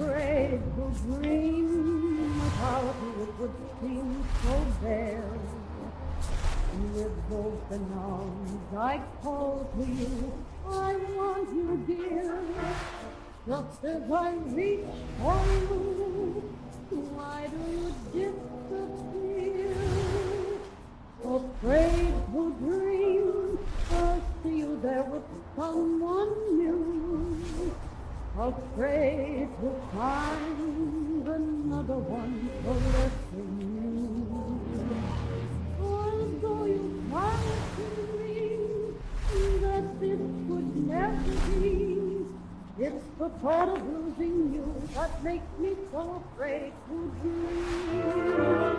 Afraid to dream without you it would seem so bare. With open arms I call to you, I want you dear. Just as I reach for you, why do you disappear? Afraid to dream, I'll see you there with someone new. Afraid to find another one to listen you. Although you promised me that this would never be, it's the thought of losing you that makes me so afraid to dream.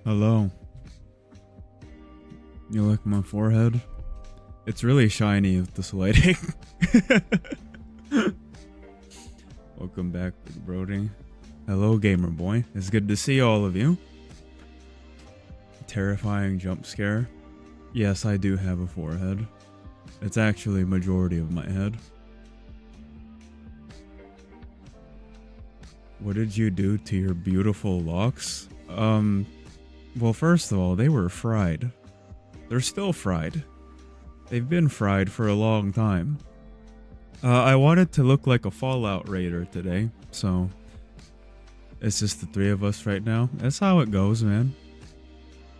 Hello. You like my forehead? It's really shiny with this lighting. Welcome back, Big Brody. Hello, gamer boy. It's good to see all of you. Terrifying jump scare. Yes, I do have a forehead. It's actually majority of my head. What did you do to your beautiful locks? Well, first of all, they were fried. They're still fried. They've been fried for a long time. I wanted to look like a Fallout Raider today, so it's just the three of us right now. That's how it goes, man.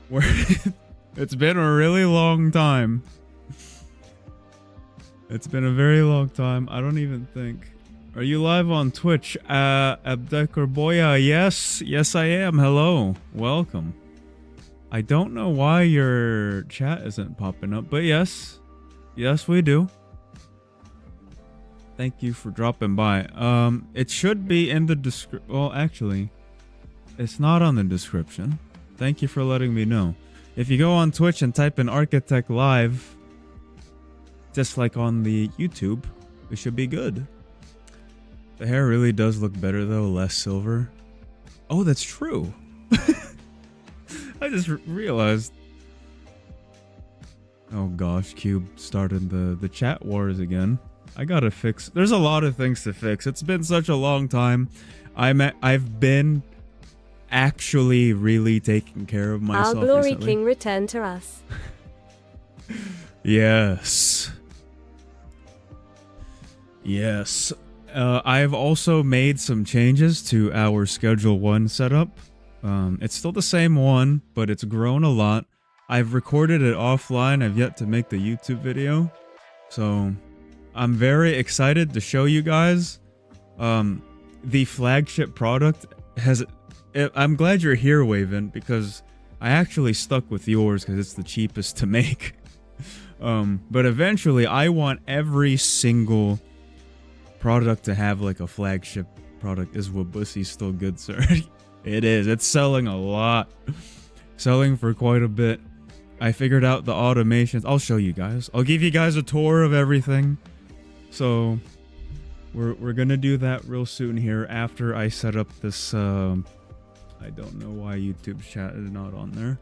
It's been a really long time. It's been a very long time. I don't even think. Are you live on Twitch? Abdeker Boya, yes I am. Hello, welcome. I don't know why your chat isn't popping up, but yes we do. Thank you for dropping by. It should be in the description. Well, actually, it's not on the description. Thank you for letting me know. If you go on Twitch and type in Architect Live, just like on the YouTube, it should be good. The hair really does look better though, less silver. Oh, that's true. I just realized. Oh gosh, Cube started the chat wars again. I gotta fix. There's a lot of things to fix. It's been such a long time. I've been actually really taking care of myself. Our glory recently. king returned to us. Yes. Yes. I've also made some changes to our Schedule 1 setup. It's still the same one, but it's grown a lot. I've recorded it offline. I've yet to make the YouTube video. So I'm very excited to show you guys. The flagship product has. I'm glad you're here, Waven, because I actually stuck with yours because it's the cheapest to make. But eventually, I want every single product to have like a flagship product. Is Wabusi still good, sir? It is. It's selling a lot. Selling for quite a bit. I figured out the automations. I'll show you guys. I'll give you guys a tour of everything. So we're gonna do that real soon here after I set up this. I don't know why YouTube chat is not on there.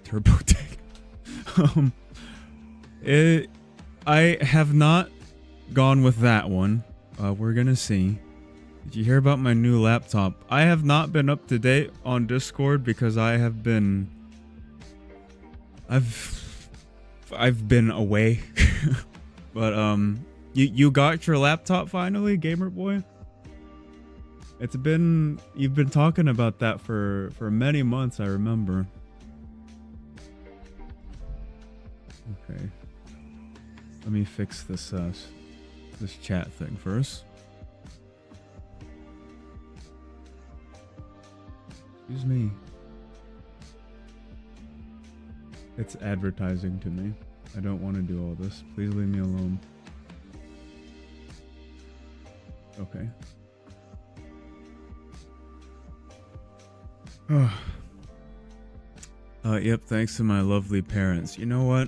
Turbo Tank. I have not gone with that one. We're gonna see. Did you hear about my new laptop? I have not been up to date on Discord because I have been. I've been away. But you got your laptop finally, Gamer Boy? You've been talking about that for many months, I remember. Okay. Let me fix this this chat thing first. Excuse me. It's advertising to me. I don't want to do all this. Please leave me alone. Okay. Yep, thanks to my lovely parents. You know what?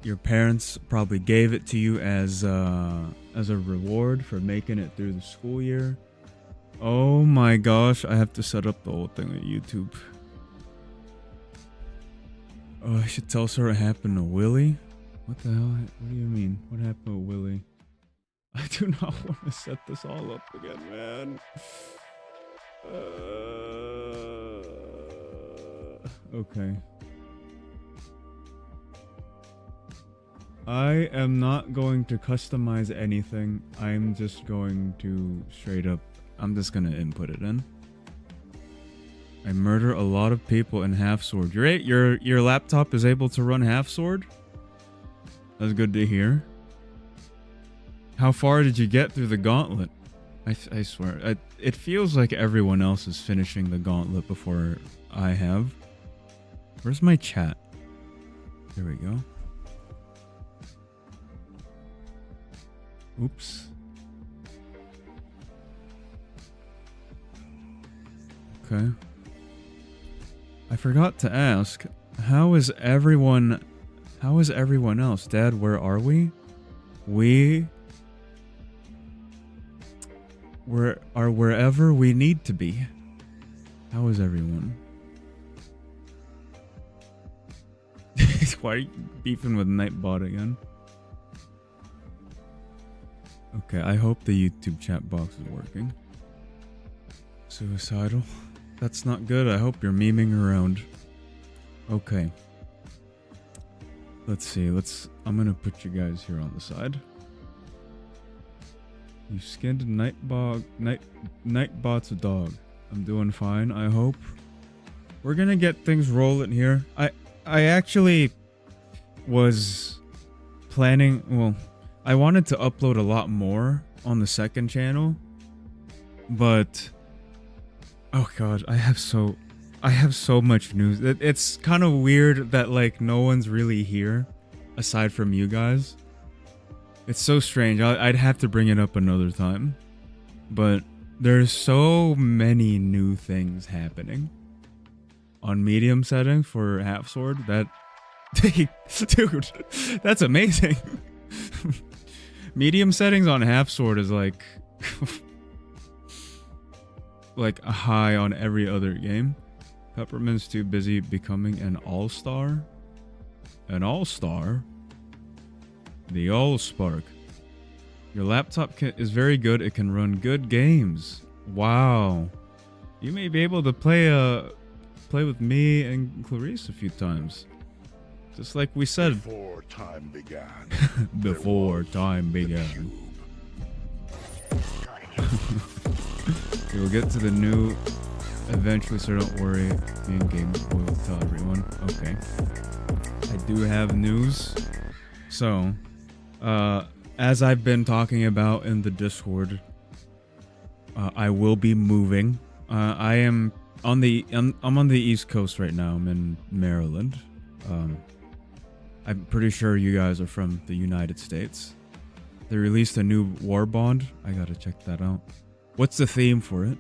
Your parents probably gave it to you as a reward for making it through the school year. Oh my gosh, I have to set up the whole thing on YouTube. Oh, I should tell her what happened to Willie. What the hell? What do you mean? What happened to Willie? I do not want to set this all up again, man. Okay. I am not going to customize anything. I'm just going to straight up. I'm just gonna input it in. I murder a lot of people in half sword. Your laptop is able to run half sword? That's good to hear. How far did you get through the gauntlet? I swear, it feels like everyone else is finishing the gauntlet before I have. Where's my chat? There we go. Oops. Okay. I forgot to ask, how is everyone else? Dad, where are we? We are wherever we need to be. How is everyone? Why are you beefing with Nightbot again? Okay, I hope the YouTube chat box is working. Suicidal? That's not good. I hope you're memeing around. Okay. Let's see. I'm gonna put you guys here on the side. You skinned Nightbot's a dog. I'm doing fine, I hope. We're gonna get things rolling here. I actually was planning, well, I wanted to upload a lot more on the second channel, but oh god, I have so much news. It's kind of weird that like no one's really here aside from you guys. It's so strange. I'd have to bring it up another time, but there's so many new things happening on medium settings for half sword that dude, that's amazing. Medium settings on half sword is like a high on every other game. Peppermint's too busy becoming an all-star. An all-star? The All-Spark. Your laptop is very good. It can run good games. Wow. You may be able to play with me and Clarice a few times. Just like we said. Before time began. Before time began. We'll get to the new eventually, so don't worry. Me and Game Boy will tell everyone. Okay. I do have news. So, As I've been talking about in the Discord, I will be moving. I am on the I'm on the East Coast right now. I'm in Maryland. I'm pretty sure you guys are from the United States. They released a new war bond. I gotta check that out. What's the theme for it?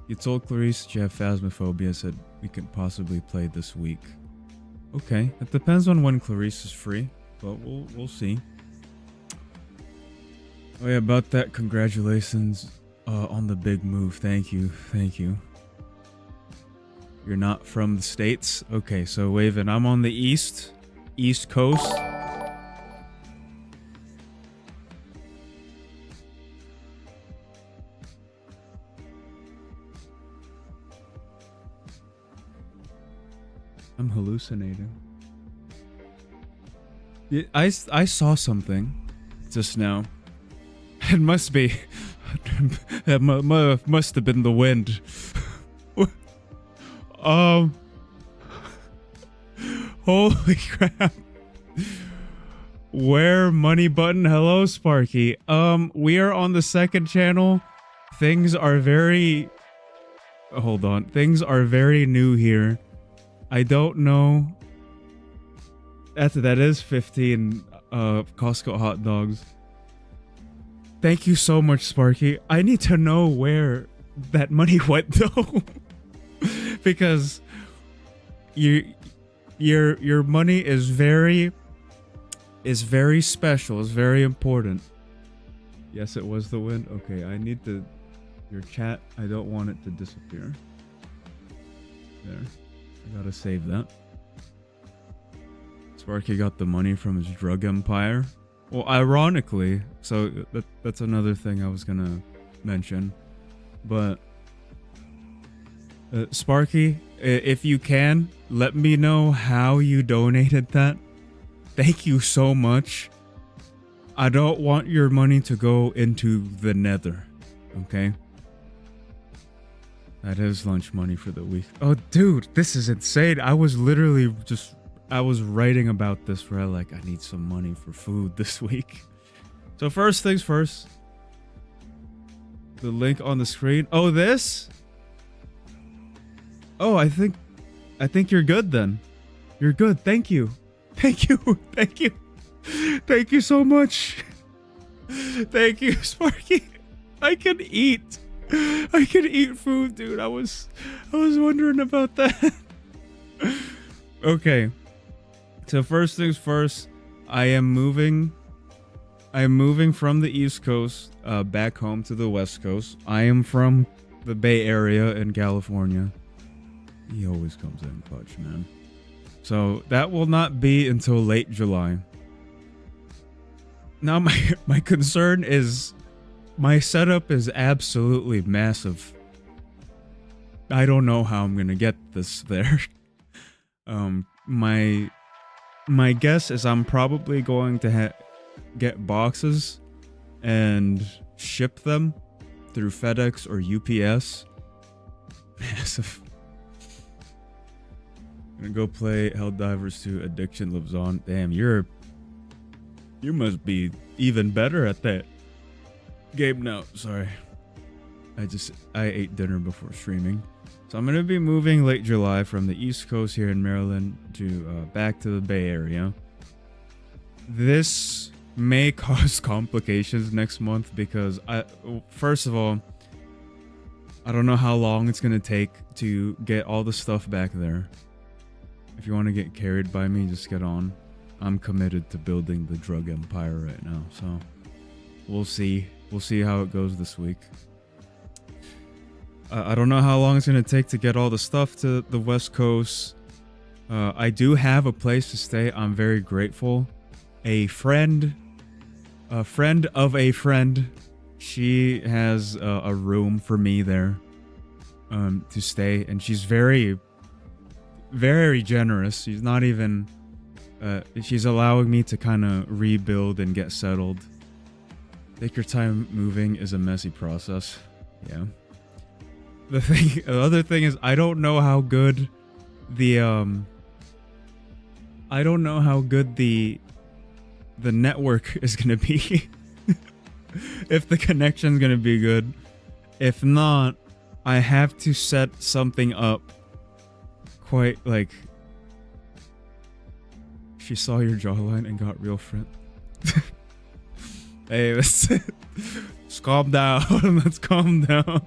You told Clarice you have Phasmophobia, said we could possibly play this week. Okay, it depends on when Clarice is free, but we'll see. Oh yeah, about that, congratulations on the big move. Thank you. You're not from the States? Okay, so Waven, I'm on the East Coast. I'm hallucinating. Yeah, I saw something just now. It must be. It must have been the wind. Holy crap. Where money button? Hello, Sparky. We are on the second channel. Things are very. Hold on. Things are very new here. I don't know. That is 15 Costco hot dogs. Thank you so much, Sparky. I need to know where that money went though. Because your money is very special, it's very important. Yes, it was the wind. Okay, I need your chat. I don't want it to disappear. There. I gotta save that. Sparky got the money from his drug empire. Well, ironically, so that's another thing I was gonna mention. But Sparky, if you can, let me know how you donated that. Thank you so much. I don't want your money to go into the nether, okay? That is lunch money for the week. Oh, dude, this is insane. I was literally I was writing about this where I need some money for food this week. So first things first. The link on the screen. Oh, this? Oh, I think you're good then. You're good. Thank you. Thank you. Thank you. Thank you so much. Thank you, Sparky. I can eat food, dude. I was wondering about that. Okay. So first things first, I am moving from the East Coast back home to the West Coast. I am from the Bay Area in California. He always comes in clutch, man. So that will not be until late July. Now my concern is my setup is absolutely massive. I don't know how I'm gonna get this there. My guess is I'm probably going to get boxes and ship them through FedEx or UPS. Massive. Gonna go play Helldivers 2. Addiction lives on. Damn, you must be even better at that game now. Sorry. I ate dinner before streaming. So I'm going to be moving late July from the East Coast here in Maryland to back to the Bay Area. This may cause complications next month because first of all, I don't know how long it's going to take to get all the stuff back there. If you want to get carried by me, just get on. I'm committed to building the drug empire right now. So we'll see. We'll see how it goes this week. I don't know how long it's going to take to get all the stuff to the West Coast. I do have a place to stay. I'm very grateful. A friend of a friend, she has a room for me there to stay. And she's very, very generous. She's not even... she's allowing me to kind of rebuild and get settled. Take your time moving is a messy process. Yeah. The other thing is I don't know how good the the network is gonna be if the connection's gonna be good. If not, I have to set something up quite like she saw your jawline and got real friend. Hey, let's calm down. Let's calm down.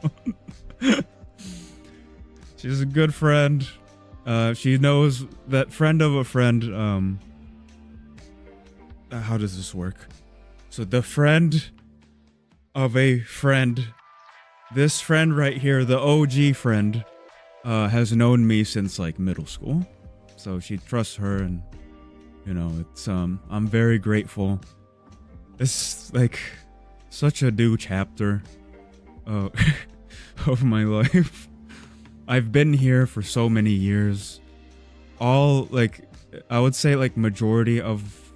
She's a good friend. She knows that friend of a friend. How does this work? So the friend of a friend, this friend right here, the OG friend, has known me since like middle school. So she trusts her, and you know, it's I'm very grateful. It's like such a new chapter of my life. I've been here for so many years. All like I would say like majority of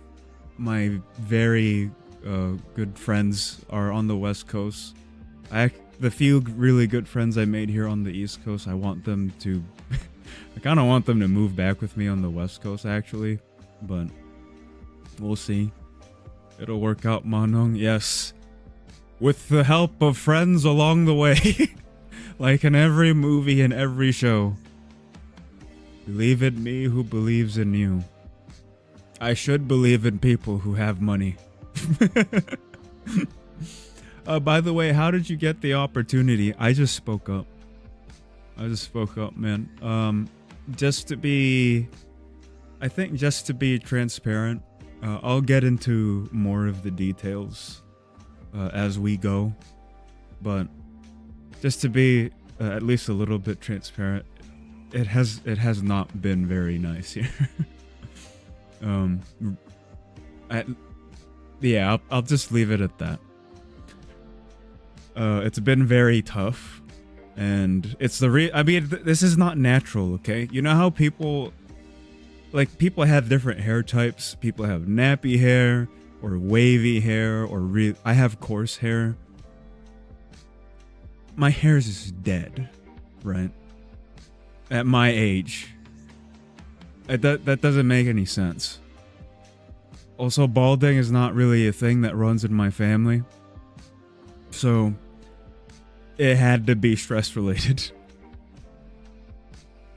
my very good friends are on the West Coast. The few really good friends I made here on the East Coast, I want them to I kind of want them to move back with me on the West Coast actually, but we'll see. It'll work out, Manong. Yes. With the help of friends along the way. Like in every movie and every show. Believe in me who believes in you. I should believe in people who have money. By the way, how did you get the opportunity? I just spoke up. Man. Just to be transparent, I'll get into more of the details as we go. But just to be at least a little bit transparent, it has not been very nice here. I'll just leave it at that. It's been very tough, and it's this is not natural, okay? You know how people have different hair types. People have nappy hair or wavy hair or I have coarse hair. My hair is just dead, right? At my age. That doesn't make any sense. Also, balding is not really a thing that runs in my family. So, it had to be stress related.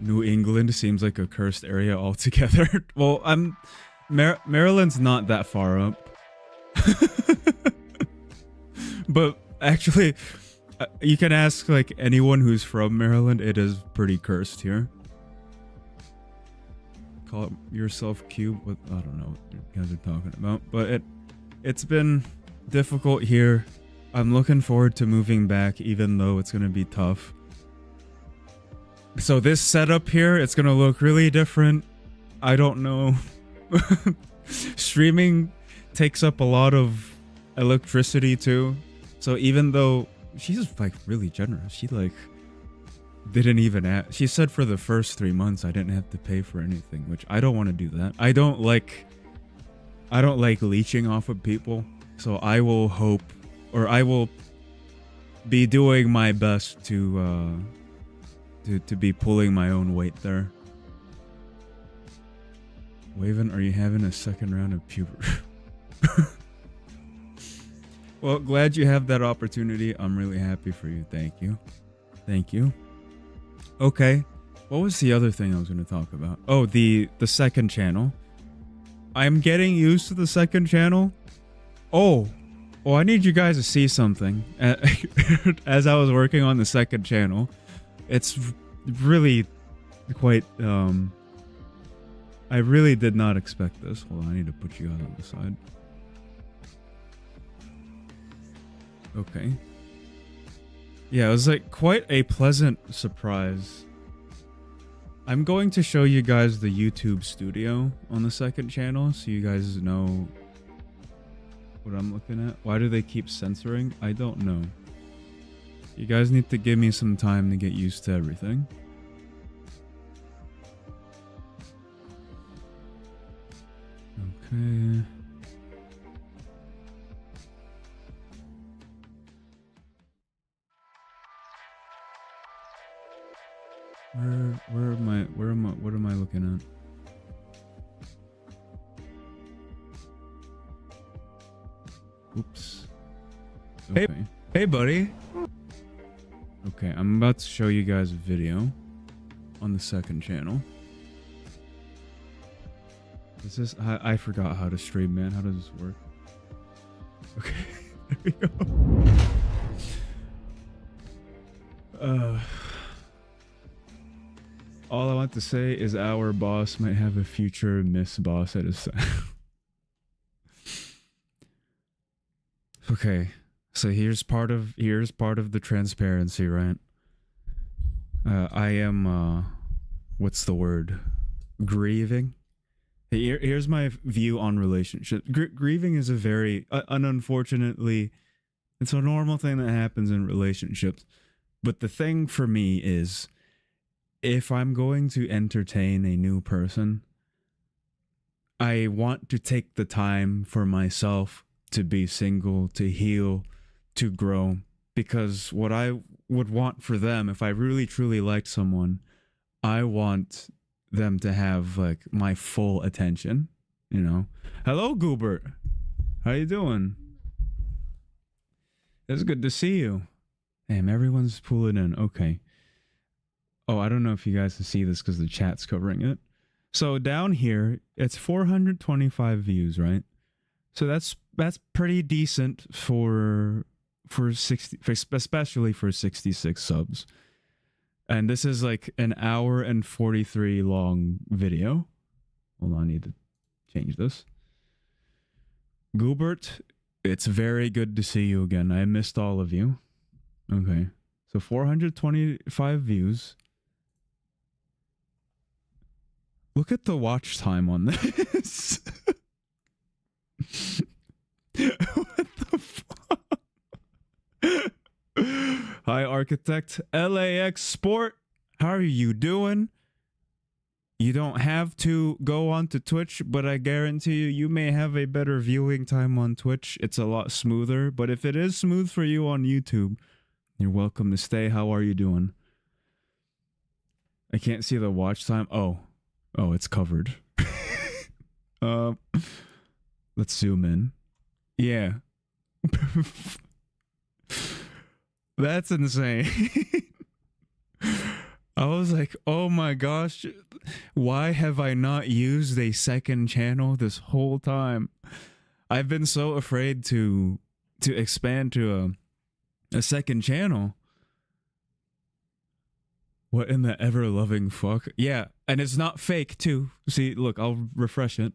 New England seems like a cursed area altogether. Well, Maryland's not that far up. But actually, you can ask like anyone who's from Maryland. It is pretty cursed here. Call it yourself cube. I don't know what you guys are talking about, but it's been difficult here. I'm looking forward to moving back, even though it's gonna be tough. So this setup here, it's gonna look really different. I don't know. Streaming takes up a lot of electricity too. So even though she's like really generous, she like didn't even ask. She said for the first 3 months I didn't have to pay for anything, which I don't want to do that. I don't like leeching off of people. So I will be doing my best to be pulling my own weight there. Waven, are you having a second round of puberty? Well, glad you have that opportunity. I'm really happy for you. Thank you. Thank you. Okay. What was the other thing I was going to talk about? Oh, the second channel. I'm getting used to the second channel. Oh, I need you guys to see something. As I was working on the second channel, it's really quite I really did not expect this. Hold on, I need to put you guys on the side. Okay. Yeah, it was like quite a pleasant surprise. I'm going to show you guys the YouTube studio on the second channel so you guys know what I'm looking at. Why do they keep censoring? I don't know. You guys need to give me some time to get used to everything. Okay. What am I looking at? Oops. Okay. Hey, buddy. Okay, I'm about to show you guys a video on the second channel. This is I forgot how to stream, man. How does this work? Okay, there we go. All I want to say is our boss might have a future Miss Boss at his side. Okay, so here's part of the transparency, right? I am what's the word? Grieving. Here's my view on relationships. Grieving is a very unfortunately, it's a normal thing that happens in relationships. But the thing for me is, if I'm going to entertain a new person, I want to take the time for myself to be single, to heal, to grow. Because what I would want for them, if I really truly liked someone, I want them to have like my full attention, you know. Hello, Goobert. How you doing? It's good to see you. Damn, everyone's pulling in. Okay. Oh, I don't know if you guys can see this because the chat's covering it. So down here, it's 425 views, right? So that's pretty decent for 60, especially for 66 subs. And this is like an hour and 43 long video. Hold on, I need to change this. Goobert, it's very good to see you again. I missed all of you. Okay. So 425 views. Look at the watch time on this. What the fuck? Hi, Architect. LAX Sport. How are you doing? You don't have to go on to Twitch, but I guarantee you may have a better viewing time on Twitch. It's a lot smoother, but if it is smooth for you on YouTube, you're welcome to stay. How are you doing? I can't see the watch time. Oh, it's covered. Let's zoom in. Yeah. That's insane. I was like, oh my gosh, why have I not used a second channel this whole time? I've been so afraid to expand to a second channel. What in the ever-loving fuck? Yeah, and it's not fake too. See, look, I'll refresh it.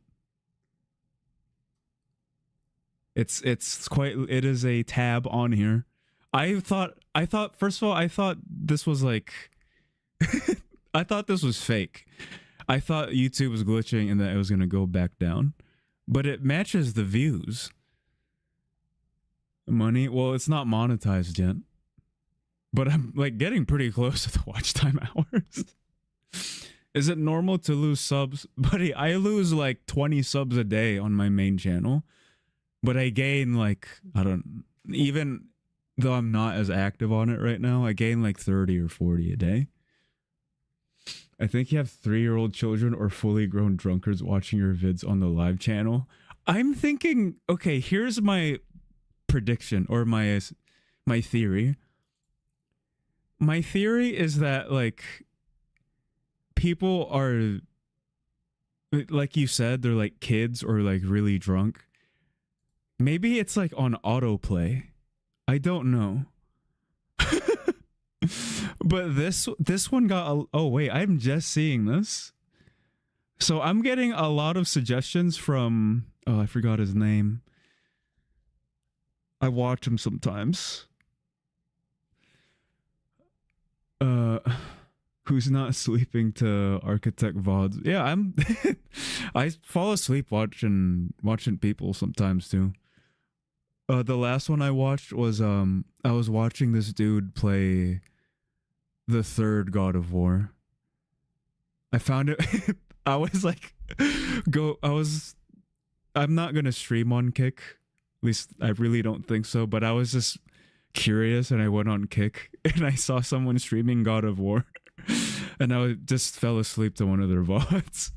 It is a tab on here. I thought first of all, I thought this was like I thought this was fake. I thought YouTube was glitching and that it was gonna go back down. But it matches the views. Money, well, it's not monetized yet. But I'm like getting pretty close to the watch time hours. Is it normal to lose subs? Buddy, I lose like 20 subs a day on my main channel. But I gain like, even though I'm not as active on it right now, I gain like 30 or 40 a day. I think you have 3-year-old children or fully grown drunkards watching your vids on the live channel. I'm thinking, okay, here's my prediction or my theory. My theory is that like people are, like you said, they're like kids or like really drunk. Maybe it's like on autoplay. I don't know. But this one got oh wait, I'm just seeing this. So I'm getting a lot of suggestions from, oh, I forgot his name. I watch him sometimes. Who's not sleeping to Architect VODs? Yeah, I fall asleep watching people sometimes too. The last one I watched was I was watching this dude play the third God of War. I found it I was like I'm not gonna stream on Kick. At least I really don't think so, but I was just curious and I went on Kick and I saw someone streaming God of War and I just fell asleep to one of their VODs.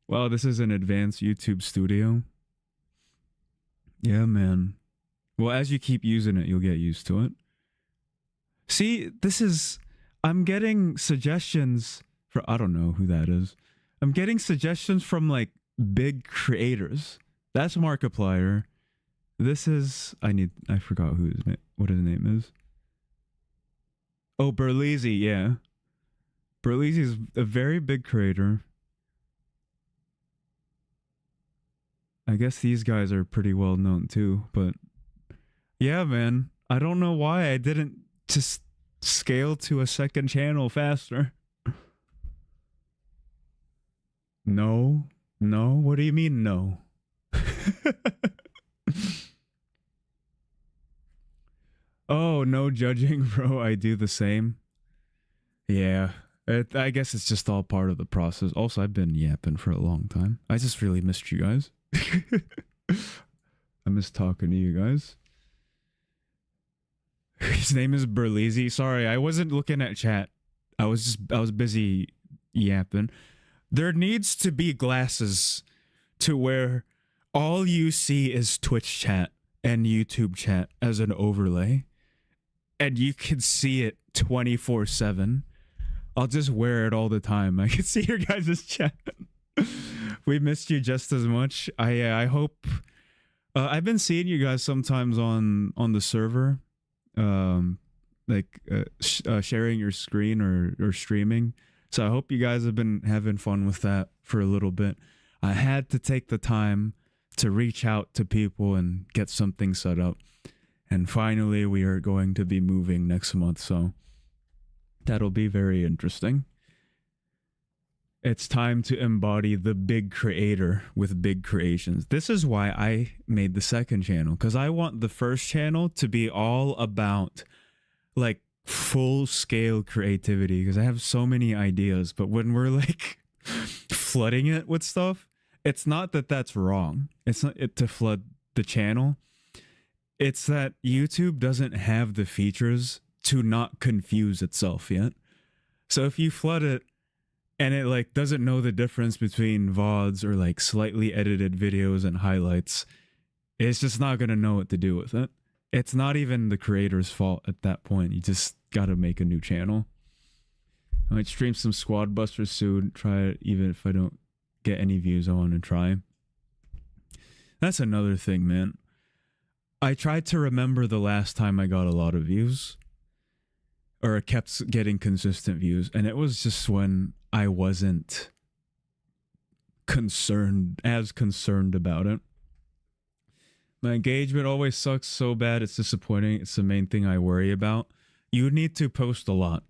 Wow, this is an advanced YouTube studio. Yeah, man. Well, as you keep using it, you'll get used to it. See, I'm getting suggestions for, I don't know who that is. I'm getting suggestions from like big creators. That's Markiplier. This is, I forgot what his name is. Oh, Berleezy, yeah. Berleezy is a very big creator. I guess these guys are pretty well known too, but yeah, man. I don't know why I didn't just scale to a second channel faster. No. What do you mean no? Oh, no judging, bro. I do the same. Yeah. I guess it's just all part of the process. Also, I've been yapping for a long time. I just really missed you guys. I miss talking to you guys. His name is Berleezy. Sorry, I wasn't looking at chat. I was busy yapping. There needs to be glasses to where all you see is Twitch chat and YouTube chat as an overlay. And you can see it 24/7. I'll just wear it all the time. I can see your guys' chat. We missed you just as much. I hope. I've been seeing you guys sometimes on the server, sharing your screen or streaming. So I hope you guys have been having fun with that for a little bit. I had to take the time to reach out to people and get something set up. And finally, we are going to be moving next month, so that'll be very interesting. It's time to embody the big creator with big creations. This is why I made the second channel, because I want the first channel to be all about like full scale creativity, because I have so many ideas, but when we're like flooding it with stuff, it's not that that's wrong. It's not it to flood the channel. It's that YouTube doesn't have the features to not confuse itself yet. So if you flood it and it like doesn't know the difference between VODs or like slightly edited videos and highlights, it's just not going to know what to do with it. It's not even the creator's fault at that point. You just got to make a new channel. I might stream some Squad Busters soon. Try it even if I don't get any views. I want to try. That's another thing, man. I tried to remember the last time I got a lot of views, or kept getting consistent views, and it was just when I wasn't concerned about it. My engagement always sucks so bad, it's disappointing. It's the main thing I worry about. You need to post a lot.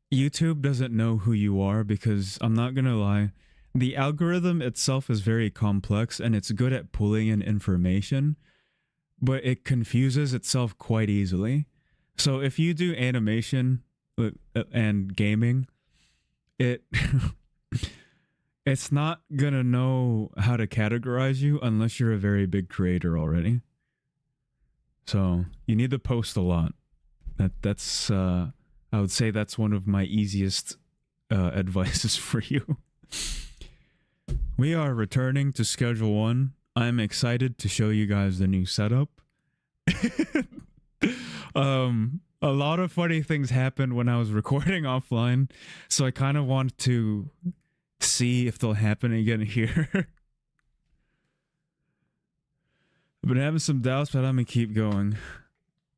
YouTube doesn't know who you are, because I'm not gonna lie, the algorithm itself is very complex and it's good at pulling in information, but it confuses itself quite easily. So if you do animation and gaming, it's not gonna know how to categorize you unless you're a very big creator already. So you need to post a lot. That's I would say that's one of my easiest advices for you. We are returning to Schedule 1. I'm excited to show you guys the new setup. A lot of funny things happened when I was recording offline, so I kind of want to see if they'll happen again here. I've been having some doubts, but I'm gonna keep going.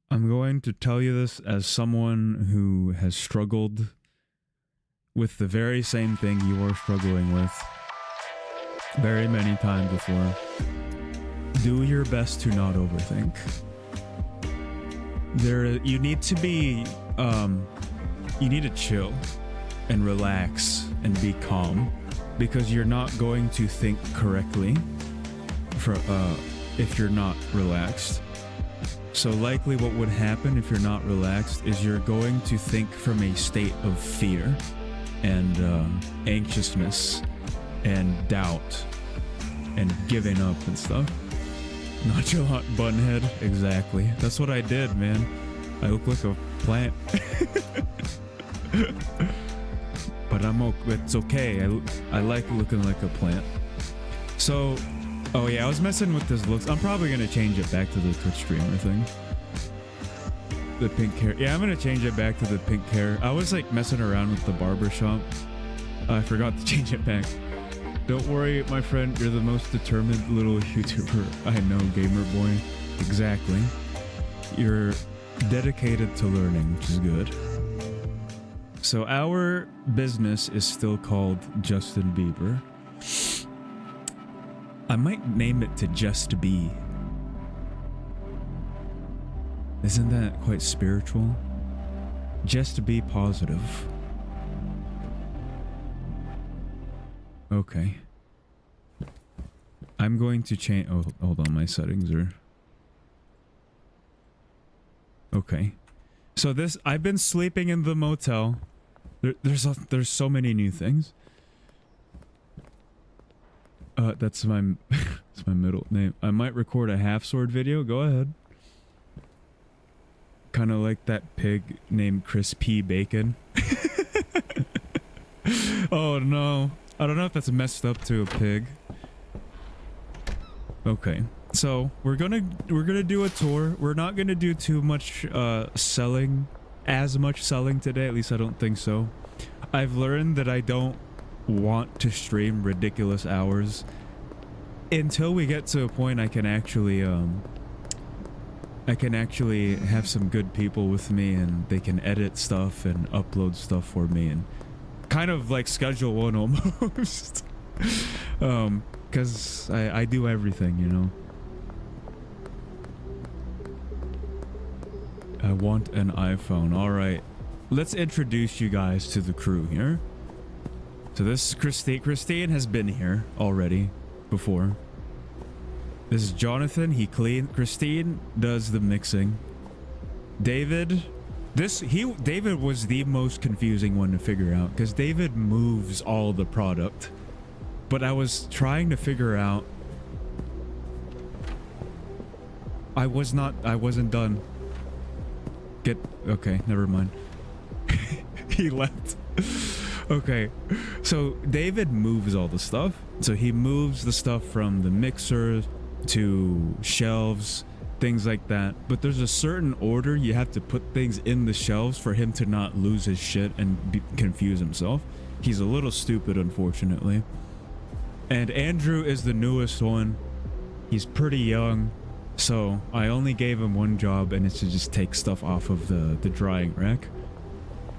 I'm going to tell you this as someone who has struggled with the very same thing you are struggling with very many times before. Do your best to not overthink. You need to be, you need to chill and relax and be calm, because you're not going to think correctly if you're not relaxed. So likely what would happen if you're not relaxed is you're going to think from a state of fear and anxiousness and doubt and giving up and stuff. Nonchalant bunhead, exactly. That's what I did, man. I look like a plant. But it's okay. I like looking like a plant. So Oh yeah, I was messing with this looks. I'm probably gonna change it back to the Twitch streamer thing. The pink hair. Yeah, I'm gonna change it back to the pink hair. I was like messing around with the barber shop. I forgot to change it back. Don't worry, my friend. You're the most determined little YouTuber I know, gamer boy. Exactly. You're dedicated to learning, which is good. So our business is still called Justin Bieber. I might name it to Just Be. Isn't that quite spiritual? Just be positive. Okay. I'm going to change... Oh, hold on. My settings are... Okay. So this... I've been sleeping in the motel. There's so many new things. That's my... that's my middle name. I might record a half-sword video. Go ahead. Kind of like that pig named Chris P. Bacon. Oh no. I don't know if that's messed up to a pig. Okay. So we're gonna do a tour. We're not gonna do too much selling. As much selling today, at least I don't think so. I've learned that I don't want to stream ridiculous hours until we get to a point I can actually have some good people with me and they can edit stuff and upload stuff for me and kind of like schedule one almost. Cause I do everything, you know. I want an iPhone. All right, let's introduce you guys to the crew here. So this is Christine. Christine has been here already before. This is Jonathan. He cleaned. Christine does the mixing. David. David was the most confusing one to figure out because David moves all the product. But I was trying to figure out. I wasn't done. Okay, never mind. He left. Okay, so David moves all the stuff. So he moves the stuff from the mixer to shelves, things like that. But there's a certain order you have to put things in the shelves for him to not lose his shit and confuse himself. He's a little stupid, unfortunately. And Andrew is the newest one. He's pretty young. So I only gave him one job, and it's to just take stuff off of the drying rack.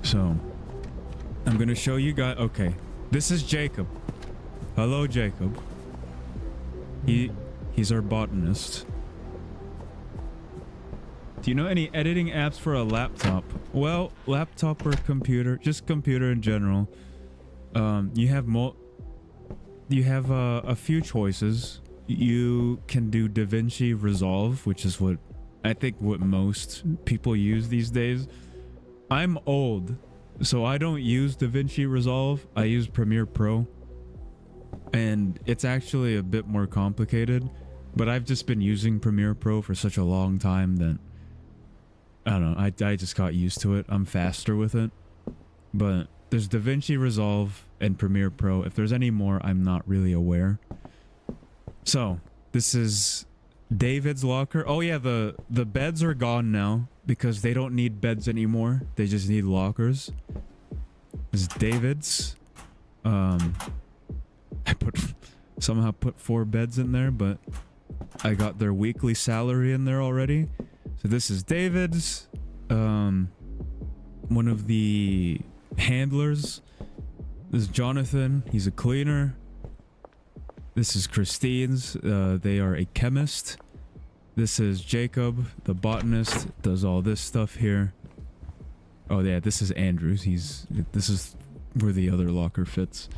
So I'm going to show you guys. Okay, this is Jacob. Hello, Jacob. He's our botanist. Do you know any editing apps for a laptop? Well, laptop or computer, just computer in general. You have a few choices. You can do DaVinci Resolve, which is what most people use these days. I'm old, so I don't use DaVinci Resolve. I use Premiere Pro, and it's actually a bit more complicated. But I've just been using Premiere Pro for such a long time that I don't know. I just got used to it. I'm faster with it. But there's DaVinci Resolve and Premiere Pro. If there's any more, I'm not really aware. So this is David's locker. Oh yeah, the beds are gone now because they don't need beds anymore. They just need lockers. This is David's. I somehow put 4 beds in there, but I got their weekly salary in there already. So this is David's. One of the handlers. This is Jonathan. He's a cleaner. This is Christine's. They are a chemist. This is Jacob, the botanist. Does all this stuff here. Oh yeah, this is Andrew's. This is where the other locker fits.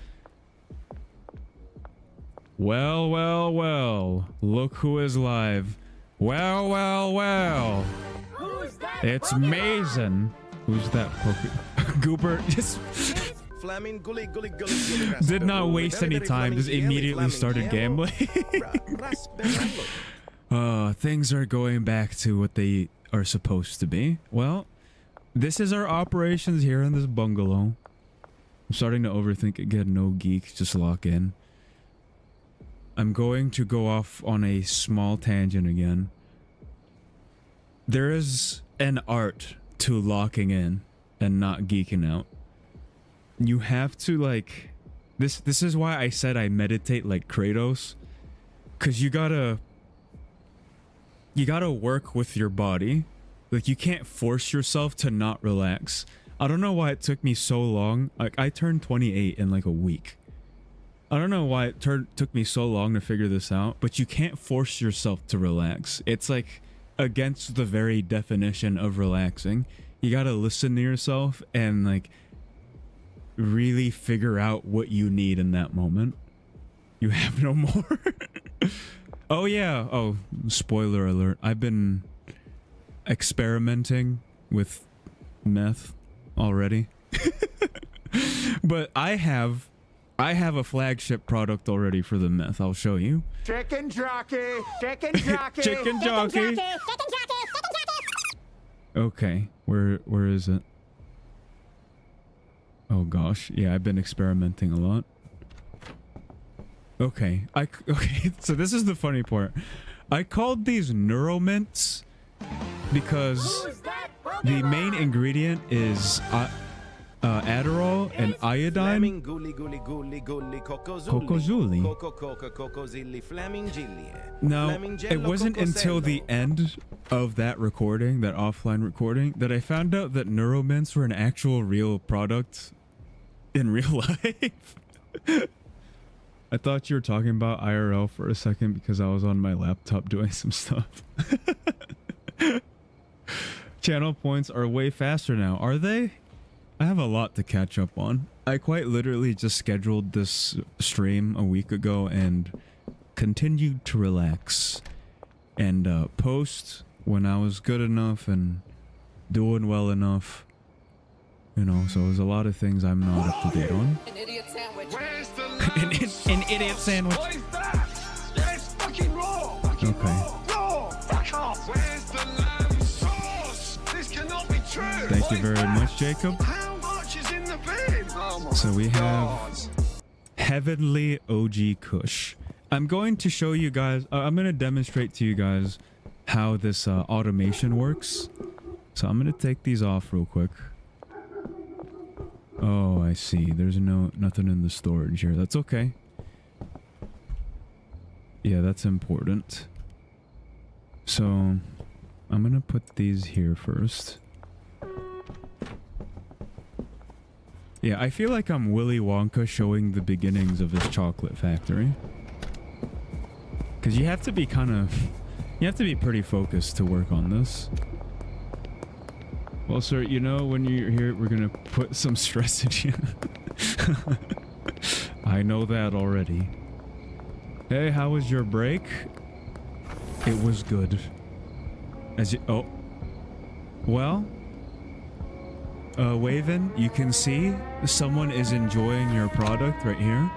Well, well, well. Look who is live. Well, well, well. It's Mason. Who's that Goober? Just did not waste any time. Just immediately started gambling. Things are going back to what they are supposed to be. Well, this is our operations here in this bungalow. I'm starting to overthink again. No geek, just lock in. I'm going to go off on a small tangent again. There is an art to locking in and not geeking out. You have to like this is why I said I meditate like Kratos, cuz you gotta work with your body. Like you can't force yourself to not relax. I don't know why it took me so long. Like I turned 28 in like a week. I don't know why it took me so long to figure this out, but you can't force yourself to relax. It's like against the very definition of relaxing. You gotta listen to yourself and like really figure out what you need in that moment. You have no more. Oh yeah. Oh, spoiler alert. I've been experimenting with meth already. But I have a flagship product already for the meth. I'll show you. Chicken jockey, chicken jockey, Chicken jockey. Okay, where is it? Oh gosh, yeah, I've been experimenting a lot. Okay, okay, so this is the funny part. I called these neuromints because the main ingredient is Adderall and iodine. Now, it wasn't until the end of that recording, that offline recording, that I found out that neuromints were an actual real product in real life. I thought you were talking about IRL for a second because I was on my laptop doing some stuff. Channel points are way faster now, are they? I have a lot to catch up on. I quite literally just scheduled this stream a week ago and continued to relax and post when I was good enough and doing well enough. You know, so there's a lot of things I'm not up to date on. An idiot sandwich. Where's the An idiot sandwich. What is that? It's fucking raw. Fucking Okay. raw. Fuck off. Where's the lamb sauce? This cannot be true. Thank What you is very that? much, Jacob. How much is in the bin? Oh my So we God. have Heavenly OG Kush. I'm going to show you guys, I'm going to demonstrate to you guys how this automation works. So I'm going to take these off real quick. Oh, I see. There's nothing in the storage here. That's okay. Yeah, that's important. So I'm going to put these here first. Yeah, I feel like I'm Willy Wonka showing the beginnings of his chocolate factory. Because you have to be you have to be pretty focused to work on this. Well, sir, you know, when you're here, we're going to put some stress in you. I know that already. Hey, how was your break? It was good. Oh. Well. Waven, you can see someone is enjoying your product right here.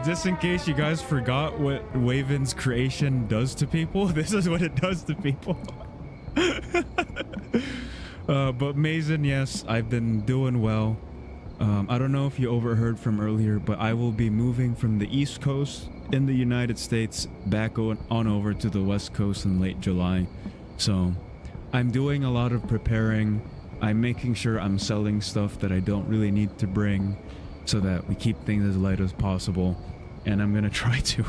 Just in case you guys forgot what Waven's creation does to people, this is what it does to people. But Mason, yes, I've been doing well. I don't know if you overheard from earlier, but I will be moving from the East Coast in the United States back on over to the West Coast in late July. So I'm doing a lot of preparing. I'm making sure I'm selling stuff that I don't really need to bring so that we keep things as light as possible. And I'm gonna try to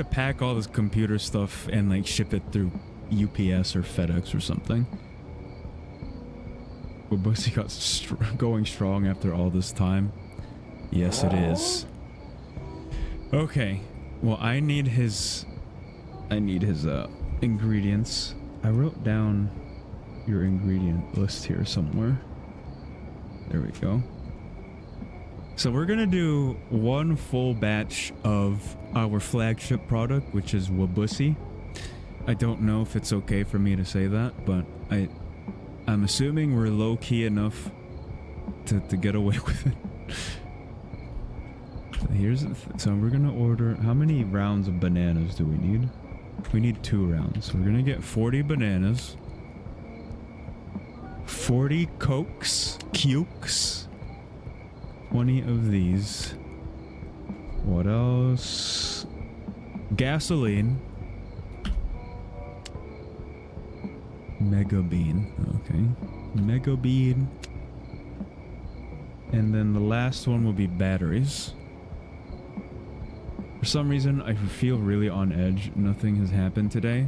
pack all this computer stuff and like ship it through UPS or FedEx or something. But Bussy got going strong after all this time. Yes, it is. Okay. Well, I need his ingredients. I wrote down your ingredient list here somewhere. There we go. So we're gonna do one full batch of our flagship product, which is Wabusi. I don't know if it's okay for me to say that, but I'm assuming we're low-key enough to get away with it. So we're gonna order, how many rounds of bananas do we need? We need 2 rounds. So we're gonna get 40 bananas, 40 cukes, 20 of these. What else? Gasoline. Mega bean. Okay. Mega bean. And then the last one will be batteries. For some reason, I feel really on edge. Nothing has happened today.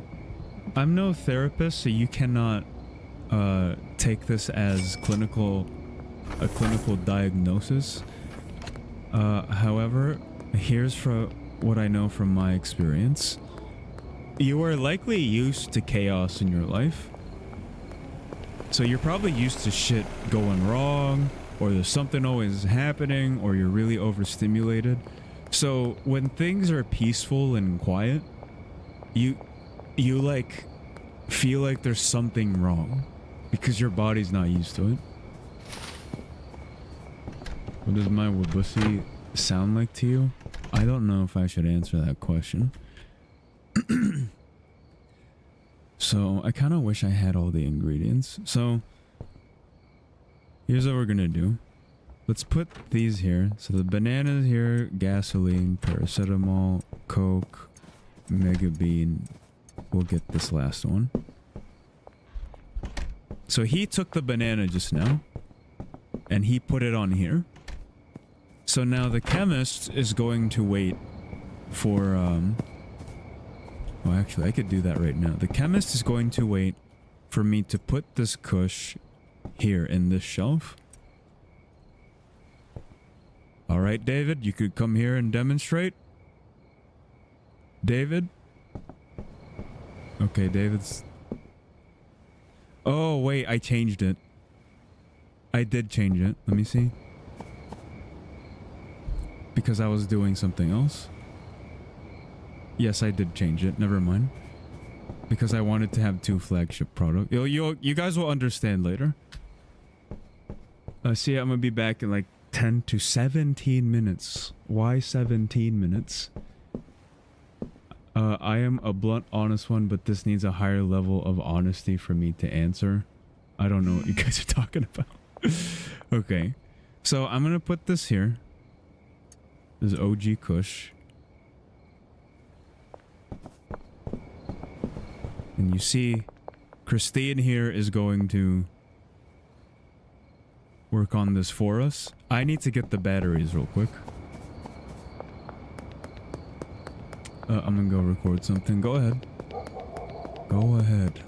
I'm no therapist, so you cannot take this as a clinical diagnosis. However, here's what I know from my experience. You are likely used to chaos in your life. So you're probably used to shit going wrong, or there's something always happening, or you're really overstimulated. So when things are peaceful and quiet, you like feel like there's something wrong because your body's not used to it. What does my wubusi sound like to you? I don't know if I should answer that question. So I kind of wish I had all the ingredients. So here's what we're gonna do. Let's put these here. So the bananas here, gasoline, paracetamol, Coke, mega bean. We'll get this last one. So he took the banana just now and he put it on here. So now the chemist is going to wait for well, actually I could do that right now. The chemist is going to wait for me to put this kush here in this shelf. All right, David, you could come here and demonstrate. David? Okay, David's... Oh, wait, I changed it. I did change it. Let me see. Because I was doing something else. Yes, I did change it. Never mind. Because I wanted to have 2 flagship products. You guys will understand later. See, I'm gonna be back in like 10 to 17 minutes. Why 17 minutes? I am a blunt, honest one, but this needs a higher level of honesty for me to answer. I don't know what you guys are talking about. Okay. So I'm gonna put this here. This is OG Kush. And you see, Christine here is going to work on this for us. I need to get the batteries real quick. I'm gonna go record something. Go ahead. Go ahead.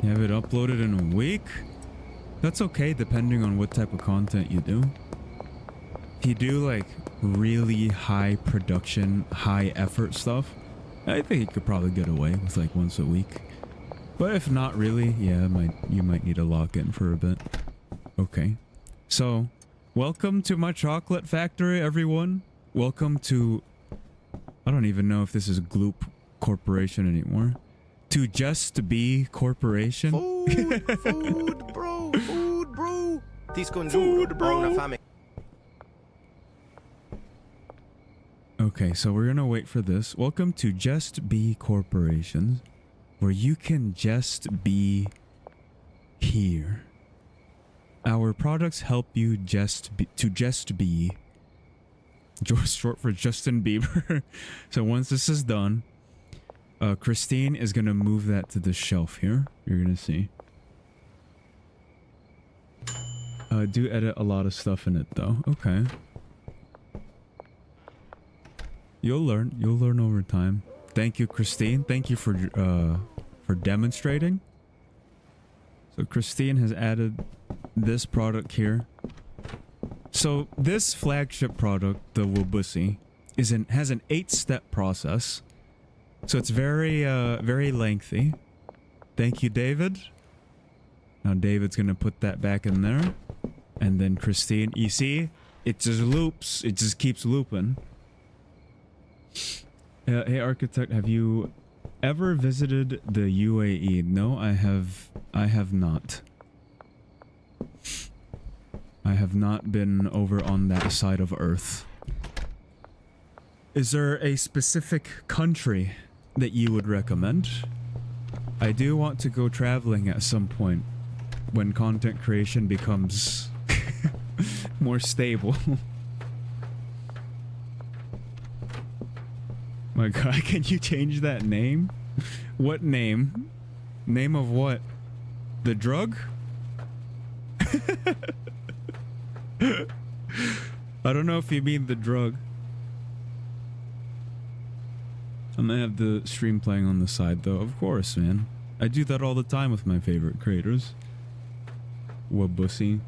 You have it uploaded in a week? That's okay, depending on what type of content you do. If you do like really high production, high effort stuff, I think you could probably get away with like once a week. But if not really, yeah, you might need to lock in for a bit. Okay. So, welcome to my chocolate factory, everyone. Welcome to... I don't even know if this is Gloop Corporation anymore. To Just Be Corporation. Food, bro. Food, bro. Food, bro. Okay, so we're gonna wait for this. Welcome to Just Be Corporation, where you can just be here. Our products help you just be. Just short for Justin Bieber. So once this is done, Christine is gonna move that to the shelf here. You're gonna see. Do edit a lot of stuff in it though. Okay. You'll learn over time. Thank you, Christine. Thank you for demonstrating. So Christine has added this product here. So this flagship product, the Wubusi, has an 8-step process. So it's very lengthy. Thank you, David. Now David's gonna put that back in there. And then Christine, you see, it just loops. It just keeps looping. Hey Architect, have you ever visited the UAE? No, I have not. I have not been over on that side of Earth. Is there a specific country that you would recommend? I do want to go traveling at some point. when content creation becomes more stable. My god, can you change that name? What name? Name of what? The drug? I don't know if you mean the drug. I'm gonna have the stream playing on the side though, of course, man. I do that all the time with my favorite creators. Wabussy.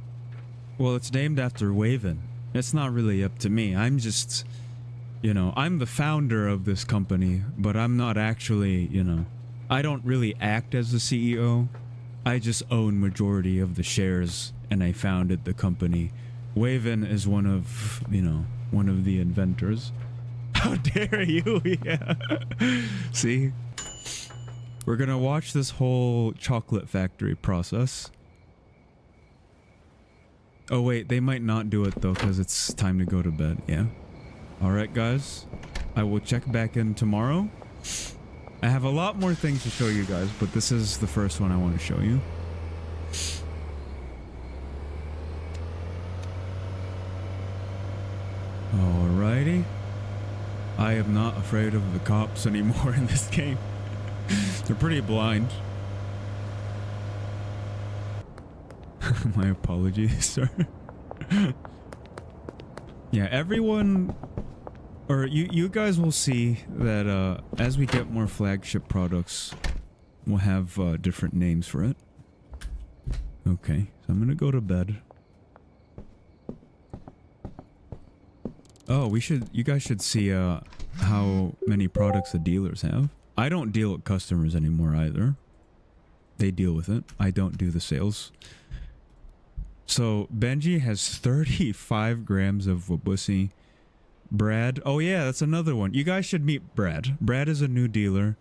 Well, it's named after Waven. It's not really up to me. I'm just, you know, I'm the founder of this company, but I'm not actually, you know, I don't really act as the CEO. I just own majority of the shares and I founded the company. Waven is one of, you know, one of the inventors. How dare you? Yeah. See? We're gonna watch this whole chocolate factory process. Oh wait, they might not do it though because it's time to go to bed. Yeah. Alright guys. I will check back in tomorrow. I have a lot more things to show you guys, but this is the first one I want to show you. Alrighty. I am not afraid of the cops anymore in this game. They're pretty blind. My apologies, sir. Yeah, everyone, or you guys will see that as we get more flagship products, we'll have different names for it. Okay, so I'm gonna go to bed. Oh, you guys should see how many products the dealers have. I don't deal with customers anymore either. They deal with it. I don't do the sales. So Benji has 35 grams of Wabussy. Brad, oh yeah, that's another one. You guys should meet Brad. Brad is a new dealer.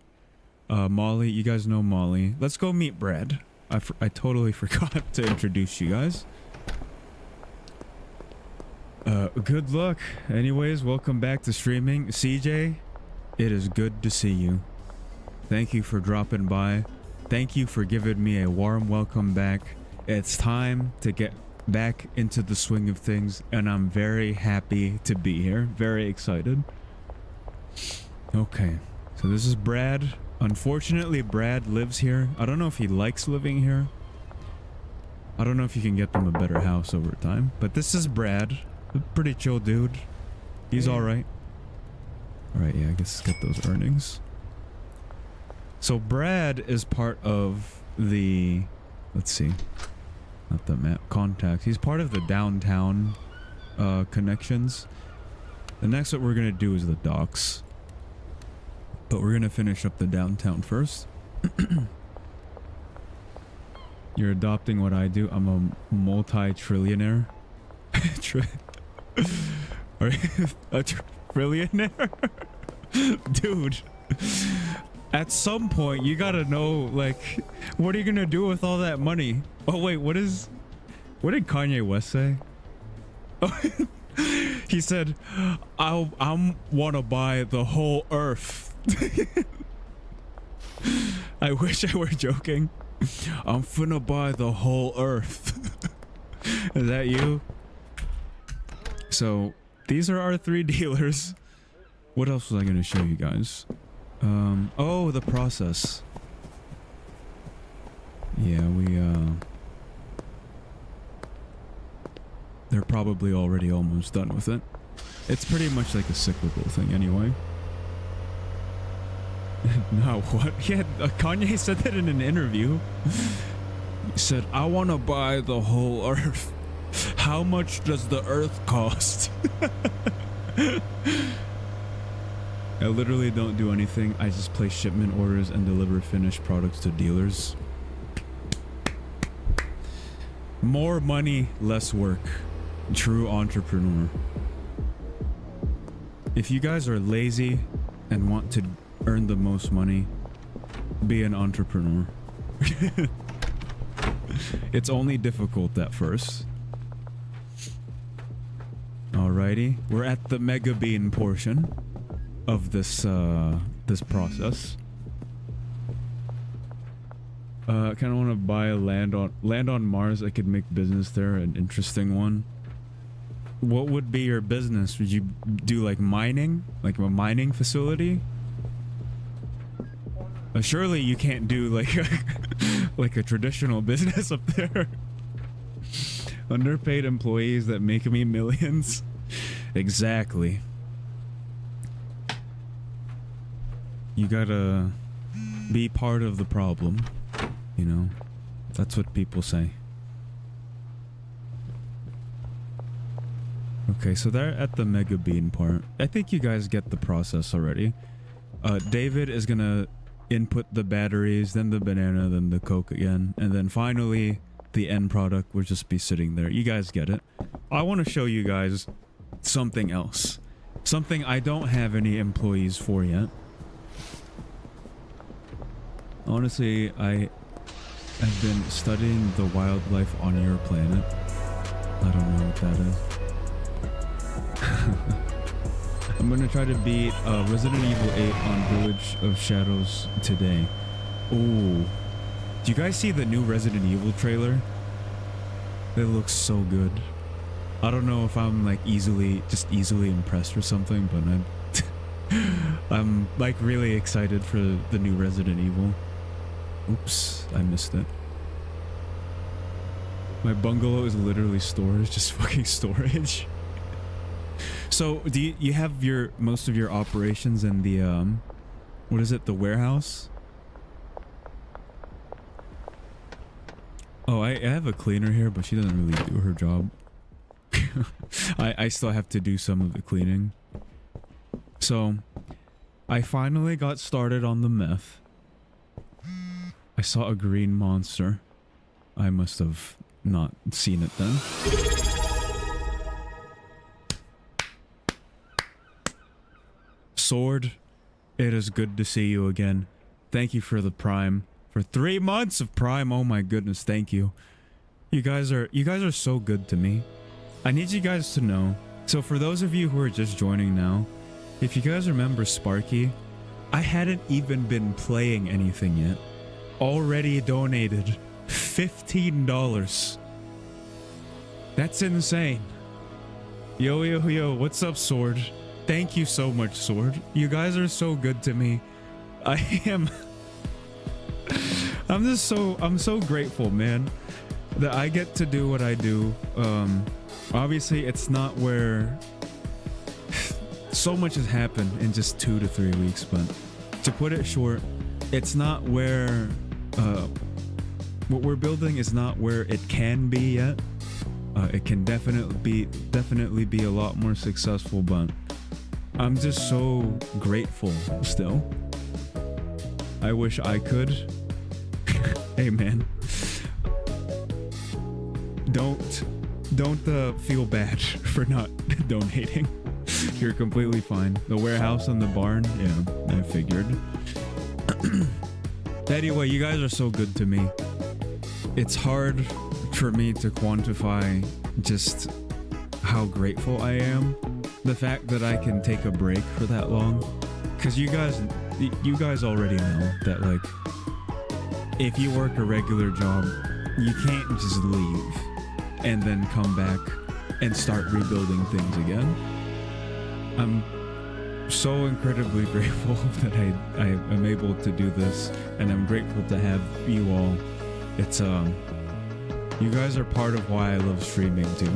Molly, you guys know Molly. Let's go meet Brad. I totally forgot to introduce you guys. Good luck. Anyways, welcome back to streaming. CJ, it is good to see you. Thank you for dropping by. Thank you for giving me a warm welcome back. It's time to get back into the swing of things, and I'm very happy to be here. Very excited. Okay, so this is Brad. Unfortunately, Brad lives here. I don't know if he likes living here. I don't know if you can get them a better house over time, but this is Brad. A pretty chill dude. He's alright. Alright, yeah, I guess get those earnings. So Brad is part of the, let's see, not the map, contacts. He's part of the downtown connections. The next what we're gonna do is the docks, but we're gonna finish up the downtown first. You're adopting what I do. I'm a multi-trillionaire. A trillionaire? Dude, at some point you gotta know, like, what are you gonna do with all that money? Oh wait, what did Kanye West say? Oh, he said, I wanna buy the whole earth. I wish I were joking. I'm finna buy the whole earth. Is that you? So these are our 3 dealers. What else was I going to show you guys? Oh, the process. Yeah, they're probably already almost done with it. It's pretty much like a cyclical thing anyway. No, what? Yeah, Kanye said that in an interview. He said, I want to buy the whole earth. How much does the earth cost? I literally don't do anything. I just place shipment orders and deliver finished products to dealers. More money, less work. True entrepreneur. If you guys are lazy and want to earn the most money, be an entrepreneur. It's only difficult at first. Alrighty, we're at the mega bean portion of this this process. Kind of want to buy land on Mars. I could make business there, an interesting one. What would be your business? Would you do like mining, like a mining facility? Surely you can't do like like a traditional business up there. Underpaid employees that make me millions. Exactly. You gotta be part of the problem. You know, that's what people say. Okay, so they're at the Mega Bean part. I think you guys get the process already. David is gonna input the batteries, then the banana, then the Coke again, and then finally the end product will just be sitting there. You guys get it. I want to show you guys something else. Something I don't have any employees for yet. Honestly, I've been studying the wildlife on your planet. I don't know what that is. I'm gonna try to beat Resident Evil 8 on Village of Shadows today. Oh, do you guys see the new Resident Evil trailer? It looks so good. I don't know if I'm like easily impressed or something, but I'm like really excited for the new Resident Evil. Oops, I missed it. My bungalow is literally storage, just fucking storage. So, do you have your most of your operations in the what is it, the warehouse? Oh, I have a cleaner here, but she doesn't really do her job. I still have to do some of the cleaning. So, I finally got started on the meth. I saw a green monster. I must have not seen it then. Sword, it is good to see you again. Thank you for the Prime. For 3 months of Prime, oh my goodness, thank you. You guys are so good to me. I need you guys to know. So for those of you who are just joining now, if you guys remember Sparky, I hadn't even been playing anything yet. Already donated $15. That's insane. Yo, what's up, Sword? Thank you so much, Sword. You guys are so good to me. I'm so grateful, man, that I get to do what I do. Obviously it's not where so much has happened in just 2 to 3 weeks, but to put it short, it's not where what we're building is not where it can be yet. It can definitely be a lot more successful, but I'm just so grateful still. I wish I could. Hey man, don't feel bad for not donating. You're completely fine. The warehouse and the barn, yeah, I figured. Anyway, you guys are so good to me. It's hard for me to quantify just how grateful I am. The fact that I can take a break for that long. Because you guys already know that, like, if you work a regular job, you can't just leave and then come back and start rebuilding things again. I'm so incredibly grateful that I am able to do this, and I'm grateful to have you all. It's you guys are part of why I love streaming too.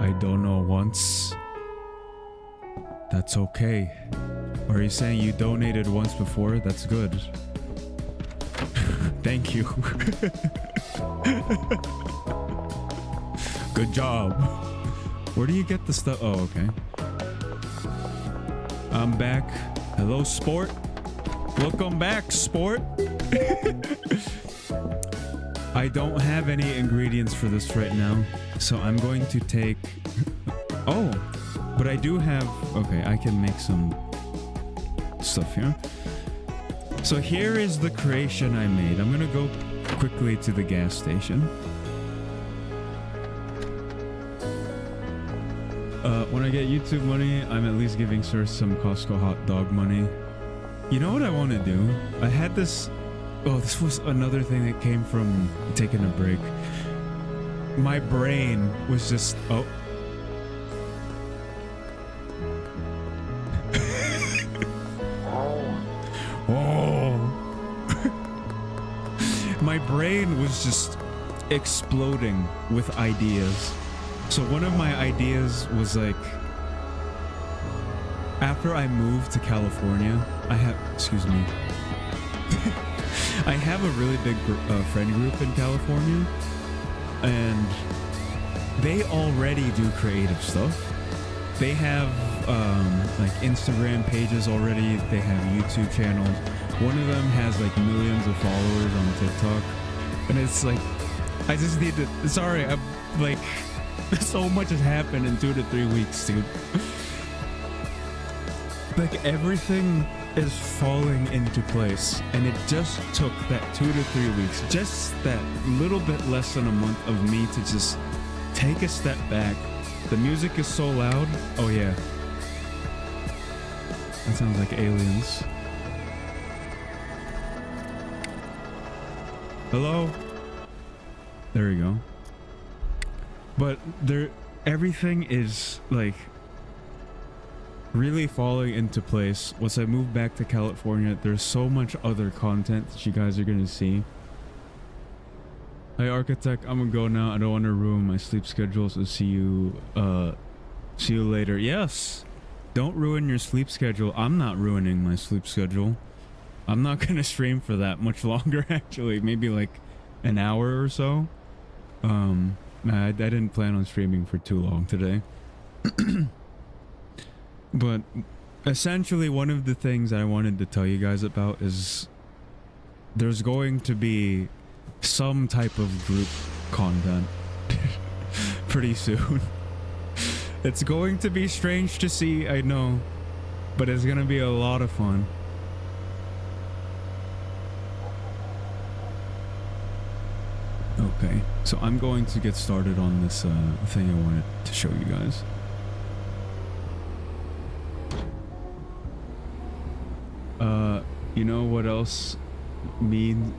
I don't know once. That's okay. Are you saying you donated once before? That's good. Thank you. Good job. Where do you get the stuff? Oh, okay. I'm back. Hello, Sport. Welcome back, Sport. I don't have any ingredients for this right now, so I'm going to take... Oh, but I do have... Okay, I can make some stuff here. So here is the creation I made. I'm gonna go quickly to the gas station. When I get YouTube money, I'm at least giving Sir some Costco hot dog money. You know what I want to do? I had this. Oh, this was another thing that came from taking a break. My brain was just. Oh. Oh. My brain was just exploding with ideas. So one of my ideas was like, after I moved to California, I have a really big friend group in California, and they already do creative stuff. They have like Instagram pages already. They have YouTube channels. One of them has like millions of followers on TikTok, and it's like, I just need to. Sorry, I'm like, so much has happened in 2 to 3 weeks, dude. Like everything is falling into place, and it just took that 2 to 3 weeks, just that little bit less than a month of me to just take a step back. The music is so loud. Oh yeah, that sounds like aliens. Hello? There we go. But everything is like really falling into place. Once I move back to California, there's so much other content that you guys are gonna see. Hey Architect, I'm gonna go now. I don't want to ruin my sleep schedule, so see you later. Yes, don't ruin your sleep schedule. I'm not ruining my sleep schedule. I'm not gonna stream for that much longer, actually. Maybe like an hour or so. I didn't plan on streaming for too long today. But essentially, one of the things I wanted to tell you guys about is there's going to be some type of group content pretty soon. It's going to be strange to see, I know, but it's gonna be a lot of fun. Okay, so I'm going to get started on this thing I wanted to show you guys. You know what else means?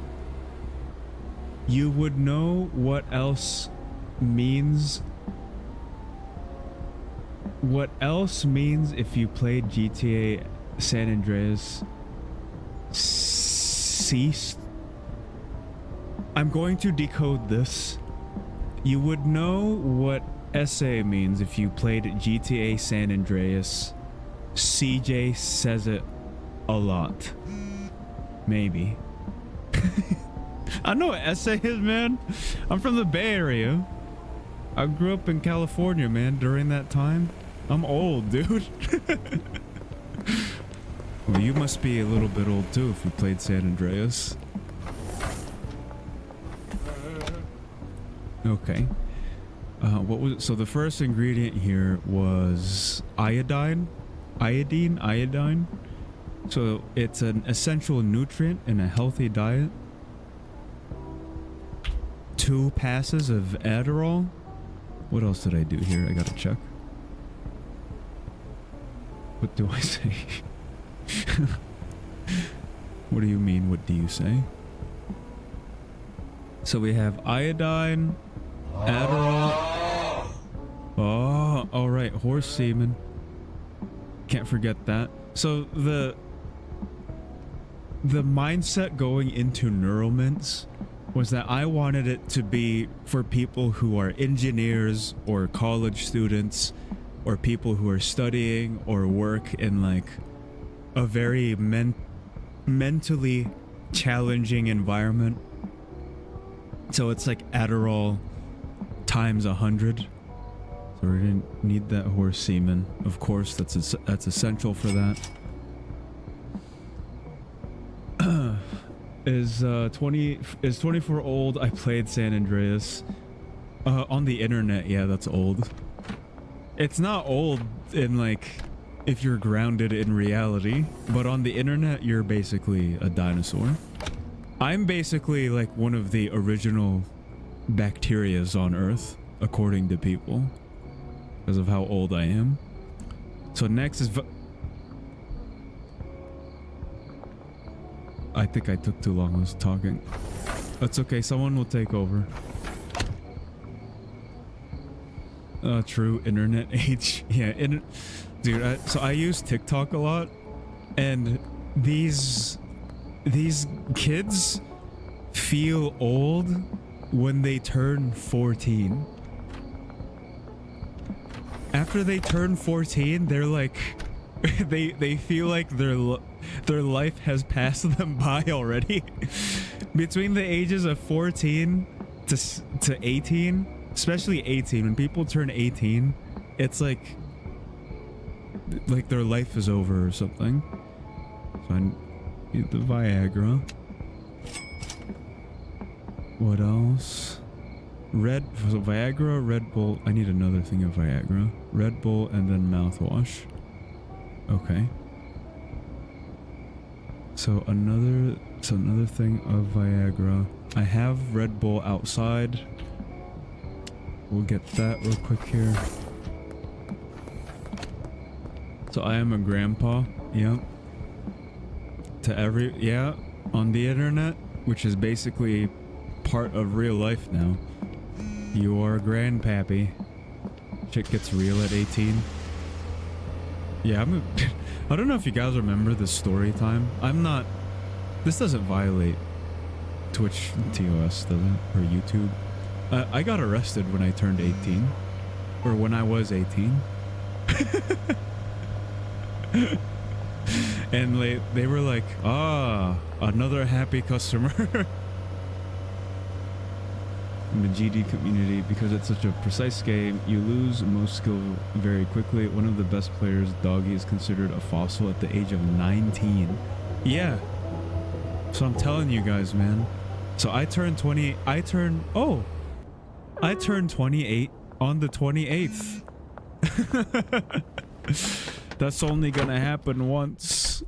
You would know what else means. What else means if you played GTA San Andreas ceased? I'm going to decode this. You would know what SA means if you played GTA San Andreas. CJ says it a lot. Maybe. I know what SA is, man. I'm from the Bay Area. I grew up in California, man, during that time. I'm old, dude. Well, you must be a little bit old too if you played San Andreas. Okay. What was it? So the first ingredient here was iodine. Iodine. So it's an essential nutrient in a healthy diet. 2 passes of Adderall. What else did I do here? I gotta check. What do I say? What do you mean? What do you say? So we have iodine, Adderall. Oh, all right. Horse semen. Can't forget that. So the mindset going into neural mints was that I wanted it to be for people who are engineers or college students or people who are studying or work in like a very mentally challenging environment. So it's like Adderall times 100. So we didn't need that horse semen. Of course, that's essential for that. Is 24 old? I played San Andreas on the internet. Yeah, that's old. It's not old in like if you're grounded in reality, but on the internet you're basically a dinosaur. I'm basically like one of the original bacterias on Earth, according to people, because of how old I am. So next is I think I took too long. I was talking. That's okay. Someone will take over. True internet age. Yeah, dude. So I use TikTok a lot, and these kids feel old when they turn 14. After they turn 14, they're like, they feel like their life has passed them by already. Between the ages of 14 to 18, especially 18, when people turn 18, it's like their life is over or something. So I need the Viagra. What else? Viagra, Red Bull. I need another thing of Viagra. Red Bull and then mouthwash. Okay. So another thing of Viagra. I have Red Bull outside. We'll get that real quick here. So I am a grandpa. Yeah. On the internet, which is basically part of real life now. You are a grandpappy. Shit gets real at 18. Yeah, I don't know if you guys remember the story time. This doesn't violate Twitch TOS, does it? Or YouTube. I got arrested when I turned 18. Or when I was 18. And they were like, another happy customer. In the GD community, because it's such a precise game, you lose most skill very quickly. One of the best players, Doggy, is considered a fossil at the age of 19. Yeah. So I'm telling you guys, man. So I turned 28 on the 28th. That's only gonna happen once.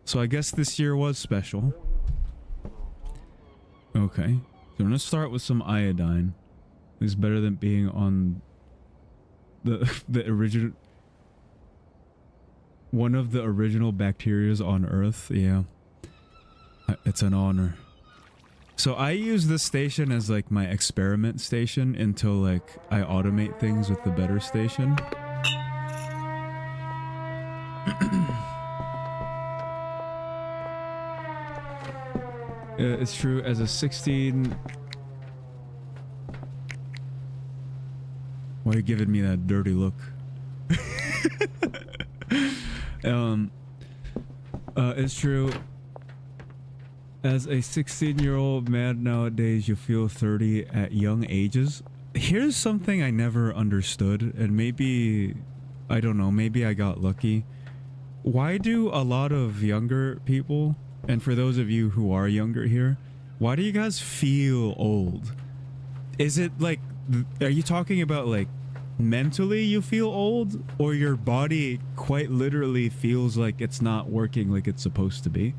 So I guess this year was special. Okay. So I'm gonna start with some iodine. It's better than being on the original, one of the original bacterias on Earth. Yeah, it's an honor. So I use this station as like my experiment station until like I automate things with the better station. It's true. As a 16, why are you giving me that dirty look? It's true. As a 16-year-old man nowadays, you feel 30 at young ages. Here's something I never understood, and maybe, I don't know, maybe I got lucky. Why do a lot of younger people, and for those of you who are younger here, why do you guys feel old? Is it like, are you talking about like mentally you feel old, or your body quite literally feels like it's not working like it's supposed to be?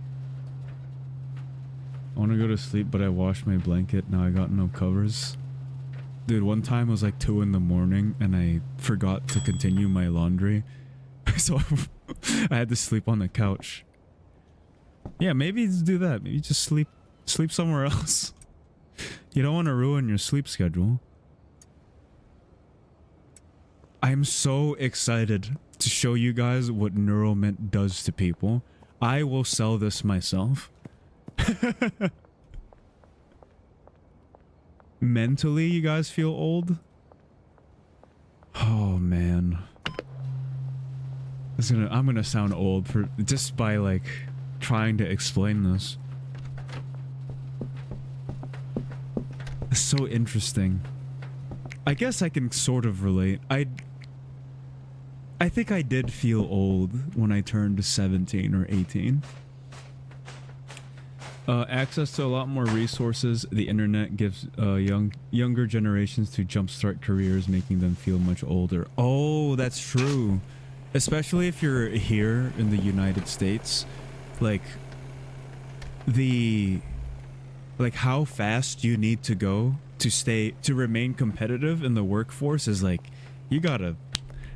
I want to go to sleep, but I washed my blanket. Now I got no covers. Dude, one time it was like 2 in the morning and I forgot to continue my laundry. So I had to sleep on the couch. Yeah, maybe do that. Maybe just sleep somewhere else. You don't want to ruin your sleep schedule. I'm so excited to show you guys what Neuromint does to people. I will sell this myself. Mentally, you guys feel old? Oh man. I'm gonna sound old for just by like trying to explain this. It's so interesting. I guess I can sort of relate. I think I did feel old when I turned 17 or 18. Access to a lot more resources. The internet gives younger generations to jumpstart careers, making them feel much older. Oh, that's true. Especially if you're here in the United States. Like how fast you need to go to remain competitive in the workforce is like, you gotta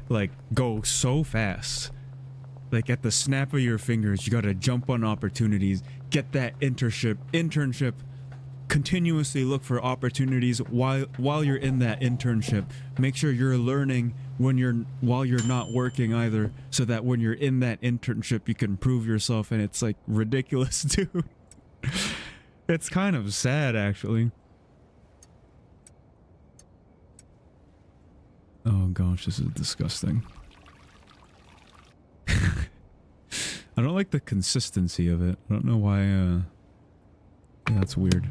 like go so fast. Like at the snap of your fingers, you gotta jump on opportunities, get that internship, continuously look for opportunities while you're in that internship. Make sure you're learning while you're not working either, so that when you're in that internship you can prove yourself. And it's like ridiculous, dude. It's kind of sad, actually. Oh gosh, this is disgusting. I don't like the consistency of it. I don't know why, yeah, that's weird.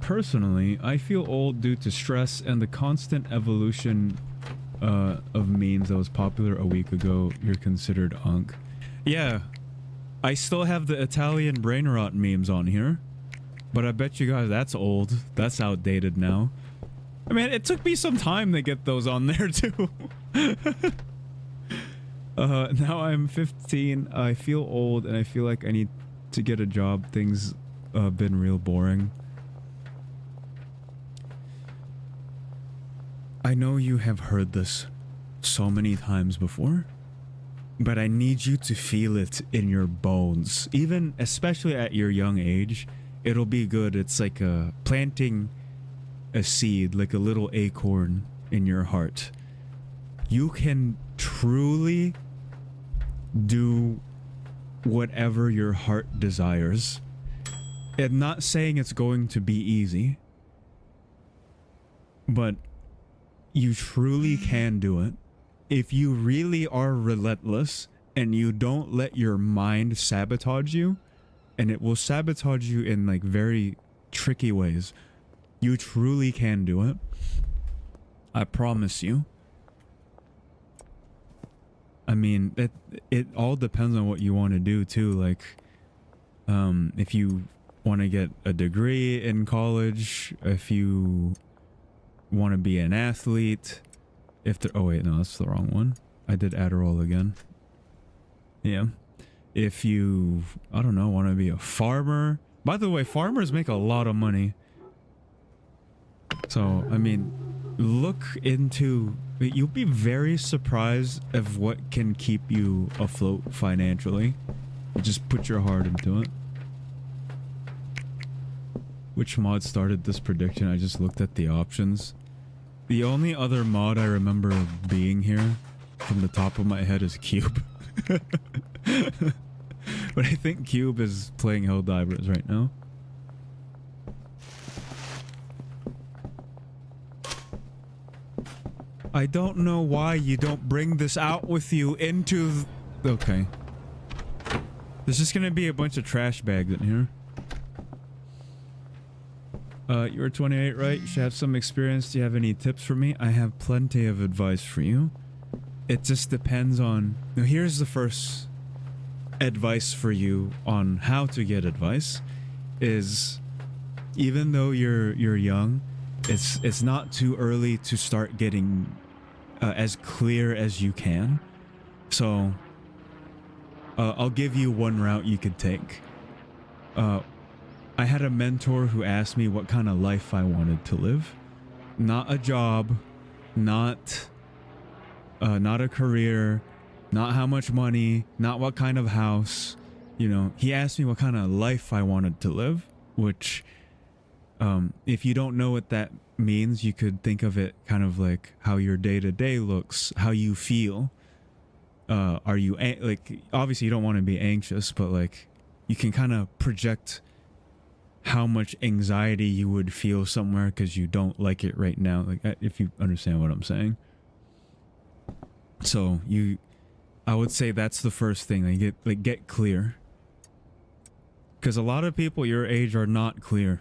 Personally, I feel old due to stress and the constant evolution of memes that was popular a week ago. You're considered unk. Yeah, I still have the Italian brain rot memes on here, but I bet you guys that's old. That's outdated now. I mean, it took me some time to get those on there too. Now I'm 15. I feel old and I feel like I need to get a job. Things been real boring. I know you have heard this so many times before, but I need you to feel it in your bones. Even, especially at your young age, it'll be good. It's like planting a seed, like a little acorn in your heart. You can truly do whatever your heart desires. I'm not saying it's going to be easy, but you truly can do it if you really are relentless and you don't let your mind sabotage you. And it will sabotage you in like very tricky ways. You truly can do it. I promise you. I mean, it all depends on what you want to do too. Like, if you want to get a degree in college, if you want to be an athlete, oh wait, no, that's the wrong one. I did Adderall again. Yeah. If you, I don't know, want to be a farmer. By the way, farmers make a lot of money. So, I mean, look into, you'll be very surprised of what can keep you afloat financially. Just put your heart into it. Which mod started this prediction? I just looked at the options. The only other mod I remember being here from the top of my head is Cube. But I think Cube is playing Helldivers right now. I don't know why you don't bring this out with you into okay. There's just gonna be a bunch of trash bags in here. You're 28, right? You should have some experience. Do you have any tips for me? I have plenty of advice for you. It just depends on... Now, here's the first advice for you on how to get advice. Is even though you're young, it's not too early to start getting as clear as you can. So I'll give you one route you could take. I had a mentor who asked me what kind of life I wanted to live. Not a job, not a career, not how much money, not what kind of house. You know, he asked me what kind of life I wanted to live, which if you don't know what that means, you could think of it kind of like how your day-to-day looks, how you feel. Are you like, obviously you don't want to be anxious, but like you can kind of project how much anxiety you would feel somewhere because you don't like it right now, like if you understand what I'm saying. So I would say that's the first thing. Get clear, because a lot of people your age are not clear.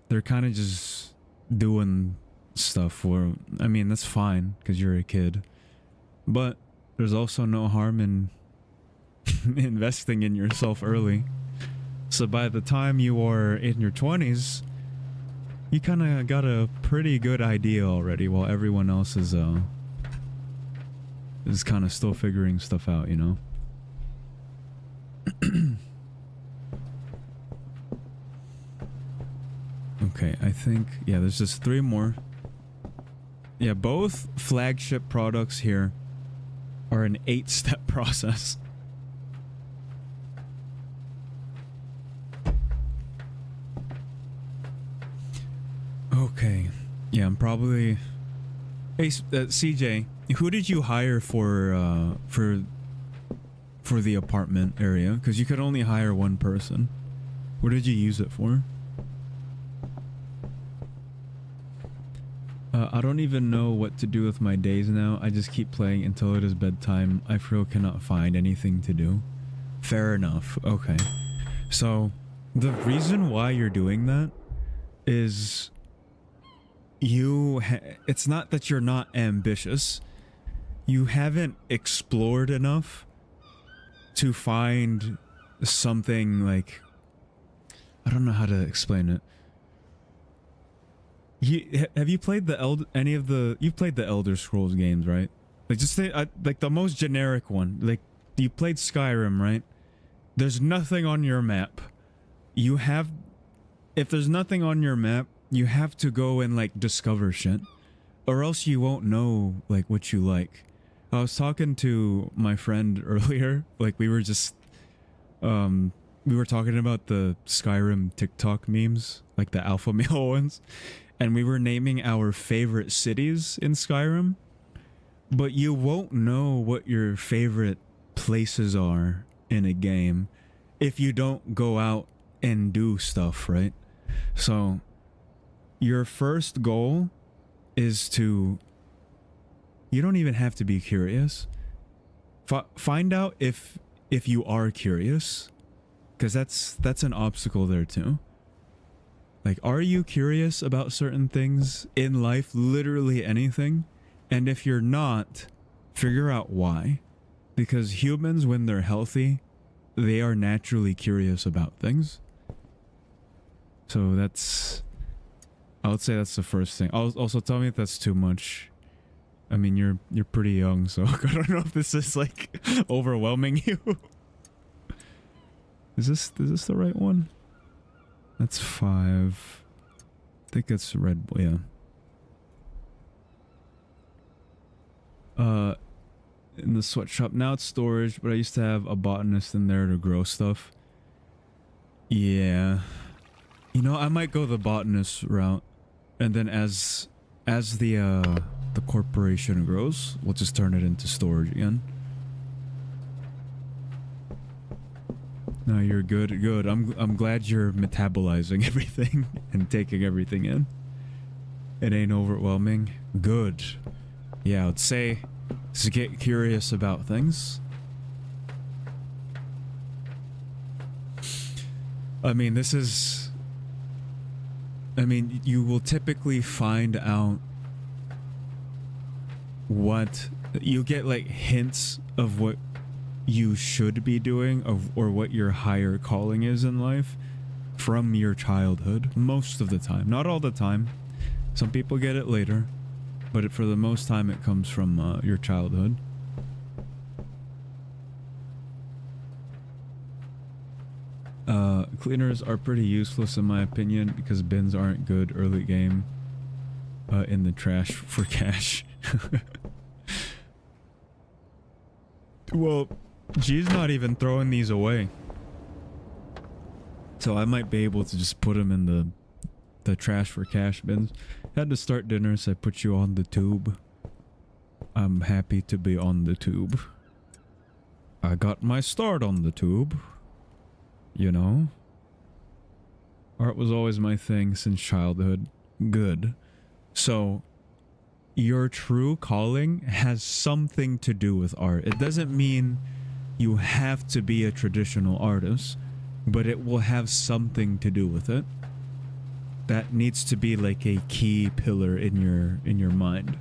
They're kind of just doing stuff for, I mean, that's fine because you're a kid, but there's also no harm in investing in yourself early. So by the time you are in your 20s, you kind of got a pretty good idea already, while everyone else is kind of still figuring stuff out, you know? Okay, I think, yeah, there's just 3 more. Yeah, both flagship products here or an 8-step process. Okay. Yeah, I'm probably... Hey, CJ, who did you hire for the apartment area? Because you could only hire one person. What did you use it for? I don't even know what to do with my days now. I just keep playing until it is bedtime. I feel cannot find anything to do. Fair enough. Okay. So, the reason why you're doing that is it's not that you're not ambitious. You haven't explored enough to find something like... I don't know how to explain it. Have you played you've played the Elder Scrolls games, right? Like just say, like the most generic one. Like you played Skyrim, right? There's nothing on your map. If there's nothing on your map, you have to go and like discover shit, or else you won't know like what you like. I was talking to my friend earlier. Like we were just, we were talking about the Skyrim TikTok memes, like the alpha male ones. And we were naming our favorite cities in Skyrim, but you won't know what your favorite places are in a game if you don't go out and do stuff, right? So your first goal is to... You don't even have to be curious. Find out if you are curious, because that's an obstacle there too. Like, are you curious about certain things in life, literally anything? And if you're not, figure out why. Because humans, when they're healthy, they are naturally curious about things. So I would say that's the first thing. Also, tell me if that's too much. I mean, you're pretty young, so I don't know if this is like overwhelming you. Is this the right one? That's 5. I think it's Red, yeah. In the sweatshop. Now it's storage, but I used to have a botanist in there to grow stuff. Yeah. You know, I might go the botanist route. And then as the corporation grows, we'll just turn it into storage again. No, you're good. Good. I'm glad you're metabolizing everything and taking everything in. It ain't overwhelming. Good. Yeah, I'd say to get curious about things. I mean, you will typically find out what you get, like hints of what you should be doing or what your higher calling is in life from your childhood most of the time. Not all the time. Some people get it later, but for the most time it comes from your childhood. Cleaners are pretty useless in my opinion because bins aren't good early game in the trash for cash. Well, she's not even throwing these away. So I might be able to just put them in the trash for cash bins. Had to start dinner, so I put you on the tube. I'm happy to be on the tube. I got my start on the tube. You know? Art was always my thing since childhood. Good. So, your true calling has something to do with art. It doesn't mean you have to be a traditional artist, but it will have something to do with it. That needs to be like a key pillar in your mind.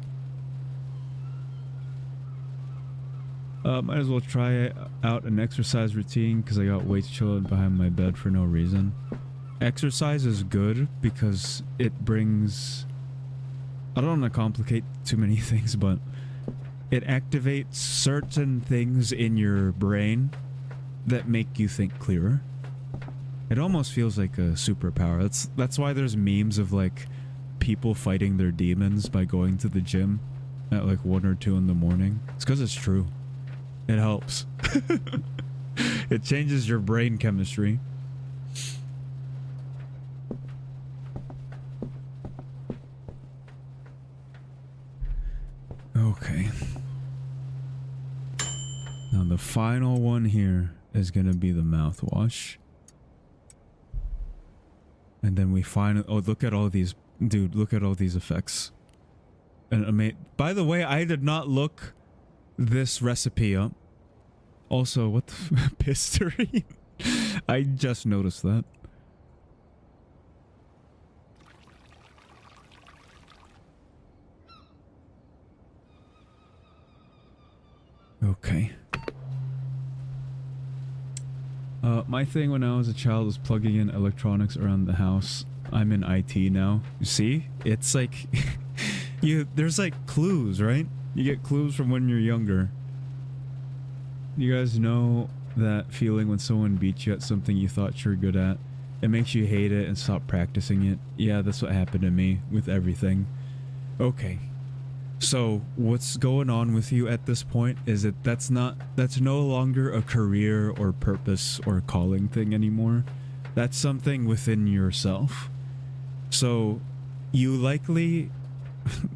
Might as well try out an exercise routine because I got weights chilling behind my bed for no reason. Exercise is good because it brings... I don't want to complicate too many things, but it activates certain things in your brain that make you think clearer. It almost feels like a superpower. That's why there's memes of like people fighting their demons by going to the gym at like 1 or 2 in the morning. It's because it's true. It helps. It changes your brain chemistry. Okay. Now the final one here is gonna be the mouthwash. And then we finally, oh, look at all these, dude, look at all these effects. And by the way, I did not look this recipe up. Also, what the pistery? I just noticed that. Okay. My thing when I was a child was plugging in electronics around the house. I'm in IT now. You see? It's like there's like clues, right? You get clues from when you're younger. You guys know that feeling when someone beats you at something you thought you were good at? It makes you hate it and stop practicing it. Yeah, that's what happened to me with everything. Okay. So what's going on with you at this point is that's no longer a career or purpose or calling thing anymore. That's something within yourself. So you likely,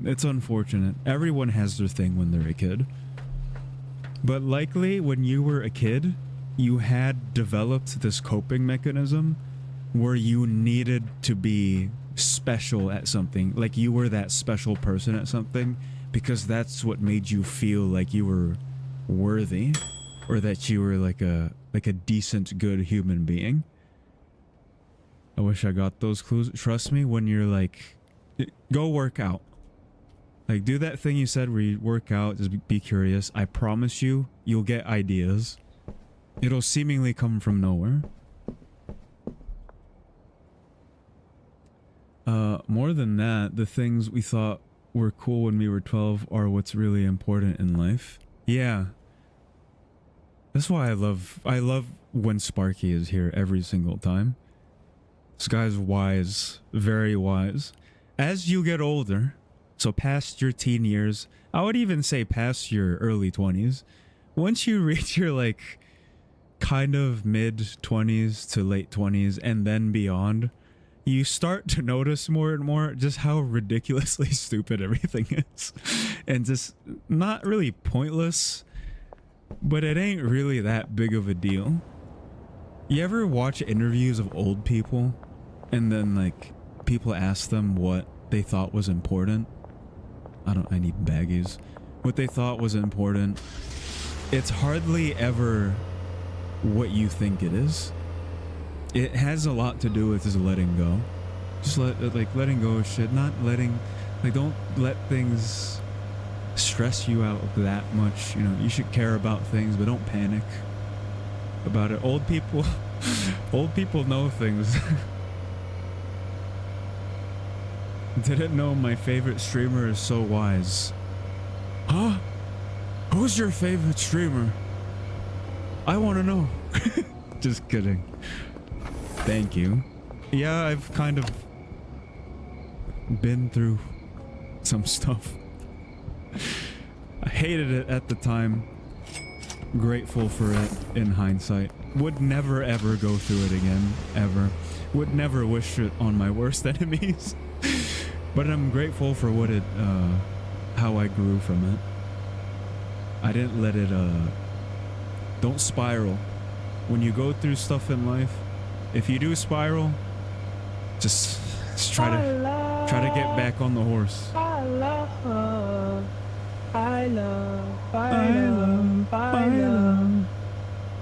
it's unfortunate. Everyone has their thing when they're a kid. But likely when you were a kid, you had developed this coping mechanism where you needed to be special at something. Like you were that special person at something. Because that's what made you feel like you were worthy, or that you were like a decent, good human being. I wish I got those clues. Trust me, when you're like, go work out. Like, do that thing you said where you work out, just be curious. I promise you, you'll get ideas. It'll seemingly come from nowhere. More than that, the things we thought were cool when we were 12 are what's really important in life. Yeah. That's why I love when Sparky is here every single time. This guy's wise, very wise. As you get older, so past your teen years, I would even say past your early 20s, once you reach your like kind of mid 20s to late 20s and then beyond, you start to notice more and more just how ridiculously stupid everything is. And just not really pointless, but it ain't really that big of a deal. You ever watch interviews of old people and then like people ask them what they thought was important? I need baggies. What they thought was important. It's hardly ever what you think it is. It has a lot to do with just letting go. Just letting go of shit. Not letting, like, don't let things stress you out that much. You know, you should care about things, but don't panic about it. Old people know things. Didn't know my favorite streamer is so wise. Huh? Who's your favorite streamer? I want to know. Just kidding. Thank you. Yeah, I've kind of been through some stuff. I hated it at the time. Grateful for it in hindsight. Would never ever go through it again, ever. Would never wish it on my worst enemies. But I'm grateful for what it, how I grew from it. I didn't let it, don't spiral. When you go through stuff in life, if you do spiral, just try to get back on the horse. I love.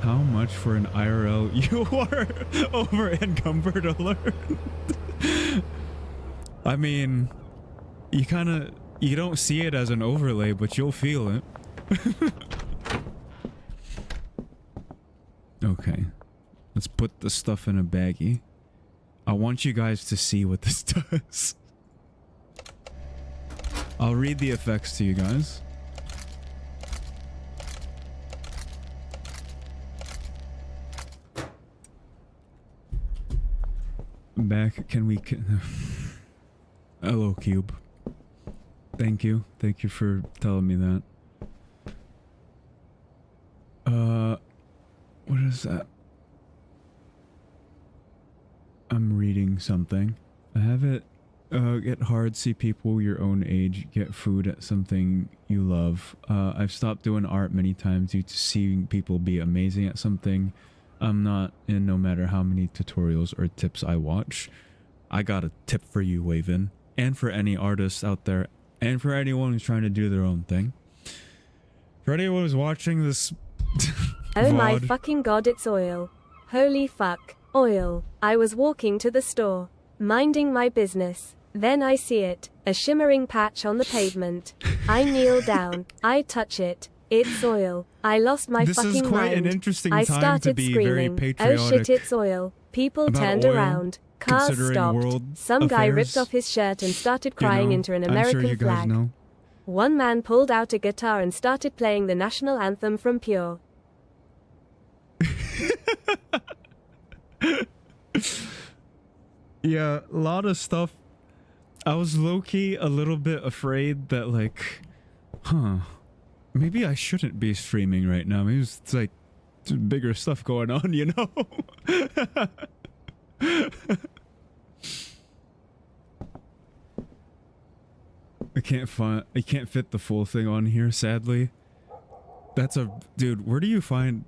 How much for an IRL you are over encumbered alert? I mean, you don't see it as an overlay, but you'll feel it. Okay. Let's put the stuff in a baggie. I want you guys to see what this does. I'll read the effects to you guys. Back, can we... Hello, Cube. Thank you. Thank you for telling me that. something. I have it get hard, see people your own age get food at something you love. I've stopped doing art many times due to seeing people be amazing at something I'm not in, no matter how many tutorials or tips I watch. I got a tip for you, Waven, and for any artists out there, and for anyone who's trying to do their own thing. For anyone who's watching this Oh my VOD, fucking god, it's oil. Holy fuck, oil. I was walking to the store, minding my business. Then I see it, a shimmering patch on the pavement. I kneel down, I touch it. It's oil. I lost my this fucking is quite mind. an interesting I time started to be very screaming, patriotic. oh shit, it's oil. People about turned oil, around. Cars considering stopped. world Some guy affairs. ripped off his shirt and started crying You know, into an I'm American sure you guys flag. know. One man pulled out a guitar and started playing the national anthem from Pure. Yeah, a lot of stuff. I was low-key a little bit afraid that, like, maybe I shouldn't be streaming right now. Maybe it's like bigger stuff going on, you know? I can't fit the full thing on here, sadly. That's a dude, where do you find,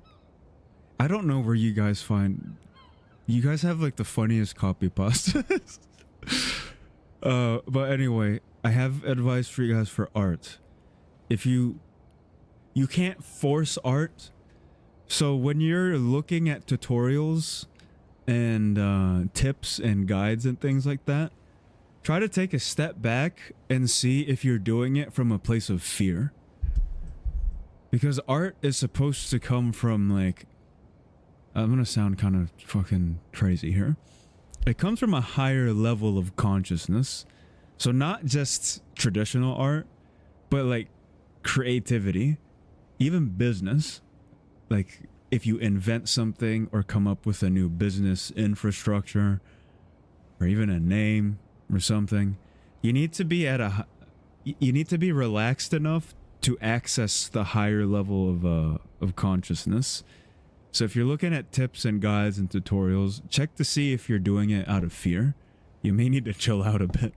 I don't know where you guys find, you guys have like the funniest copy pastas. But anyway, I have advice for you guys for art. If you can't force art, so when you're looking at tutorials and tips and guides and things like that, try to take a step back and see if you're doing it from a place of fear. Because art is supposed to come from, like, I'm gonna sound kind of fucking crazy here. It comes from a higher level of consciousness. So not just traditional art, but like creativity, even business. Like if you invent something or come up with a new business infrastructure or even a name or something, you need to be relaxed enough to access the higher level of consciousness. So if you're looking at tips and guides and tutorials, check to see if you're doing it out of fear. You may need to chill out a bit.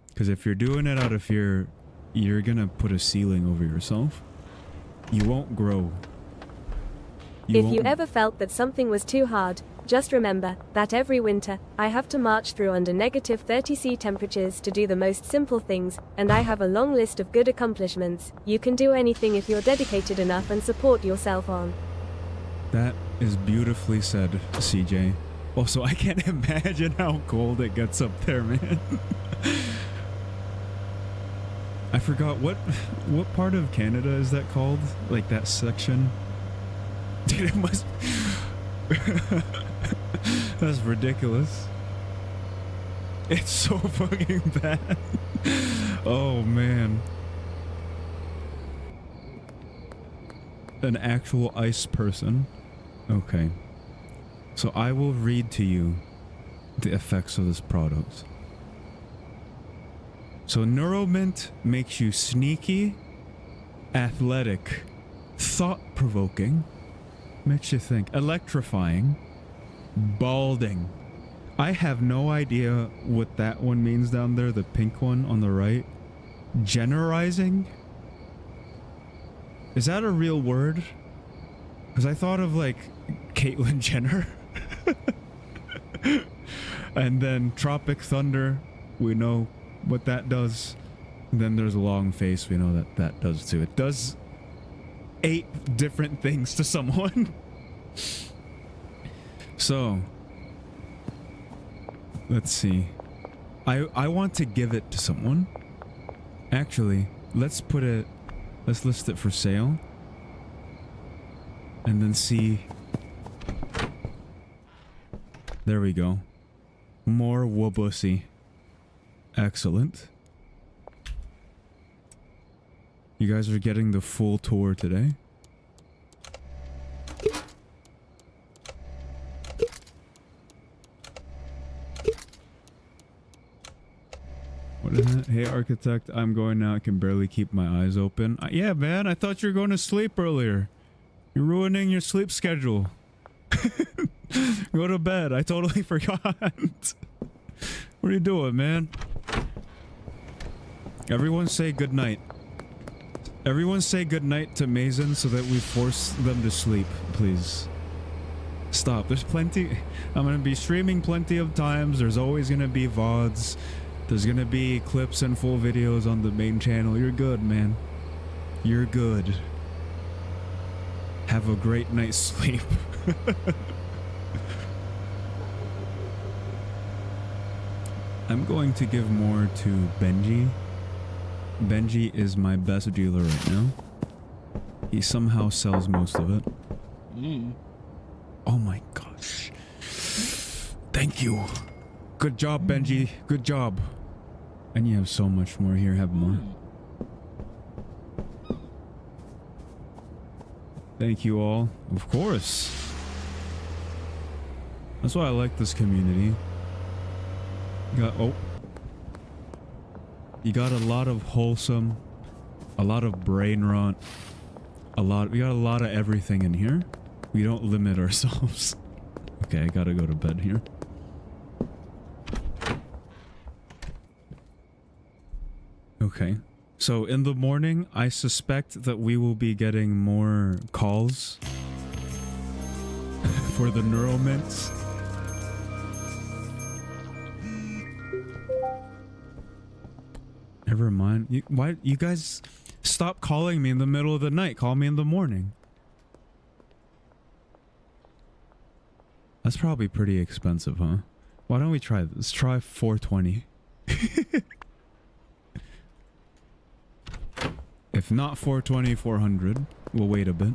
Because if you're doing it out of fear, you're gonna put a ceiling over yourself. You won't grow. If you ever felt that something was too hard, just remember that every winter, I have to march through under -30°C temperatures to do the most simple things, and I have a long list of good accomplishments. You can do anything if you're dedicated enough and support yourself on. That is beautifully said, CJ. Also, I can't imagine how cold it gets up there, man. I forgot what part of Canada is that called? Like that section? Dude, it must... That's ridiculous. It's so fucking bad. Oh, man. An actual ice person. Okay. So I will read to you the effects of this product. So Neuromint makes you sneaky, athletic, thought-provoking, makes you think, electrifying, balding. I have no idea what that one means down there, the pink one on the right. Generizing? Is that a real word? Because I thought of like Caitlyn Jenner. And then Tropic Thunder, we know what that does. And then there's a long face, we know that that does too. It does 8 different things to someone. So, let's see. I want to give it to someone. Actually, let's list it for sale. And then see. There we go. More Wabussy. Excellent. You guys are getting the full tour today. What is that? Hey architect, I'm going now. I can barely keep my eyes open. Yeah, man, I thought you were going to sleep earlier. You're ruining your sleep schedule. Go to bed. I totally forgot. What are you doing, man? Everyone say goodnight. Everyone say goodnight to Mason so that we force them to sleep, please. Stop. There's plenty. I'm gonna be streaming plenty of times. There's always gonna be VODs. There's gonna be clips and full videos on the main channel. You're good, man. You're good. Have a great night's sleep. I'm going to give more to Benji. Benji is my best dealer right now. He somehow sells most of it. Oh my gosh. Thank you. Good job, Benji. Good job. And you have so much more here. Have more. Thank you all. Of course. That's why I like this community. You got a lot of wholesome, a lot of brain rot, we got a lot of everything in here. We don't limit ourselves. Okay, I gotta go to bed here. Okay. So in the morning, I suspect that we will be getting more calls for the neural mints. Never mind. Why you guys stop calling me in the middle of the night? Call me in the morning. That's probably pretty expensive, huh? Why don't we try this? Let's try 420. If not 420, 400. We'll wait a bit.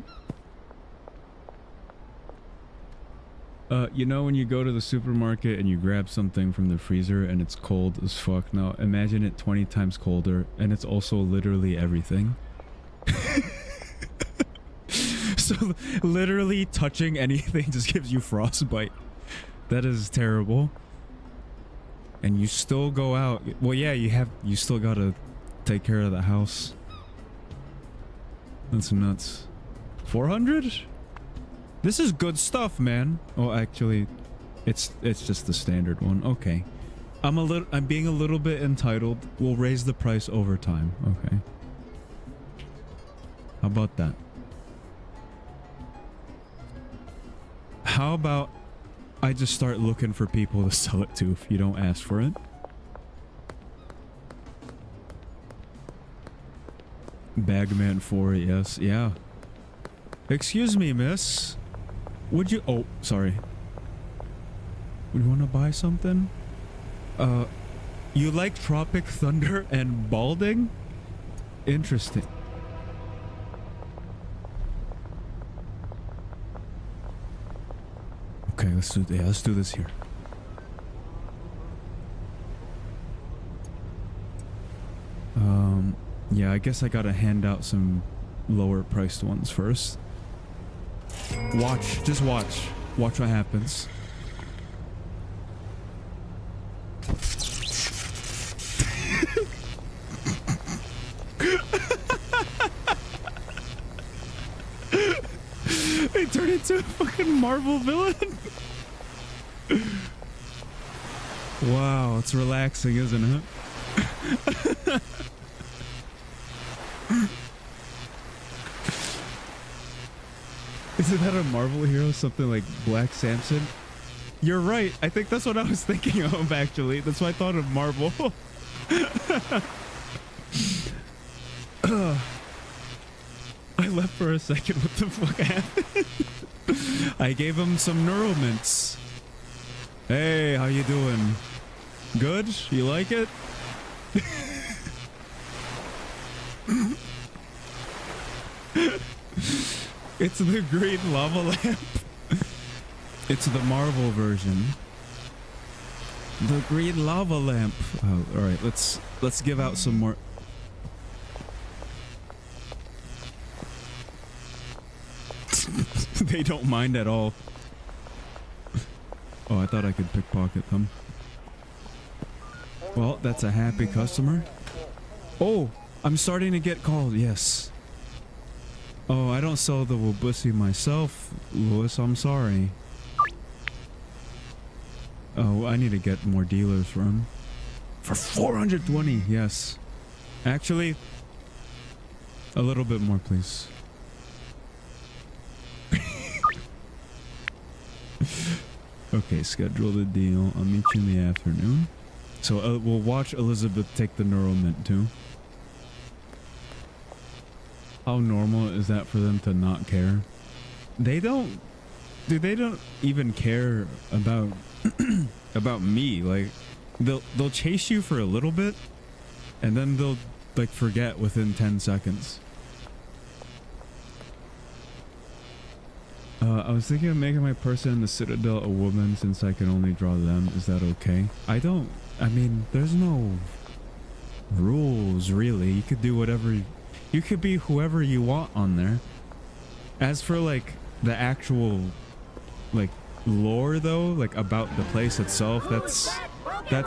You know when you go to the supermarket and you grab something from the freezer and it's cold as fuck? Now imagine it 20 times colder and it's also literally everything. So literally touching anything just gives you frostbite. That is terrible. And you still go out. Well, yeah, you still gotta take care of the house. That's nuts. 400? This is good stuff, man. Oh, actually, it's just the standard one. Okay. I'm being a little bit entitled. We'll raise the price over time. Okay. How about that? How about I just start looking for people to sell it to if you don't ask for it? Bagman 4, yes. Yeah. Excuse me, miss. Would you... Oh, sorry. Would you want to buy something? You like Tropic Thunder and Balding? Interesting. Okay, let's do this here. Yeah, I guess I gotta hand out some lower priced ones first. Watch, just watch. Watch what happens. They turned into a fucking Marvel villain. Wow, it's relaxing, isn't it? Isn't that a Marvel hero? Something like Black Samson? You're right. I think that's what I was thinking of, actually. That's why I thought of Marvel. I left for a second. What the fuck happened? I gave him some neural mints. Hey, how you doing? Good? You like it? It's the green lava lamp. It's the Marvel version. The green lava lamp. Oh, all right, let's give out some more. They don't mind at all. Oh, I thought I could pickpocket them. Well, that's a happy customer. Oh, I'm starting to get called. Yes. Oh, I don't sell the Wabusi myself, Louis. I'm sorry. Oh, I need to get more dealers for him. For 420, yes. Actually, a little bit more, please. Okay, schedule the deal. I'll meet you in the afternoon. So we'll watch Elizabeth take the neural mint too. How normal is that for them to not care? They don't, dude, they don't even care about about me. Like they'll chase you for a little bit and then they'll like forget within 10 seconds. I was thinking of making my person in the Citadel a woman since I can only draw them. Is that okay? I mean, there's no rules really. You could do whatever. You could be whoever you want on there. As for like the actual like lore though, like about the place itself, that's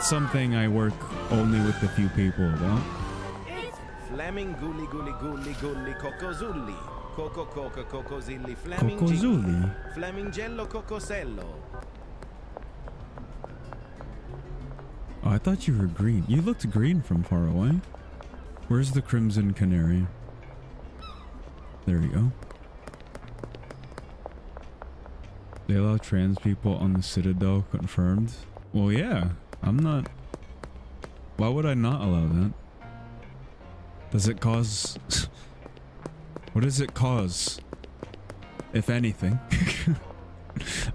something I work only with a few people about. Flaming gully gully gully gully cocozulli. Coco coco cocozilli Cocozulli? Flamingello cocosello. Oh, I thought you were green. You looked green from far away. Where's the Crimson Canary? There you go. They allow trans people on the Citadel, confirmed. Well, yeah. I'm not... Why would I not allow that? Does it cause... What does it cause? If anything.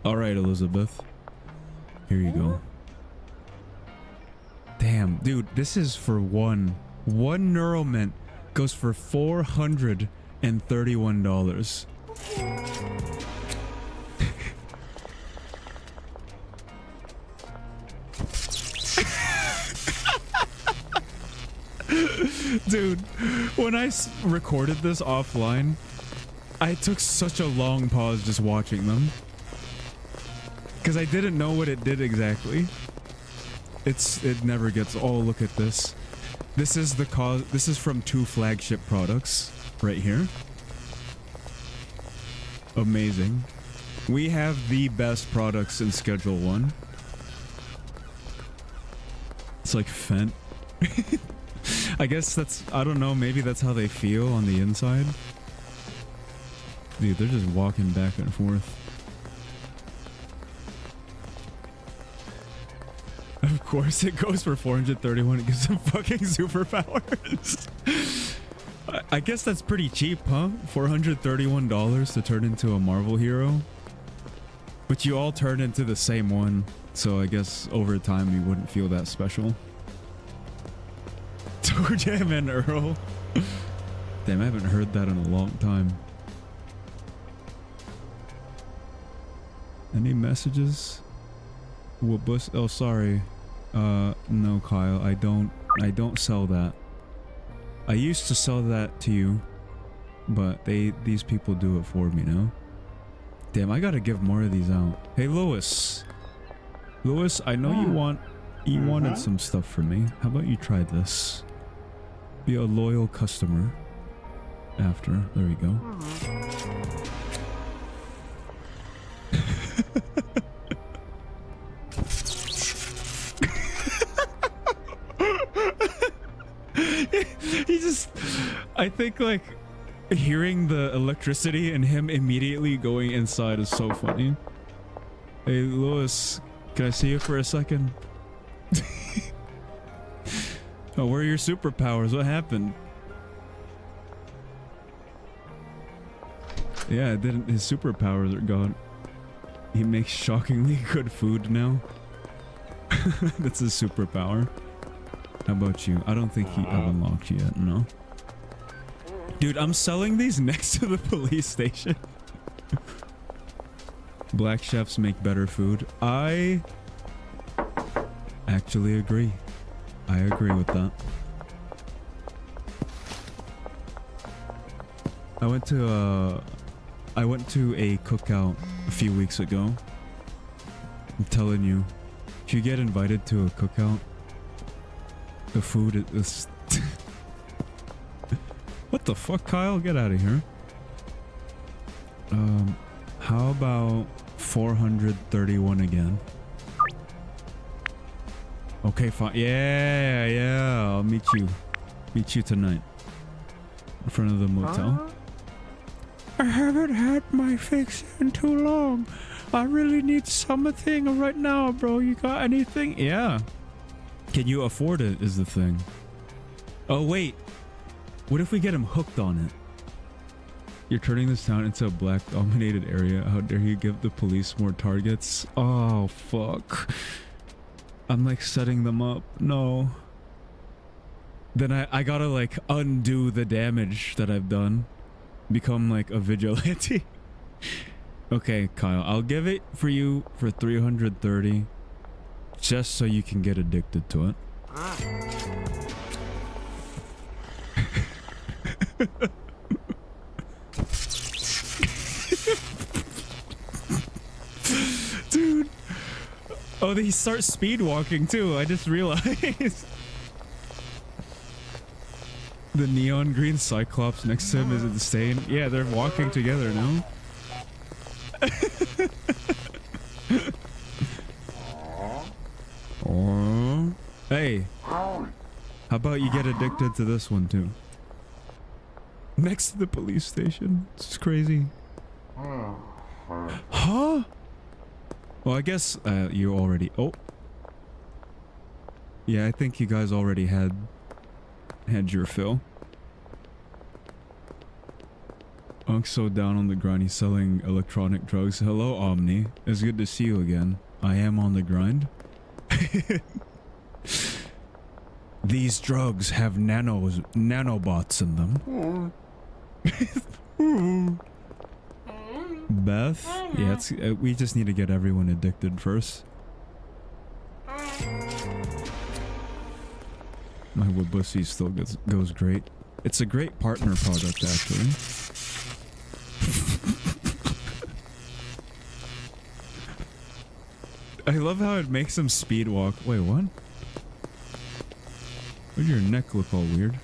Alright, Elizabeth. Here you go. Damn, dude, this is for one. One neural mint goes for $431. Dude, when I recorded this offline, I took such a long pause just watching them. Because I didn't know what it did exactly. It never gets, oh, look at this. This is the cause, this is from 2 flagship products right here. Amazing. We have the best products in Schedule 1. It's like Fent. I guess that's, I don't know, maybe that's how they feel on the inside. Dude, they're just walking back and forth. Of course it goes for 431. It gives them fucking superpowers. I guess that's pretty cheap, huh? $431 to turn into a Marvel hero. But you all turn into the same one. So I guess over time you wouldn't feel that special. Toe Jam and Earl. Damn, I haven't heard that in a long time. Any messages? Whoopus. Oh, sorry. No, Kyle. I don't sell that. I used to sell that to you, but these people do it for me now. Damn, I gotta give more of these out. Hey, Lewis. Lewis, I know you wanted some stuff from me. How about you try this? Be a loyal customer. After. There we go. He just... I think, like, hearing the electricity and him immediately going inside is so funny. Hey, Lewis, can I see you for a second? Oh, where are your superpowers? What happened? Yeah, it didn't. His superpowers are gone. He makes shockingly good food now. That's his superpower. How about you? I don't think I've unlocked you yet, no. Dude, I'm selling these next to the police station. Black chefs make better food. I actually agree. I agree with that. I went to a cookout a few weeks ago. I'm telling you, if you get invited to a cookout, the food is... What the fuck, Kyle? Get out of here. How about 431 again? Okay, fine. Yeah, yeah. I'll meet you. Meet you tonight. In front of the motel. I haven't had my fix in too long. I really need something right now, bro. You got anything? Yeah. Can you afford it is the thing. Oh, wait. What if we get him hooked on it? You're turning this town into a black-dominated area. How dare you give the police more targets? Oh, fuck. I'm like setting them up. No. Then I gotta like undo the damage that I've done. Become like a vigilante. Okay, Kyle. I'll give it for you for 330. Just so you can get addicted to it. Dude. Oh, they start speed walking too. I just realized. The neon green cyclops next to him is insane. Yeah, they're walking together now. Oh. Hey. How about you get addicted to this one too? Next to the police station. This is crazy. Huh? Well, I guess you already... Oh. Yeah, I think you guys already had your fill. Unk's so down on the grind, he's selling electronic drugs. Hello, Omni. It's good to see you again. I am on the grind. These drugs have nanobots in them. Beth? Yeah, it's, we just need to get everyone addicted first. My wood bussy still goes great. It's a great partner product, actually. I love how it makes him speed walk. Wait, what? Why does your neck look all weird?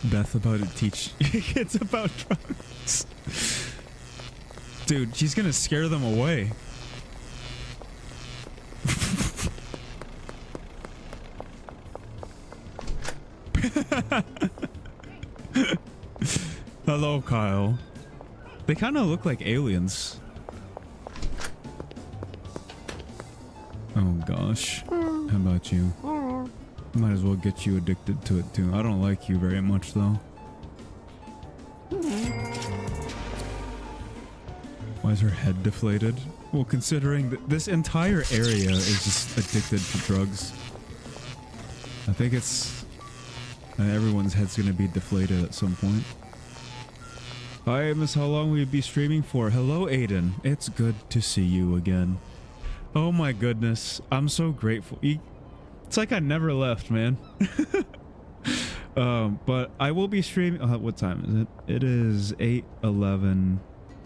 Beth about to teach kids about drugs. Dude, she's gonna scare them away. Hello, Kyle. They kind of look like aliens. Oh gosh. How about you? Might as well get you addicted to it too. I don't like you very much though. Why is her head deflated? Well, considering that this entire area is just addicted to drugs. I think it's... everyone's head's gonna be deflated at some point. Hi, Miss, how long will you be streaming for? Hello, Aiden. It's good to see you again. Oh my goodness. I'm so grateful. It's like I never left, man. But I will be streaming... what time is it? It is 8:11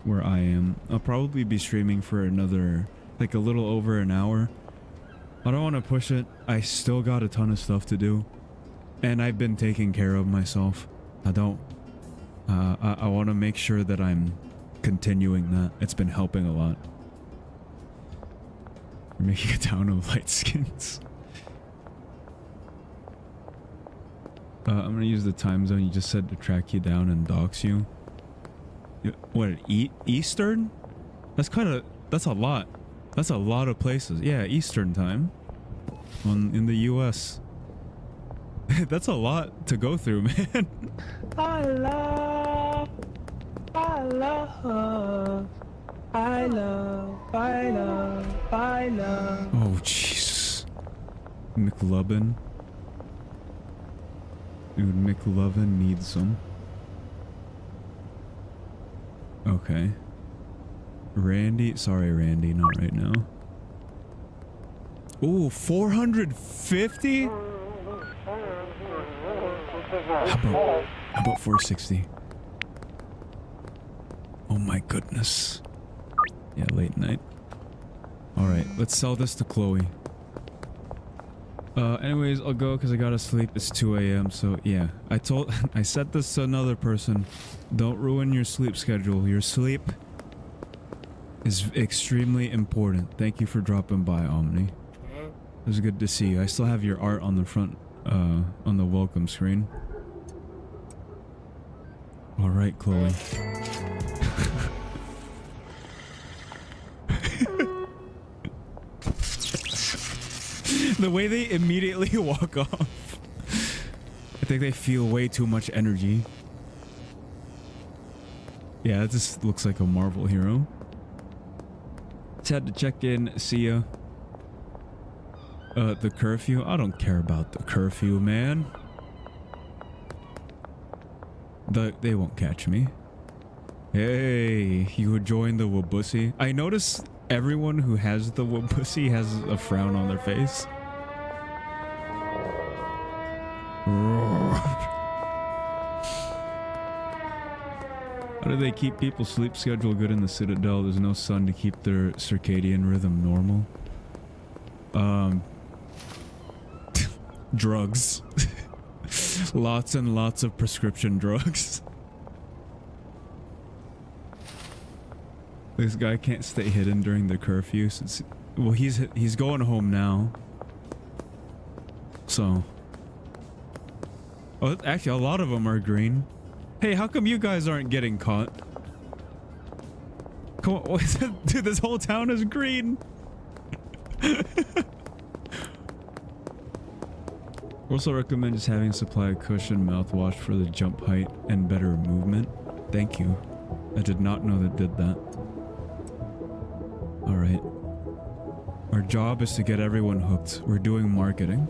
where I am. I'll probably be streaming for another... like a little over an hour. I don't want to push it. I still got a ton of stuff to do. And I've been taking care of myself. I don't... I want to make sure that I'm continuing that. It's been helping a lot. We're making a town of light skins. I'm gonna use the time zone you just said to track you down and dox you. What, Eastern? That's a lot. That's a lot of places. Yeah, Eastern time. In the US. That's a lot to go through, man. I love. Oh, jeez. McLovin. Dude, McLovin needs some. Okay. Randy. Sorry, Randy. Not right now. Ooh, 450? How about 460? Oh my goodness. Yeah, late night. Alright, let's sell this to Chloe. Anyways, I'll go because I gotta sleep. It's 2 a.m. So yeah, I said this to another person. Don't ruin your sleep schedule. Your sleep is extremely important. Thank you for dropping by, Omni. It was good to see you. I still have your art on the front, on the welcome screen. All right, Chloe. The way they immediately walk off. I think they feel way too much energy. Yeah, it just looks like a Marvel hero. Just had to check in, see ya. The curfew? I don't care about the curfew, man. They won't catch me. Hey, you would join the Wabusi? I notice everyone who has the Wabusi has a frown on their face. How do they keep people's sleep schedule good in the Citadel? There's no sun to keep their circadian rhythm normal. Drugs. Lots and lots of prescription drugs. This guy can't stay hidden during the curfew since, well, he's going home now. So, oh, actually a lot of them are green. Hey, how come you guys aren't getting caught? Come on, what is it? Dude, this whole town is green. Also recommend just having a supply of cushion mouthwash for the jump height and better movement. Thank you. I did not know that did that. Alright. Our job is to get everyone hooked. We're doing marketing.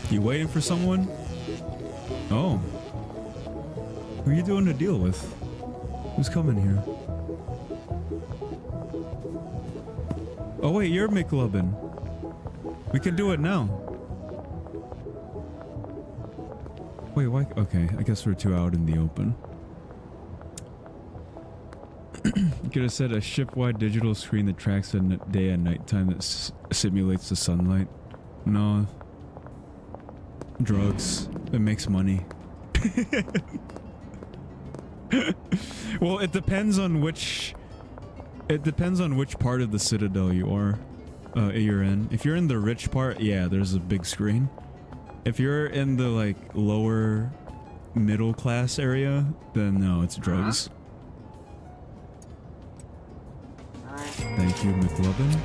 You waiting for someone? Oh. Who are you doing a deal with? Who's coming here? Oh wait, you're McLubbin. We can do it now. Wait, why? Okay, I guess we're too out in the open. You could have said a ship-wide digital screen that tracks the day and nighttime that simulates the sunlight. No. Drugs. It makes money. Well, it depends on which part of the Citadel you are. You're in. If you're in the rich part, yeah, there's a big screen. If you're in the like lower middle class area, then no, it's drugs. Thank you, McLubbin.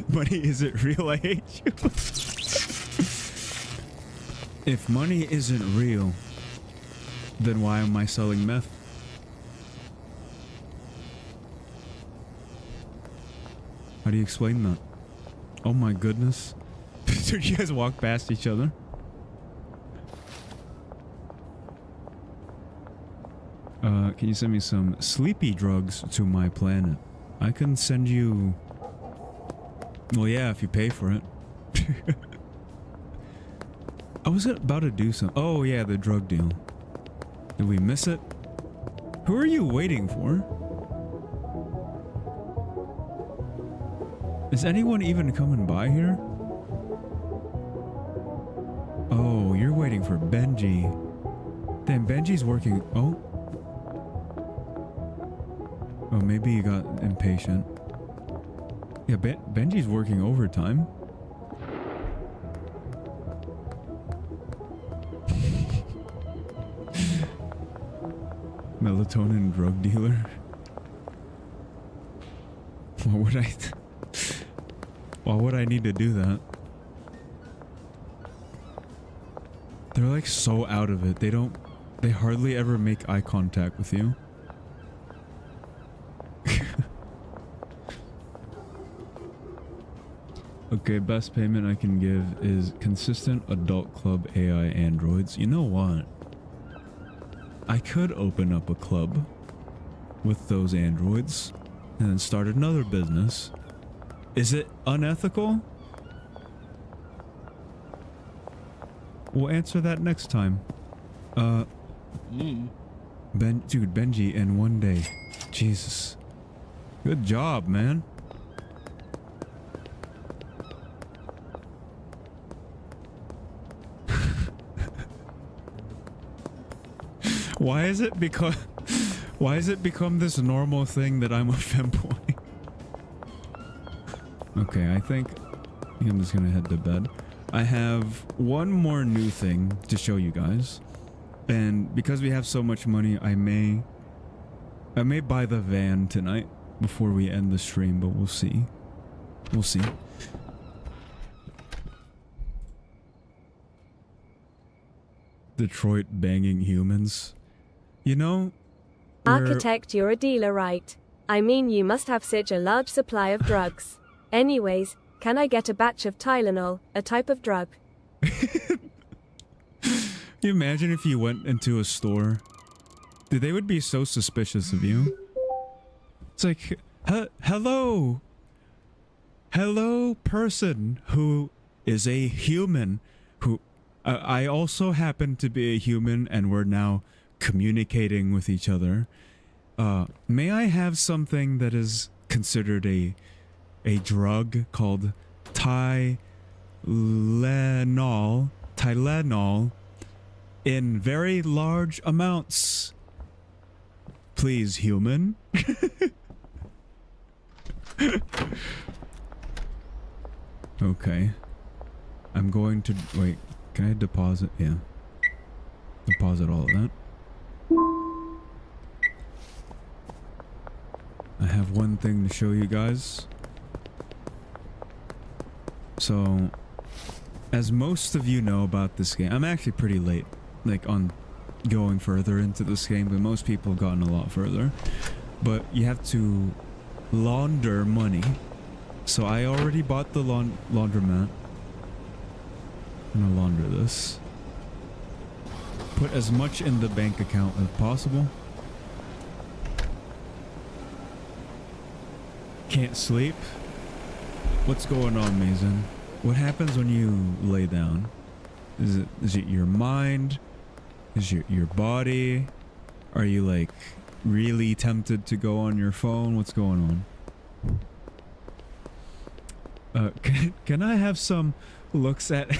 Money isn't real, I hate you. If money isn't real, then why am I selling meth? How do you explain that? Oh my goodness. Did you guys walk past each other? Can you send me some sleepy drugs to my planet? I can send you... Well, yeah, if you pay for it. I was about to do some... Oh, yeah, the drug deal. Did we miss it? Who are you waiting for? Is anyone even coming by here? Oh, you're waiting for Benji. Damn, Benji's working... Oh. Oh, maybe he got impatient. Yeah, Benji's working overtime. Melatonin drug dealer. Why would I need to do that? They're like so out of it. They hardly ever make eye contact with you. Okay, best payment I can give is consistent adult club AI androids. You know what? I could open up a club with those androids and then start another business. Is it unethical? We'll answer that next time. Dude, Benji in one day. Jesus. Good job, man. Why is it because? Why has it become this normal thing that I'm a femboy? Okay, I think I'm just gonna head to bed. I have one more new thing to show you guys, and because we have so much money, I may buy the van tonight before we end the stream, but we'll see. We'll see. Detroit banging humans. You know, Architect, you're a dealer, right? I mean, you must have such a large supply of drugs. Anyways, can I get a batch of Tylenol, a type of drug? you imagine if you went into a store? Dude, they would be so suspicious of you. It's like, hello! Hello, person who is a human, who... I also happen to be a human, and we're now communicating with each other. May I have something that is considered a drug called Tylenol in very large amounts? Please, human. Okay. I'm going to... Wait, can I deposit? Yeah. Deposit all of that. I have one thing to show you guys. So, as most of you know about this game, I'm actually pretty late, like, on going further into this game, but most people have gotten a lot further. But you have to launder money. So I already bought the laundromat. I'm gonna launder this. Put as much in the bank account as possible. Can't sleep. What's going on, Mason? What happens when you lay down? Is it your mind? Is it your body? Are you like really tempted to go on your phone? What's going on? Can I have some looks at...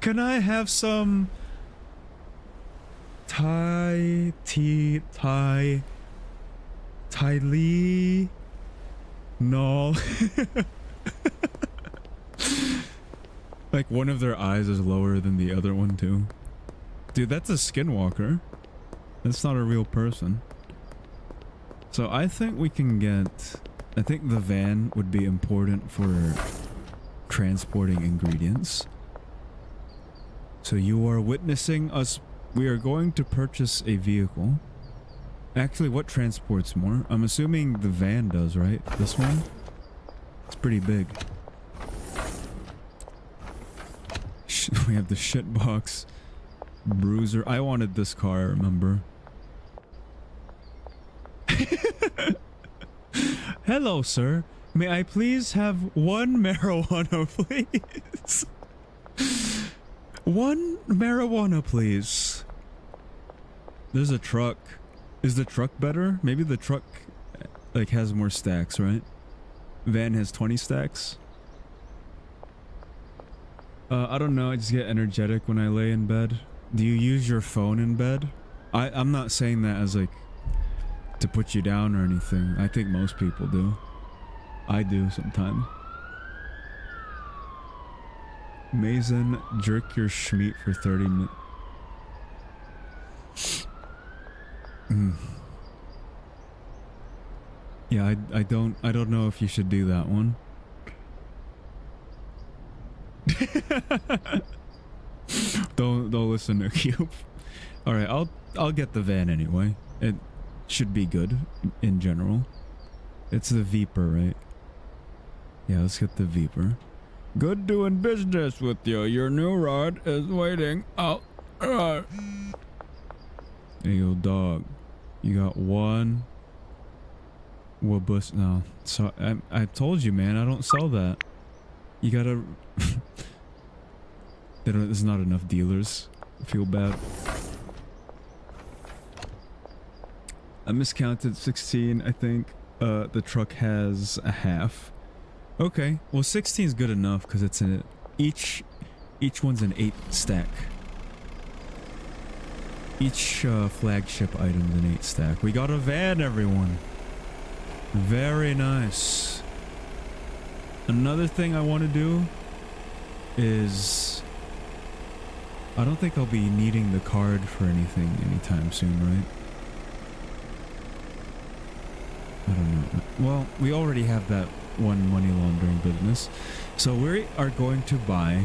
Can I have some... Tylenol? Like one of their eyes is lower than the other one too. Dude, that's a skinwalker. That's not a real person. So I think we can get... I think the van would be important for transporting ingredients. So you are witnessing us. We are going to purchase a vehicle. Actually, what transports more? I'm assuming the van does, right? This one? It's pretty big. We have the shitbox bruiser. I wanted this car, I remember. Hello, sir. May I please have one marijuana, please? One marijuana, please. There's a truck. Is the truck better? Maybe the truck like has more stacks, right? Van has 20 stacks. I don't know. I just get energetic when I lay in bed. Do you use your phone in bed? I'm not saying that as like to put you down or anything. I think most people do. I do sometimes. Mason, jerk your schmeat for 30 minutes. Yeah, I don't know if you should do that one. don't listen to Cube. All right, I'll get the van anyway. It should be good in general. It's the Viper, right? Yeah, let's get the Viper. Good doing business with you. Your new rod is waiting out. Hey, yo, dog. You got one. Wabus. No. So I told you, man. I don't sell that. You gotta. There's not enough dealers. I feel bad. I miscounted 16. I think the truck has a half. Okay, well 16 is good enough because it's each one's an 8 stack. Each flagship item in 8 stack. We got a van, everyone. Very nice. Another thing I want to do is... I don't think I'll be needing the card for anything anytime soon, right? I don't know. Well, we already have that one money laundering business. So we are going to buy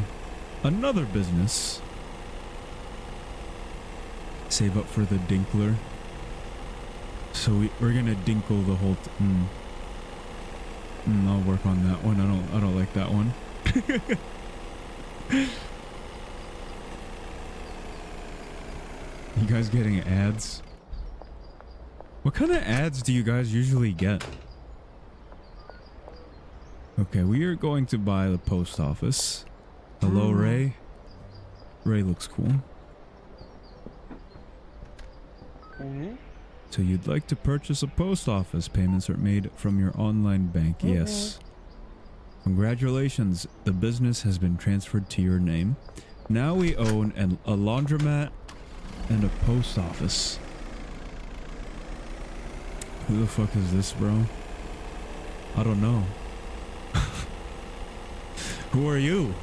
another business. Save up for the dinkler. So we're gonna dinkle the whole I'll work on that one. I don't like that one. You guys getting ads? What kind of ads do you guys usually get? Okay, we are going to buy the post office. Hello, Ray. Ray looks cool. So you'd like to purchase a post office. Payments are made from your online bank. Yes. Congratulations. The business has been transferred to your name. Now we own a laundromat and a post office. Who the fuck is this, bro? I don't know. Who are you?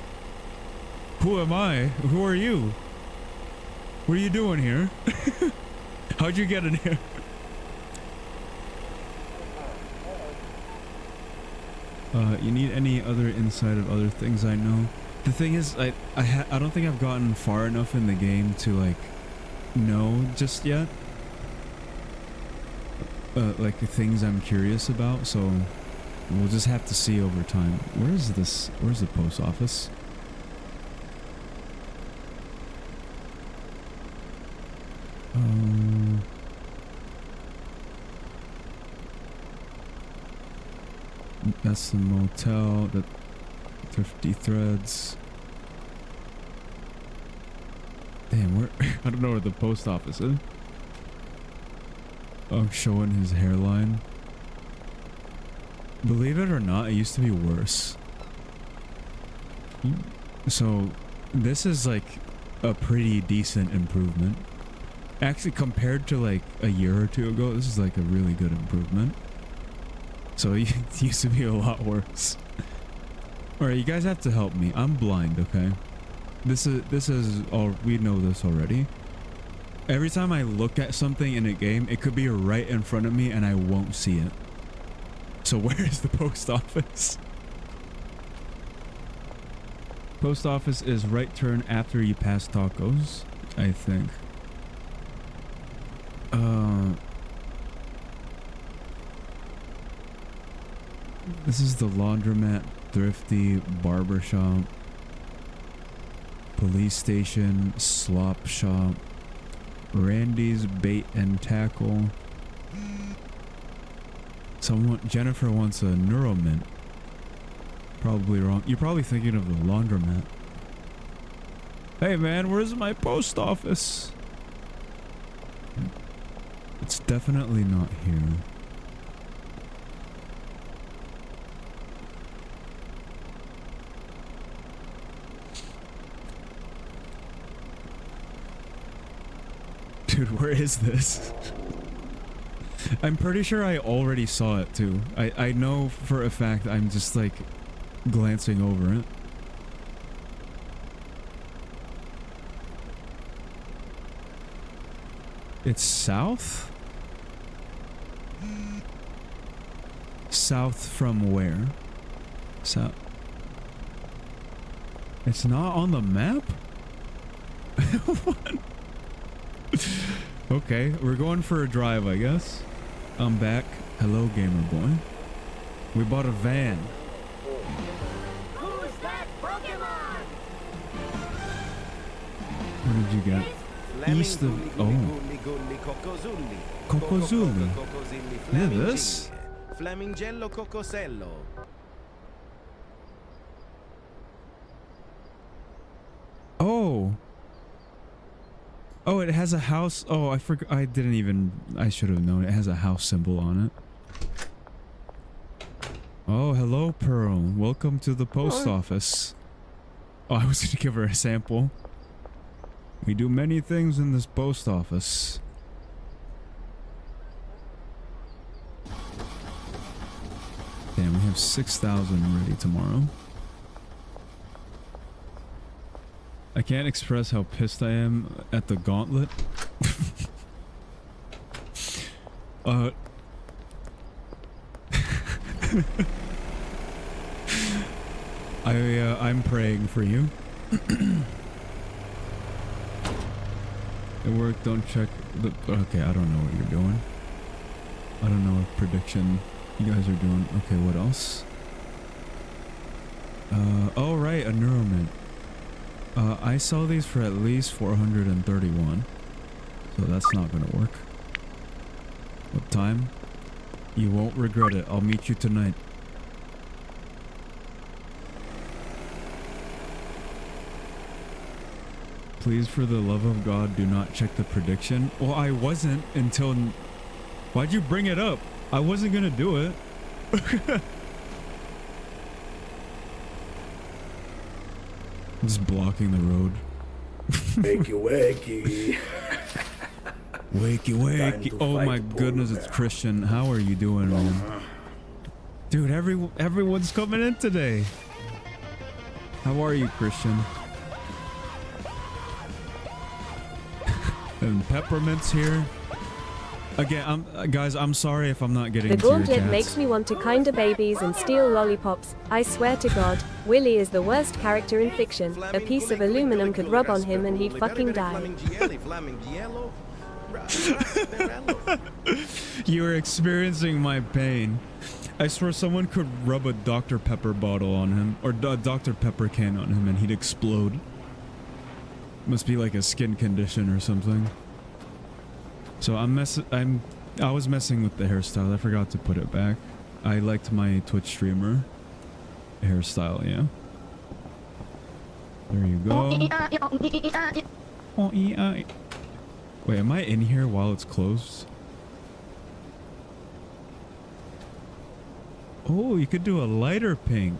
Who am I? Who are you? What are you doing here? How'd you get in here? You need any other insight of other things I know? The thing is, I don't think I've gotten far enough in the game to like know just yet. Like things I'm curious about, so we'll just have to see over time. Where is this? Where's the post office? That's the motel, the Thrifty Threads. Damn, where? I don't know where the post office is. Oh, showing his hairline. Believe it or not, it used to be worse. So, this is like a pretty decent improvement. Actually, compared to like a year or two ago, this is like a really good improvement. So it used to be a lot worse. Alright, you guys have to help me. I'm blind, okay? This is all, we know this already. Every time I look at something in a game, it could be right in front of me and I won't see it. So where is the post office? Post office is right turn after you pass tacos, I think. This is the laundromat, thrifty, barbershop, police station, slop shop, Randy's bait and tackle. Jennifer wants a Neuromint. Probably wrong. You're probably thinking of the laundromat. Hey man, where's my post office? It's definitely not here. Dude, where is this? I'm pretty sure I already saw it too. I know for a fact I'm just like glancing over it. It's south? South from where? South. It's not on the map? What? Okay, we're going for a drive, I guess. I'm back. Hello, gamer boy. We bought a van. Who's that Pokemon? What did you get? East of... Oh. Cocozulli. Yeah, this? Flamingello Cocosello. Oh. Oh, it has a house. Oh, I forgot. I didn't even... I should have known. It has a house symbol on it. Oh, hello, Pearl. Welcome to the post office. Oh, I was going to give her a sample. We do many things in this post office. Damn, we have 6,000 ready tomorrow. I can't express how pissed I am at the gauntlet. I'm praying for you. At work, don't check the... Okay, I don't know what you're doing. I don't know what prediction you guys are doing. Okay, what else? Oh right, a neuromint. I saw these for at least 431. So that's not gonna work. What time? You won't regret it. I'll meet you tonight. Please, for the love of God, do not check the prediction. Well, I wasn't until... Why'd you bring it up? I wasn't gonna do it. Just blocking the road. Wakey, wakey. Wakey, wakey. Oh my goodness, it's Christian. How are you doing, man? Dude, everyone's coming in today. How are you, Christian? And Peppermint's here. Again, guys, I'm sorry if I'm not getting The to your gauntlet chats. makes me want to kinda babies and steal lollipops. I swear to God, Willy is the worst character in fiction. A piece of aluminum could rub on him and he'd fucking die. You are experiencing my pain. I swear someone could rub a Dr. Pepper bottle on him, or a Dr. Pepper can on him, and he'd explode. Must be like a skin condition or something. So I was messing with the hairstyle. I forgot to put it back. I liked my Twitch streamer hairstyle, yeah. There you go. Wait, am I in here while it's closed? Oh, you could do a lighter pink.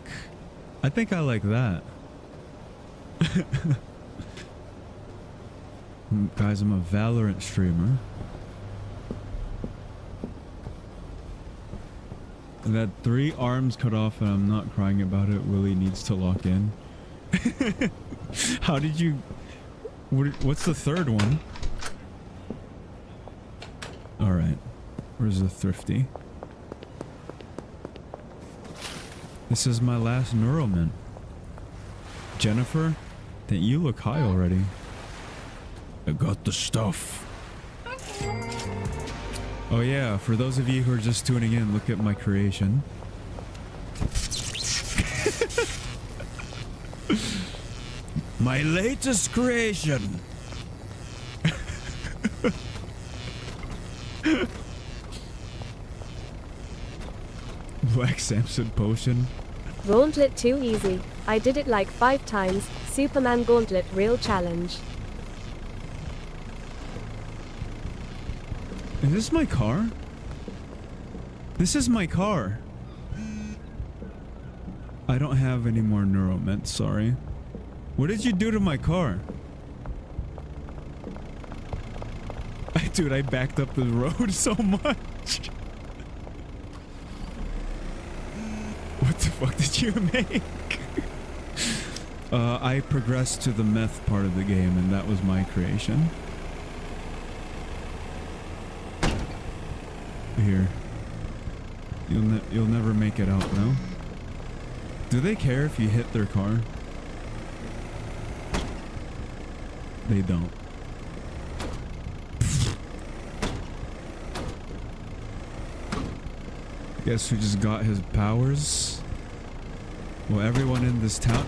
I think I like that. Guys, I'm a Valorant streamer. And that 3 arms cut off and I'm not crying about it. Willie needs to lock in. How did you... What's the third one? Alright. Where's the thrifty? This is my last neuromint. Jennifer, that you look high already. I got the stuff. Oh yeah, for those of you who are just tuning in, look at my creation. My latest creation. Black Samson potion. Gauntlet too easy. I did it like 5 times. Superman Gauntlet real challenge. Is this my car? This is my car. I don't have any more neuromint, sorry. What did you do to my car? Dude, I backed up the road so much. What the fuck did you make? I progressed to the meth part of the game and that was my creation. Here. You'll never make it out though. Do they care if you hit their car? They don't. Guess who just got his powers? Well, everyone in this town...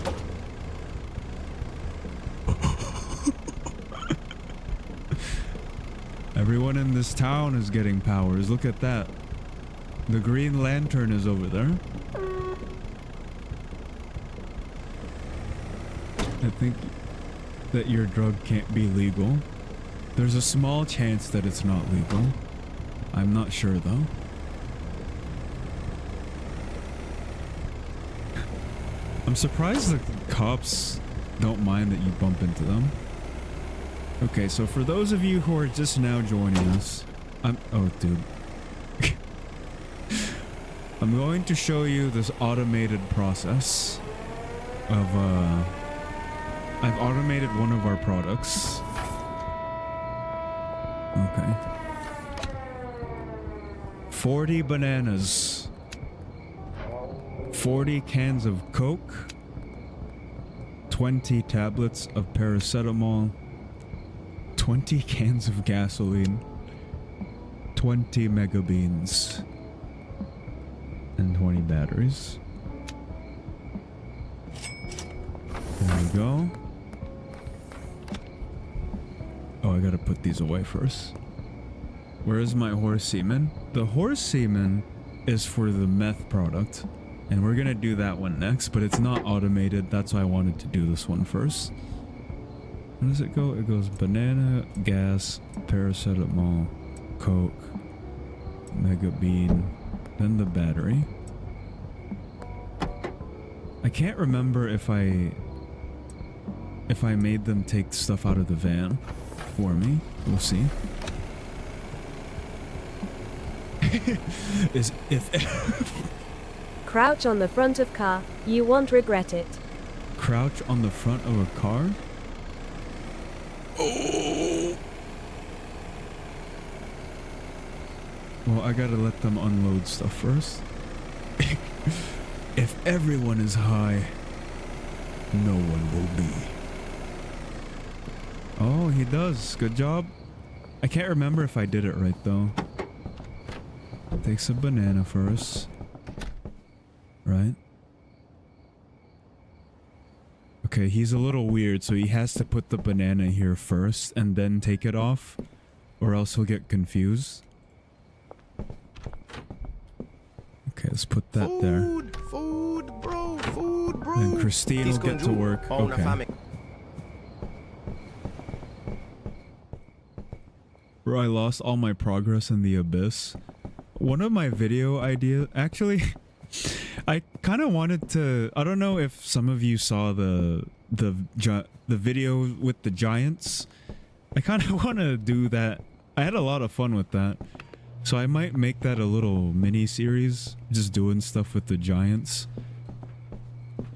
Everyone in this town is getting powers. Look at that. The Green Lantern is over there. I think that your drug can't be legal. There's a small chance that it's not legal. I'm not sure though. I'm surprised the cops don't mind that you bump into them. Okay, so for those of you who are just now joining us, oh dude. I'm going to show you this automated process of I've automated one of our products. Okay. 40 bananas. 40 cans of Coke. 20 tablets of paracetamol. 20 cans of gasoline. 20 mega beans. And 20 batteries. There we go. Oh, I gotta put these away first. Where is my horse semen? The horse semen is for the meth product. And we're gonna do that one next, but it's not automated. That's why I wanted to do this one first. Where does it go? It goes banana, gas, paracetamol, Coke, mega bean, then the battery. I can't remember if I made them take stuff out of the van for me. We'll see. Crouch on the front of car. You won't regret it. Crouch on the front of a car? Oh. Well, I gotta let them unload stuff first. If everyone is high, no one will be. Oh, he does. Good job. I can't remember if I did it right though. Takes a banana first. Right? Okay, he's a little weird, so he has to put the banana here first and then take it off, or else he'll get confused. Okay, let's put that there. Food, bro. And Christine will get to work. Okay. Bro, I lost all my progress in the abyss. One of my video ideas, actually, I kind of wanted to. I don't know if some of you saw the video with the giants. I kind of want to do that. I had a lot of fun with that, so I might make that a little mini series, just doing stuff with the giants.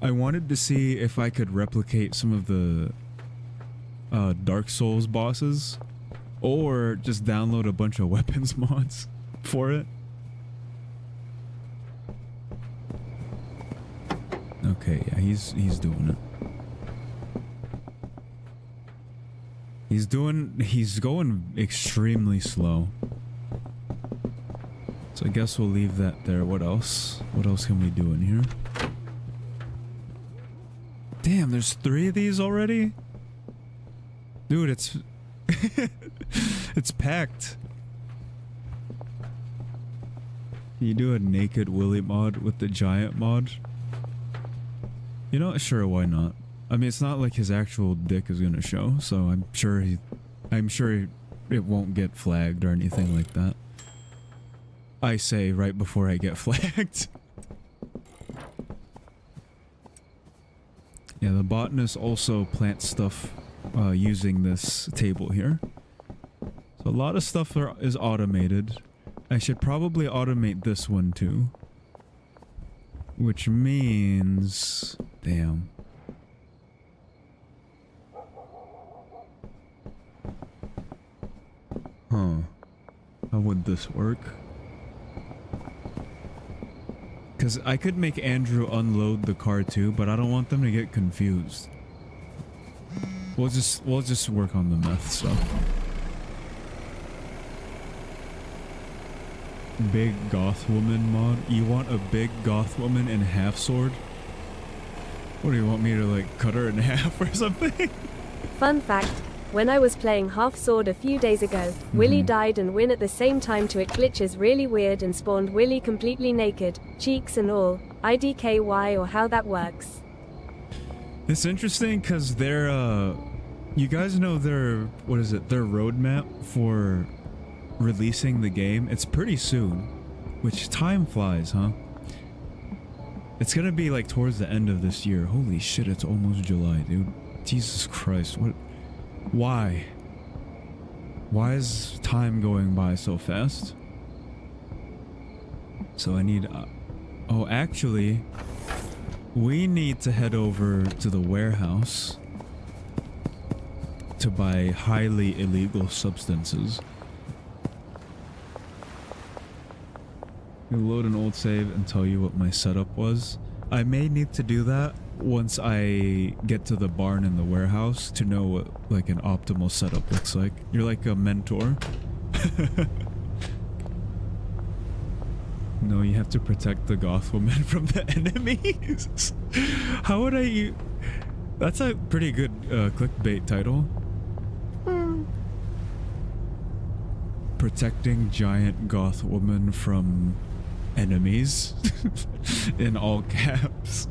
I wanted to see if I could replicate some of the Dark Souls bosses, or just download a bunch of weapons mods for it. Okay, yeah, he's doing it. He's going extremely slow. So I guess we'll leave that there. What else? What else can we do in here? Damn, there's 3 of these already? Dude, it's it's packed. Can you do a naked Willy mod with the giant mod? You know, sure, why not? I mean, it's not like his actual dick is gonna show, so I'm sure it won't get flagged or anything like that. I say right before I get flagged. Yeah, the botanist also plants stuff using this table here. So a lot of stuff is automated. I should probably automate this one too. Which means... Damn. Huh. How would this work? Because I could make Andrew unload the car too, but I don't want them to get confused. We'll just work on the meth stuff. Big goth woman mod? You want a big goth woman in half sword? What do you want me to like cut her in half or something? Fun fact, when I was playing half sword a few days ago, Willy died and win at the same time to it glitches really weird and spawned Willy completely naked, cheeks and all. IDKY or how that works. It's interesting because they're you guys know their what is it, their roadmap for releasing the game? It's pretty soon. Which time flies, huh? It's gonna be like towards the end of this year. Holy shit, it's almost July, dude. Jesus Christ, what? Why? Why is time going by so fast? So I need... oh, actually, we need to head over to the warehouse to buy highly illegal substances. I'll load an old save and tell you what my setup was. I may need to do that once I get to the barn and the warehouse to know what like an optimal setup looks like. You're like a mentor. No, you have to protect the goth woman from the enemies. How would I... That's a pretty good clickbait title. Protecting giant goth woman from enemies. In all caps.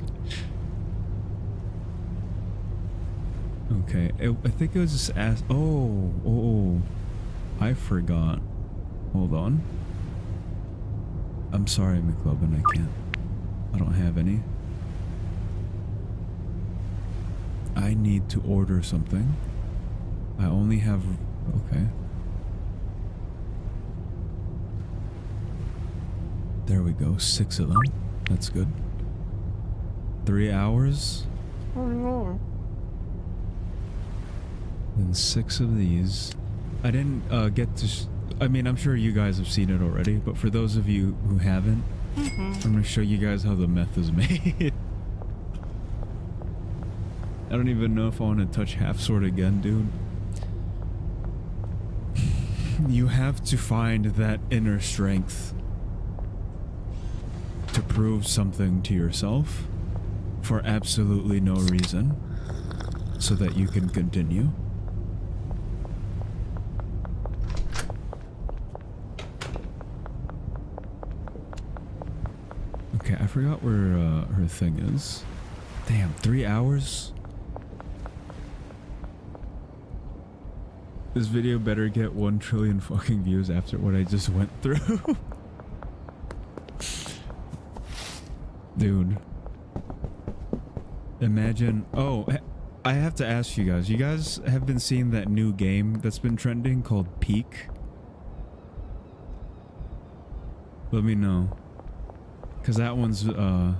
Okay, I think it was just asked... Oh, I forgot. Hold on. I'm sorry, McLovin, I don't have any. I need to order something. I only have... Okay. There we go, 6 of them. That's good. 3 hours. And 6 of these. I didn't get to... I mean, I'm sure you guys have seen it already, but for those of you who haven't, I'm gonna show you guys how the meth is made. I don't even know if I want to touch half sword again, dude. You have to find that inner strength to prove something to yourself for absolutely no reason so that you can continue. Okay, I forgot where her thing is. Damn, 3 hours? This video better get 1 trillion fucking views after what I just went through. Dude. Imagine... Oh, I have to ask you guys. You guys have been seeing that new game that's been trending called Peak? Let me know. Because that one's, that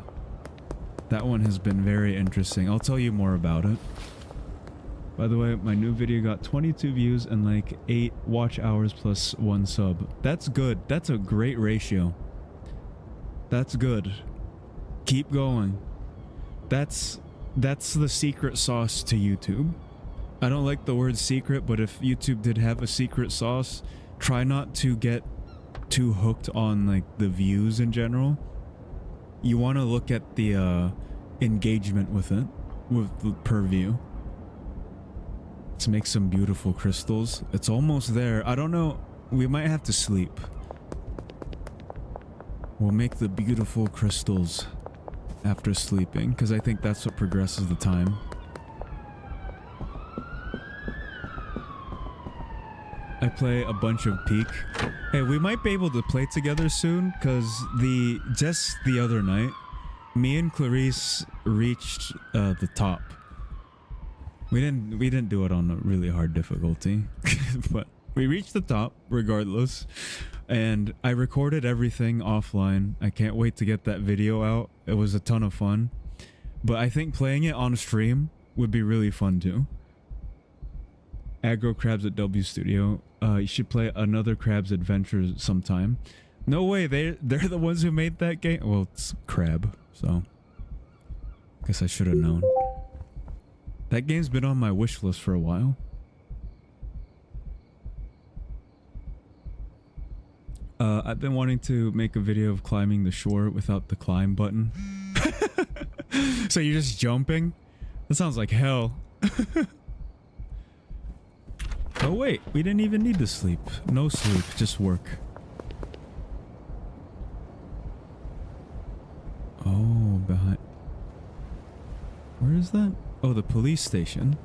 one has been very interesting. I'll tell you more about it. By the way, my new video got 22 views and like 8 watch hours plus 1 sub. That's good. That's a great ratio. That's good. Keep going. That's the secret sauce to YouTube. I don't like the word secret, but if YouTube did have a secret sauce, try not to get too hooked on like the views in general. You want to look at the engagement with it, with the per view. Let's make some beautiful crystals. It's almost there. I don't know. We might have to sleep. We'll make the beautiful crystals after sleeping, because I think that's what progresses the time. I play a bunch of Peak. Hey, we might be able to play together soon, because just the other night, me and Clarice reached the top. We didn't do it on a really hard difficulty, but we reached the top regardless. And I recorded everything offline. I can't wait to get that video out. It was a ton of fun. But I think playing it on stream would be really fun too. Aggro Crabs at W Studio. You should play another Crabs Adventure sometime. No way, they're the ones who made that game. Well, it's Crab, so guess I should have known. That game's been on my wish list for a while. I've been wanting to make a video of climbing the shore without the climb button. So you're just jumping? That sounds like hell. Oh wait, we didn't even need to sleep. No sleep, just work. Oh, behind... Where is that? Oh, the police station.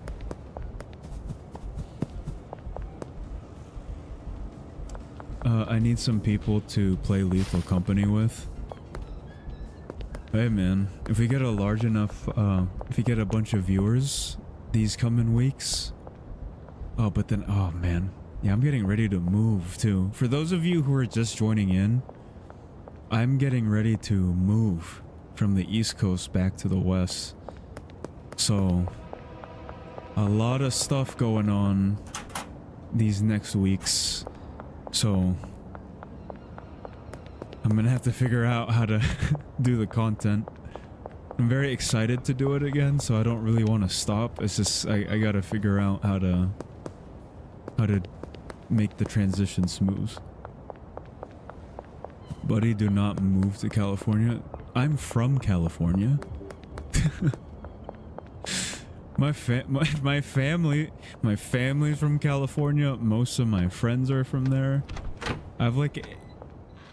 I need some people to play Lethal Company with. Hey man, if we get a large enough, if we get a bunch of viewers these coming weeks... Oh, but then, oh man. Yeah, I'm getting ready to move too. For those of you who are just joining in, I'm getting ready to move from the East Coast back to the West. So, a lot of stuff going on these next weeks. So, I'm gonna have to figure out how to do the content. I'm very excited to do it again, so I don't really want to stop. It's just I gotta figure out how to make the transition smooth. Buddy, do not move to California. I'm from California. my family's from California. Most of my friends are from there. I've like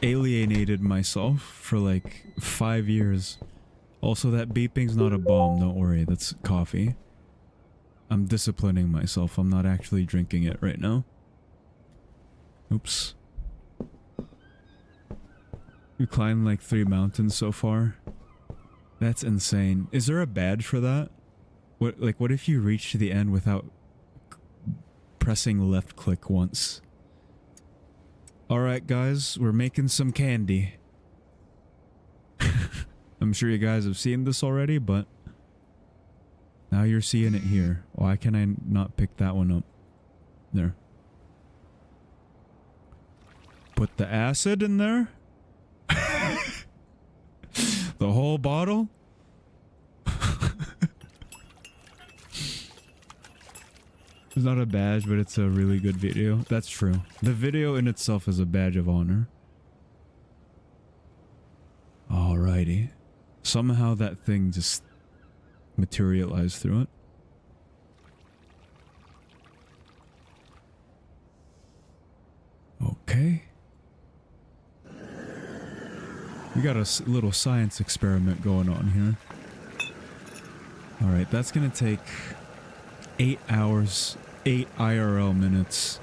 alienated myself for like 5 years. Also, that beeping's not a bomb, don't worry, that's coffee. I'm disciplining myself. I'm not actually drinking it right now. Oops. We climbed like 3 mountains so far. That's insane. Is there a badge for that? What if you reach the end without pressing left click once? Alright guys, we're making some candy. I'm sure you guys have seen this already, but now you're seeing it here. Why can I not pick that one up? There. Put the acid in there? The whole bottle? It's not a badge, but it's a really good video. That's true. The video in itself is a badge of honor. Alrighty. Somehow that thing just materialized through it. Okay. We got a little science experiment going on here. Alright, that's gonna take 8 hours, 8 IRL minutes.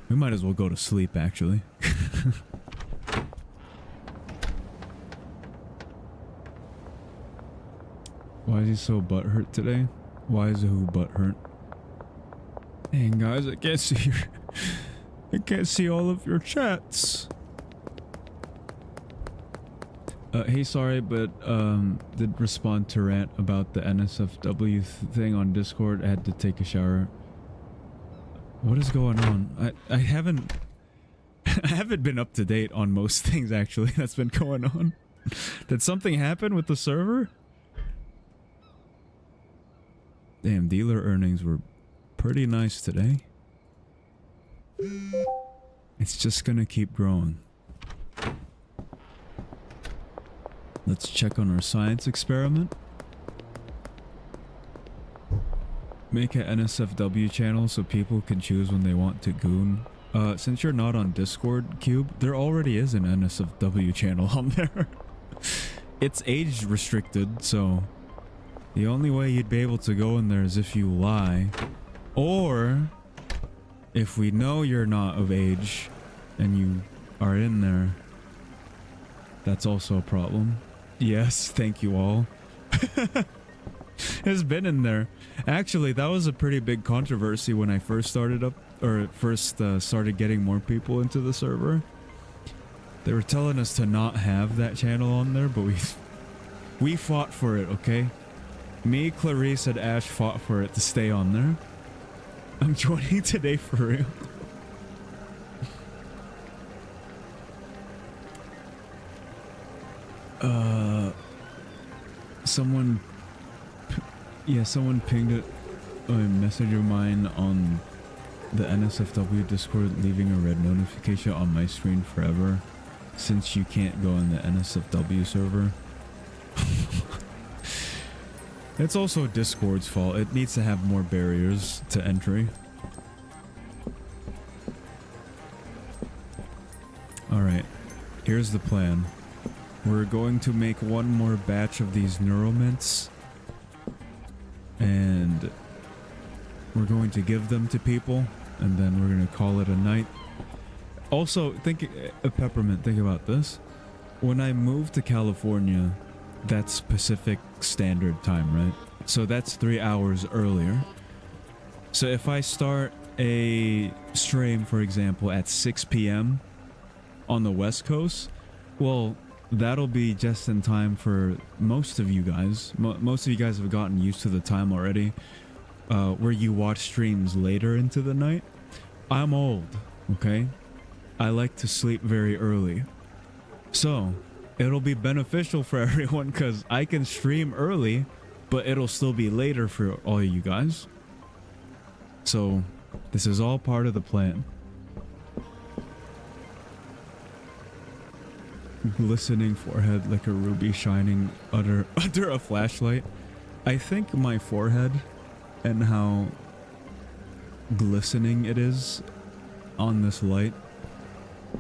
We might as well go to sleep, actually. Why is he so butthurt today? Why is who butthurt? Dang guys, I can't see your... I can't see all of your chats. Hey, sorry, but did respond to rant about the NSFW thing on Discord. I had to take a shower. What is going on? I haven't I haven't been up to date on most things actually that's been going on. Did something happen with the server? Damn, dealer earnings were pretty nice today. It's just gonna keep growing. Let's check on our science experiment. Make an NSFW channel so people can choose when they want to goon. Since you're not on Discord, Cube, there already is an NSFW channel on there. It's age restricted, so the only way you'd be able to go in there is if you lie. Or if we know you're not of age and you are in there, that's also a problem. Yes, thank you all. It's been in there. Actually, that was a pretty big controversy when I first started up, or first started getting more people into the server. They were telling us to not have that channel on there, but we fought for it, okay? Me, Clarice, and Ash fought for it to stay on there. I'm joining today for real. Someone pinged a message of mine on the NSFW Discord, leaving a red notification on my screen forever since you can't go in the NSFW server. It's also Discord's fault. It needs to have more barriers to entry. Alright, here's the plan. We're going to make one more batch of these neuromints, and we're going to give them to people, and then we're going to call it a night. Also, Peppermint, think about this. When I moved to California, that's Pacific Standard Time, right? So that's 3 hours earlier. So if I start a stream, for example, at 6 p.m. on the West Coast, well, that'll be just in time for most of you guys. Most of you guys have gotten used to the time already, where you watch streams later into the night. I'm old, okay? I like to sleep very early. So it'll be beneficial for everyone because I can stream early, but it'll still be later for all of you guys. So this is all part of the plan. Glistening forehead like a ruby shining under a flashlight. I think my forehead and how glistening it is on this light,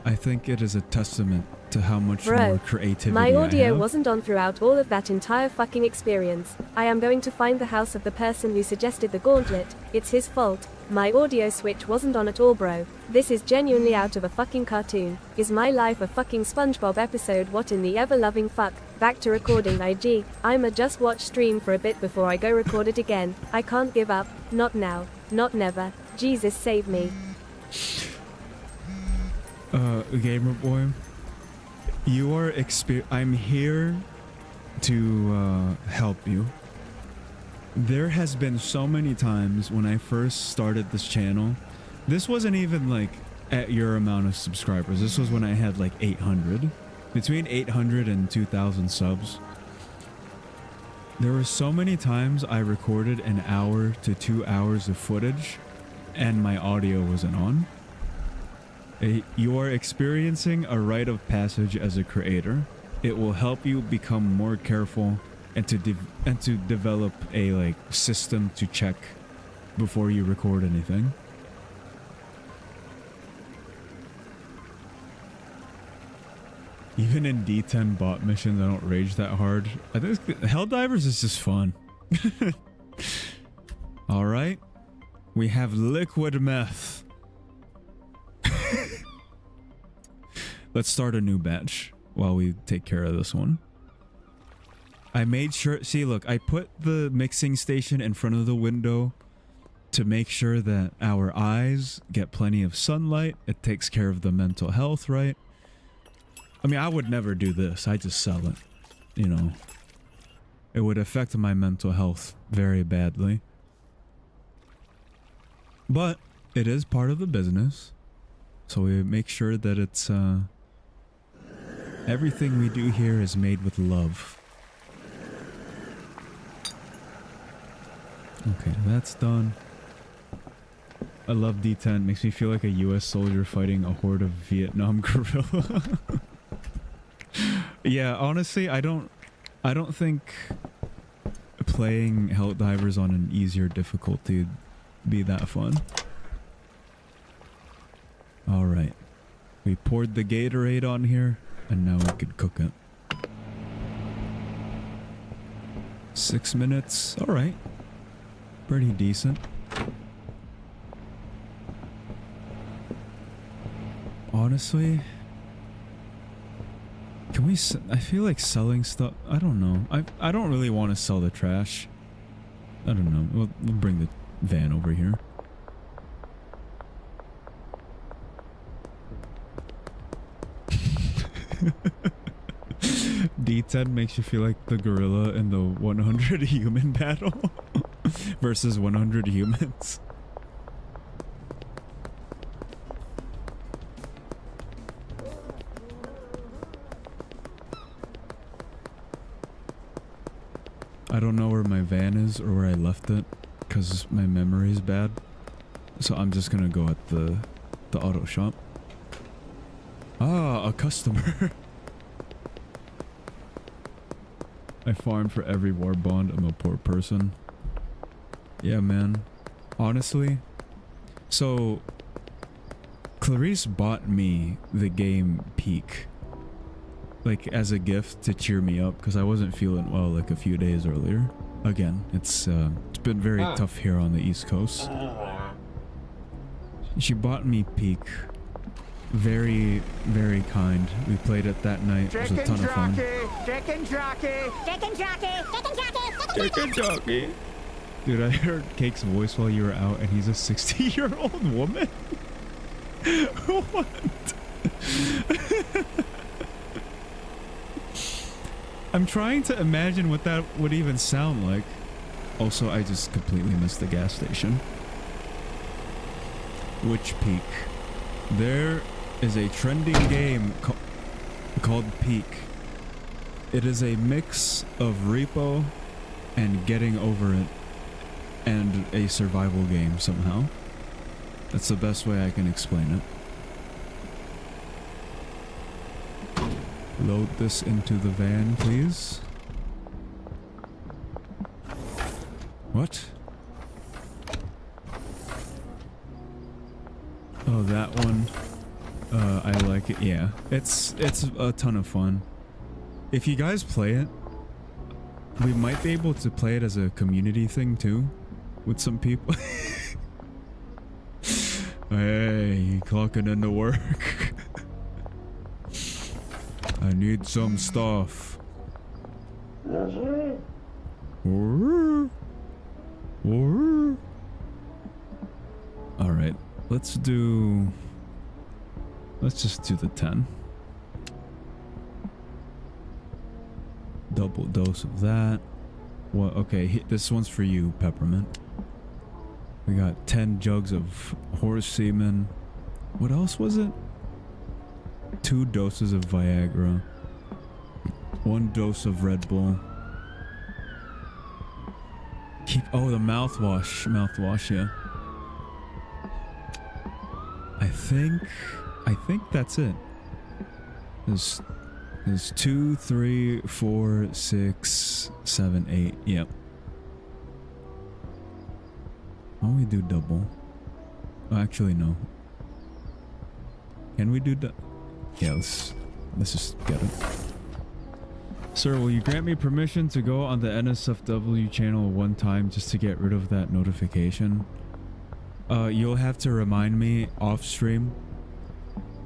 I think it is a testament to how much more creativity my audio I have. wasn't on throughout all of that entire fucking experience. I am going to find the house of the person who suggested the gauntlet. It's his fault. My audio switch wasn't on at all, bro. This is genuinely out of a fucking cartoon. Is my life a fucking SpongeBob episode? What in the ever-loving fuck? Back to recording, IG. I'ma just watch stream for a bit before I go record it again. I can't give up. Not now. Not never. Jesus save me. Gamer boy, you are I'm here to help you. There has been so many times when I first started this channel, this wasn't even like at your amount of subscribers. This was when I had like 800, between 800 and 2,000 subs. There were so many times I recorded an hour to 2 hours of footage and my audio wasn't on. You are experiencing a rite of passage as a creator. It will help you become more careful and to develop a like system to check before you record anything. Even in D10 bot missions, I don't rage that hard. I think Helldivers is just fun. All right, we have liquid meth. Let's start a new batch while we take care of this one. I made sure, see look, I put the mixing station in front of the window to make sure that our eyes get plenty of sunlight. It takes care of the mental health, right? I mean, I would never do this. I just sell it, you know. It would affect my mental health very badly. But it is part of the business. So we make sure that it's, everything we do here is made with love. Okay, that's done. I love D10. Makes me feel like a US soldier fighting a horde of Vietnam guerrilla. Yeah, honestly, I don't think playing Helldivers on an easier difficulty would be that fun. Alright. We poured the Gatorade on here, and now we could cook it. 6 minutes. Alright. Pretty decent. Honestly, can we I feel like selling stuff. I don't know. I don't really want to sell the trash. I don't know. We'll bring the van over here. D10 makes you feel like the gorilla in the 100 human battle versus 100 humans. I don't know where my van is or where I left it because my memory is bad. So I'm just gonna go at the auto shop. Ah, a customer. I farmed for every war bond. I'm a poor person. Yeah, man. Honestly. So, Clarice bought me the game Peak. Like, as a gift to cheer me up. Because I wasn't feeling well like a few days earlier. Again, it's been very tough here on the East Coast. She bought me Peak. Very, very kind. We played it that night. It was a ton of fun. Chicken jockey! Chicken jockey! Chicken jockey! Chicken jockey! Dude, I heard Cake's voice while you were out, and he's a 60-year-old woman? What? I'm trying to imagine what that would even sound like. Also, I just completely missed the gas station. Which Peak? There is a trending game called Peak. It is a mix of repo and getting over it and a survival game somehow. That's the best way I can explain it. Load this into the van, please. What? Oh, that one. I like it. Yeah, it's a ton of fun. If you guys play it, we might be able to play it as a community thing too, with some people. Hey, clocking into work. I need some stuff. Alright, let's just do the 10. Double dose of that. What? Okay, this one's for you, Peppermint. We got 10 jugs of horse semen. What else was it? 2 doses of Viagra. 1 dose of Red Bull. Oh, the mouthwash. Mouthwash, yeah. I think that's it. There's 2, 3, 4, 6, 7, 8. Yep. Why don't we do double? Oh, actually, no. Can we do yeah, let's just get it. Sir, will you grant me permission to go on the NSFW channel one time just to get rid of that notification? You'll have to remind me off stream.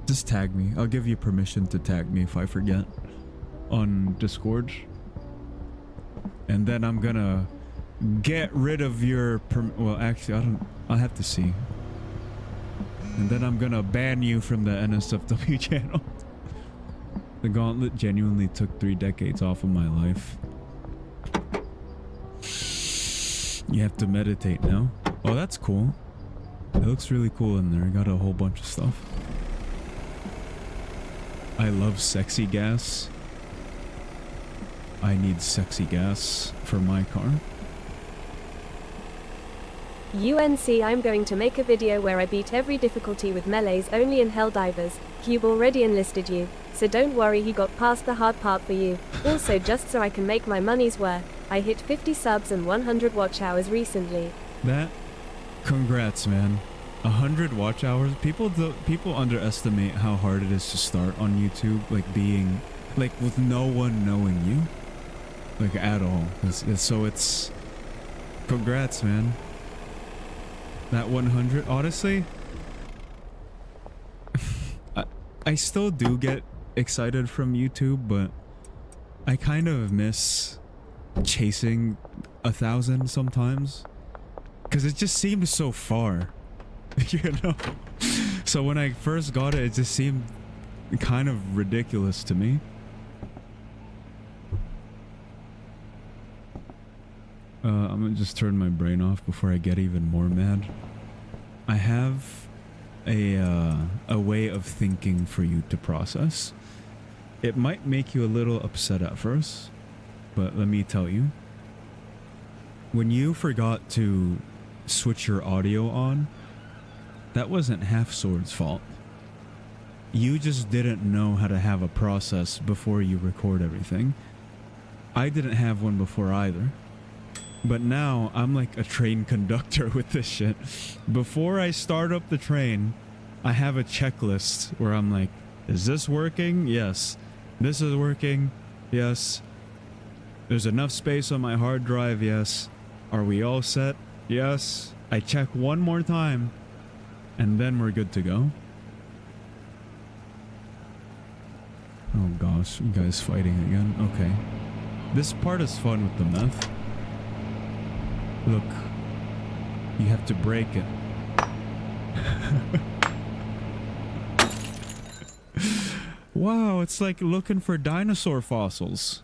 Just tag me. I'll give you permission to tag me if I forget on Discord. And then I'm gonna get rid of your well, actually, I'll have to see. And then I'm gonna ban you from the NSFW channel. The gauntlet genuinely took 3 decades off of my life. You have to meditate now. Oh, that's cool. It looks really cool in there. I got a whole bunch of stuff. I love sexy gas. I need sexy gas for my car. UNC, I'm going to make a video where I beat every difficulty with melees only in Helldivers. Cube already enlisted you, so don't worry, he got past the hard part for you. Also, just so I can make my money's worth, I hit 50 subs and 100 watch hours recently. Congrats, man. 100 watch hours. People underestimate how hard it is to start on YouTube, like being, like with no one knowing you, like at all. So it's, congrats, man. That 100, honestly, I still do get excited from YouTube, but I kind of miss chasing 1,000 sometimes, because it just seemed so far, you know? So when I first got it, it just seemed kind of ridiculous to me. I'm gonna just turn my brain off before I get even more mad. I have a way of thinking for you to process. It might make you a little upset at first, but let me tell you. When you forgot to switch your audio on, that wasn't Half Sword's fault. You just didn't know how to have a process before you record everything. I didn't have one before either. But now I'm like a train conductor with this shit. Before I start up the train, I have a checklist where I'm like, is this working? Yes. This is working? Yes. There's enough space on my hard drive? Yes. Are we all set? Yes. I check one more time, and then we're good to go. Oh gosh, you guys fighting again? Okay. This part is fun with the meth. Look, You have to break it. Wow, it's like looking for dinosaur fossils.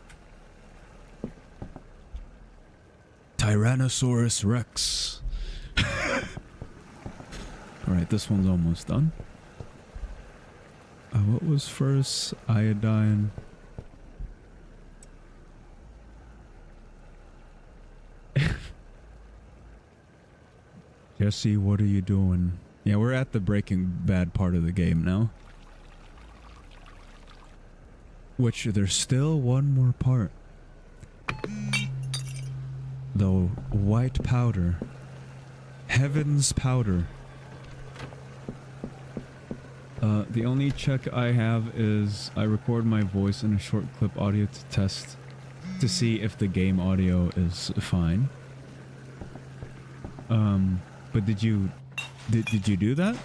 Tyrannosaurus Rex. Alright, this one's almost done. What was first? Iodine. Jesse, what are you doing? Yeah, we're at the Breaking Bad part of the game now. Which, there's still one more part. The white powder. Heaven's powder. The only check I have is I record my voice in a short clip audio to test to see if the game audio is fine. But did you do that?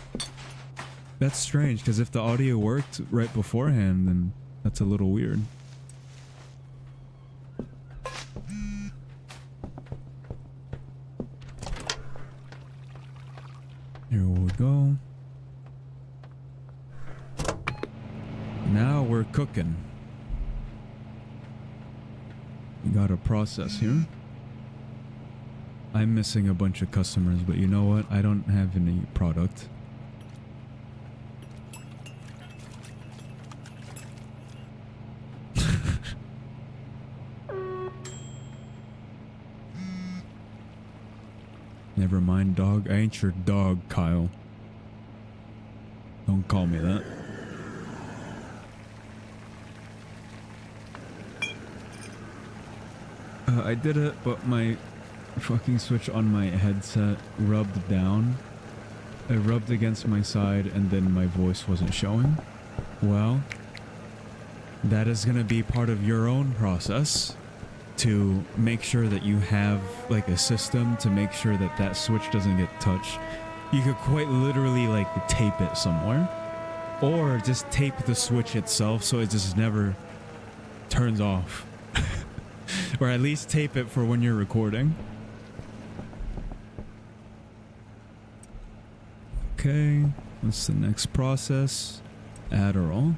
That's strange, because if the audio worked right beforehand, then that's a little weird. Here we go. Now we're cooking. We got a process here. I'm missing a bunch of customers, but you know what? I don't have any product. Never mind, dog. I ain't your dog, Kyle. Don't call me that. I did it, but my fucking switch on my headset rubbed down. It rubbed against my side and then my voice wasn't showing. Well, that is gonna be part of your own process to make sure that you have like a system to make sure that that switch doesn't get touched. You could quite literally like tape it somewhere, or just tape the switch itself so it just never turns off. Or at least tape it for when you're recording. Okay, what's the next process? Adderall.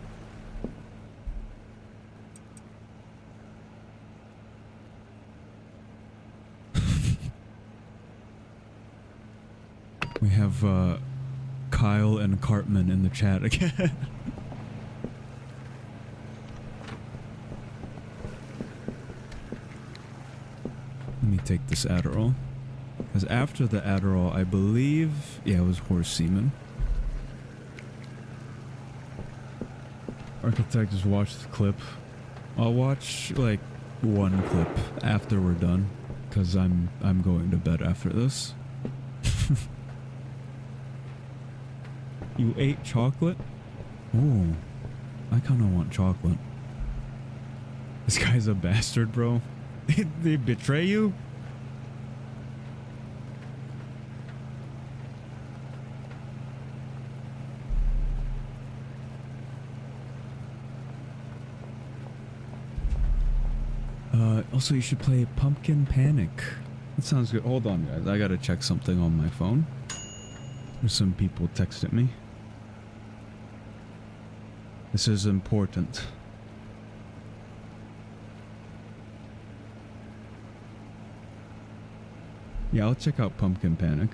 We have Kyle and Cartman in the chat again. Let me take this Adderall. Because after the Adderall, I believe... Yeah, it was horse semen. Architect just watched the clip. I'll watch, like, one clip after we're done. Because I'm going to bed after this. You ate chocolate? Ooh. I kinda want chocolate. This guy's a bastard, bro. They betray you? Also, you should play Pumpkin Panic. That sounds good. Hold on, guys. I gotta check something on my phone. There's some people texting me. This is important. Yeah, I'll check out Pumpkin Panic.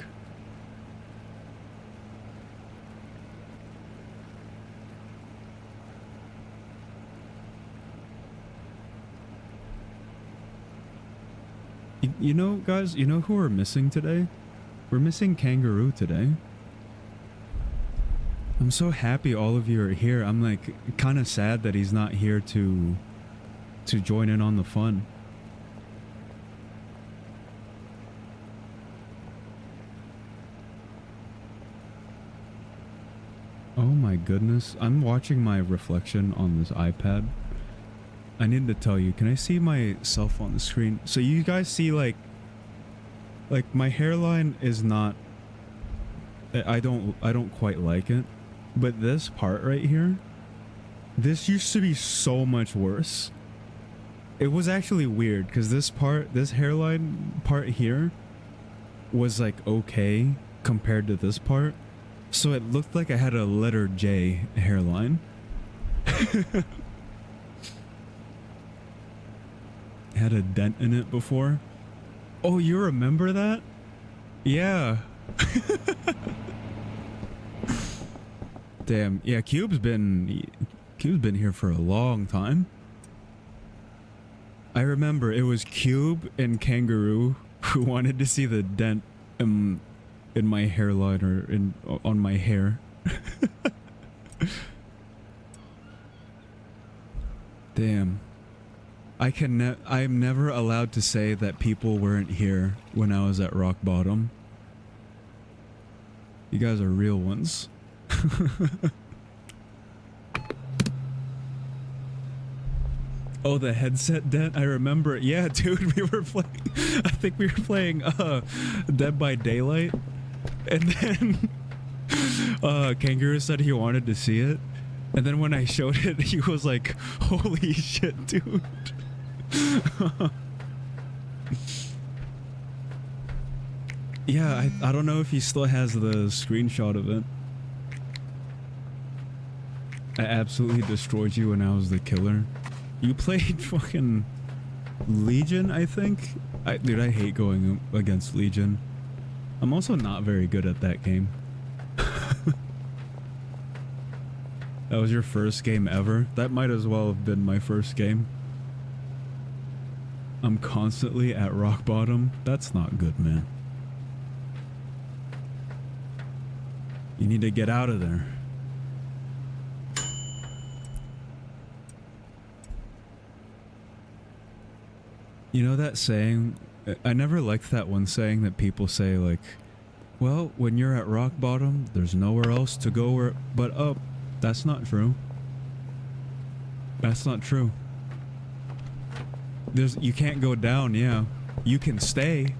You know, guys, you know who we're missing today? We're missing Kangaroo today. I'm so happy all of you are here. I'm like kind of sad that he's not here to join in on the fun. Oh my goodness. I'm watching my reflection on this iPad. I need to tell you, can I see myself on the screen? So you guys see like my hairline is not, I don't quite like it. But this part right here, this used to be so much worse. It was actually weird because this hairline part here was like okay compared to this part. So it looked like I had a letter J hairline. Had a dent in it before. Oh, you remember that? Yeah. Damn. Yeah, Cube's been here for a long time. I remember it was Cube and Kangaroo who wanted to see the dent in my hairline or on my hair. Damn. I'm never allowed to say that people weren't here when I was at rock bottom. You guys are real ones. Oh, the headset dent? I remember. Yeah, dude, we were playing. I think we were playing Dead by Daylight. And then Kangaroo said he wanted to see it. And then when I showed it, he was like, holy shit, dude. Yeah, I don't know if he still has the screenshot of it. I absolutely destroyed you when I was the killer. You played fucking Legion, I think? Dude, I hate going against Legion. I'm also not very good at that game. That was your first game ever? That might as well have been my first game. I'm constantly at rock bottom. That's not good, man. You need to get out of there. You know that saying? I never liked that one saying that people say like, well, when you're at rock bottom, there's nowhere else to go but up. That's not true. That's not true. You can't go down, yeah. You can stay.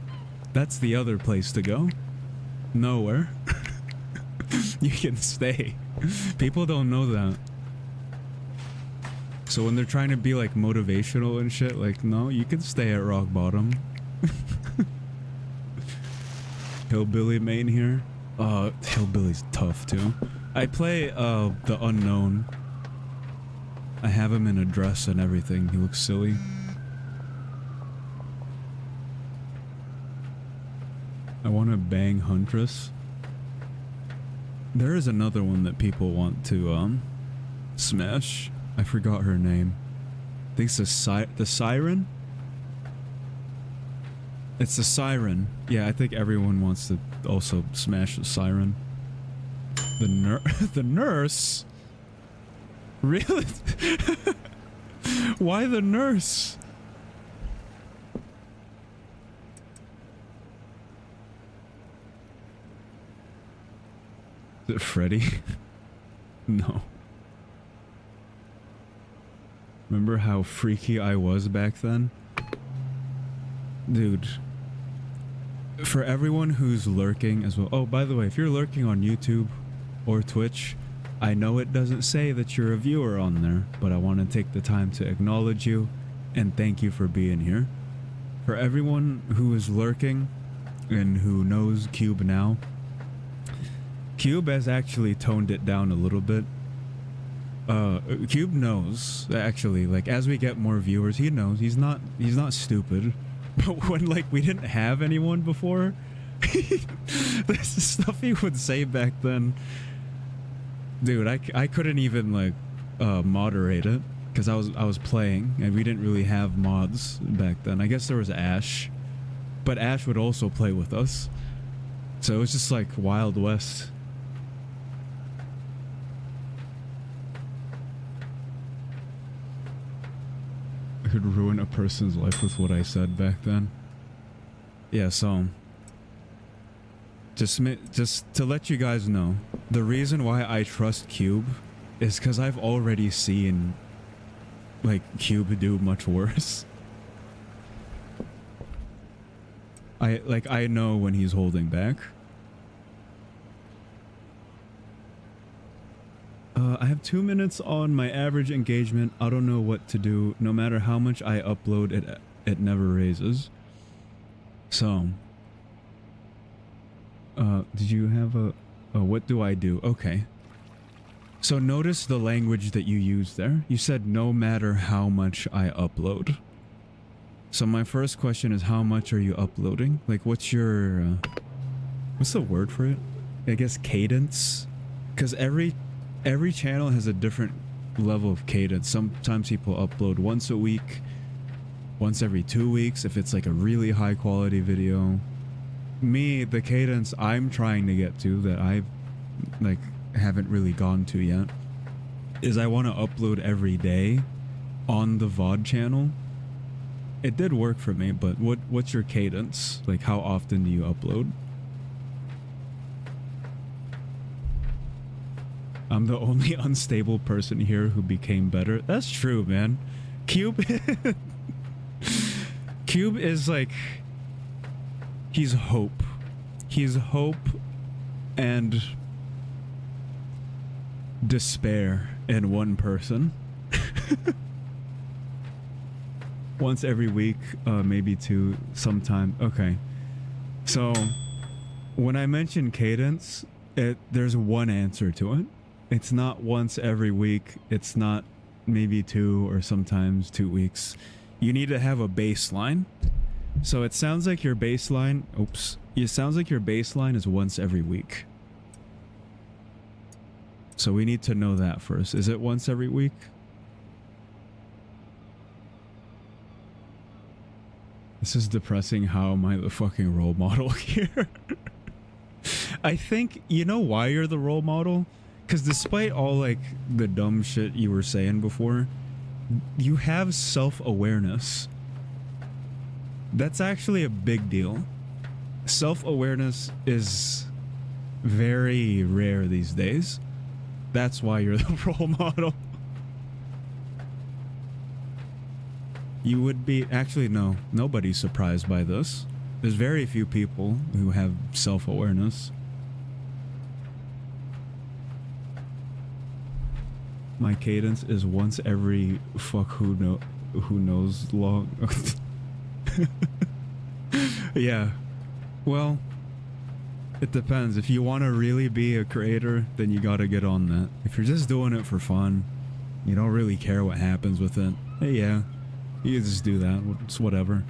That's the other place to go. Nowhere. You can stay. People don't know that. So when they're trying to be like motivational and shit, like, no, you can stay at rock bottom. Hillbilly main here. Hillbilly's tough too. I play the unknown. I have him in a dress and everything. He looks silly. I want to bang Huntress. There is another one that people want to smash. I forgot her name. I think it's the Siren? It's the Siren. Yeah, I think everyone wants to also smash the Siren. The nurse? Really? Why the nurse? Is it Freddy? No. Remember how freaky I was back then? Dude. For everyone who's lurking as well. Oh, by the way, if you're lurking on YouTube or Twitch, I know it doesn't say that you're a viewer on there, but I want to take the time to acknowledge you and thank you for being here. For everyone who is lurking and who knows Cube now, Cube has actually toned it down a little bit. Cube knows, actually, like, as we get more viewers, he knows. He's not stupid. But when, like, we didn't have anyone before, this is stuff he would say back then. Dude, I couldn't even, like, moderate it, because I was playing, and we didn't really have mods back then. I guess there was Ash, but Ash would also play with us. So it was just, like, Wild West. I could ruin a person's life with what I said back then. Yeah, so just to let you guys know, the reason why I trust Cube is because I've already seen, like, Cube do much worse. I know when he's holding back. I have 2 minutes on my average engagement. I don't know what to do. No matter how much I upload, it never raises. So, Did you have a what do I do? Okay. So notice the language that you used there. You said no matter how much I upload. So my first question is, how much are you uploading? Like, what's your what's the word for it? I guess cadence, because every channel has a different level of cadence. Sometimes people upload once a week, once every 2 weeks if it's like a really high quality video. Me, the cadence I'm trying to get to that I like haven't really gone to yet is I want to upload every day on the VOD channel. It did work for me, but what's your cadence? Like, how often do you upload? I'm the only unstable person here who became better. That's true, man. Cube Cube is like, he's hope. He's hope and despair in one person. Once every week, maybe two sometime. Okay. So when I mention cadence, there's one answer to it. It's not once every week. It's not maybe 2 or sometimes 2 weeks. You need to have a baseline. So it sounds like your baseline, it sounds like your baseline is once every week. So we need to know that first. Is it once every week? This is depressing. How am I the fucking role model here? I think, you know why you're the role model? Because despite all like the dumb shit you were saying before, you have self-awareness. That's actually a big deal. Self-awareness is very rare these days. That's why you're the role model. You would be... Actually, no. Nobody's surprised by this. There's very few people who have self-awareness. My cadence is once every who knows long. Yeah. Well, it depends. If you want to really be a creator, then you gotta get on that. If you're just doing it for fun, you don't really care what happens with it. Hey, yeah. You can just do that. It's whatever.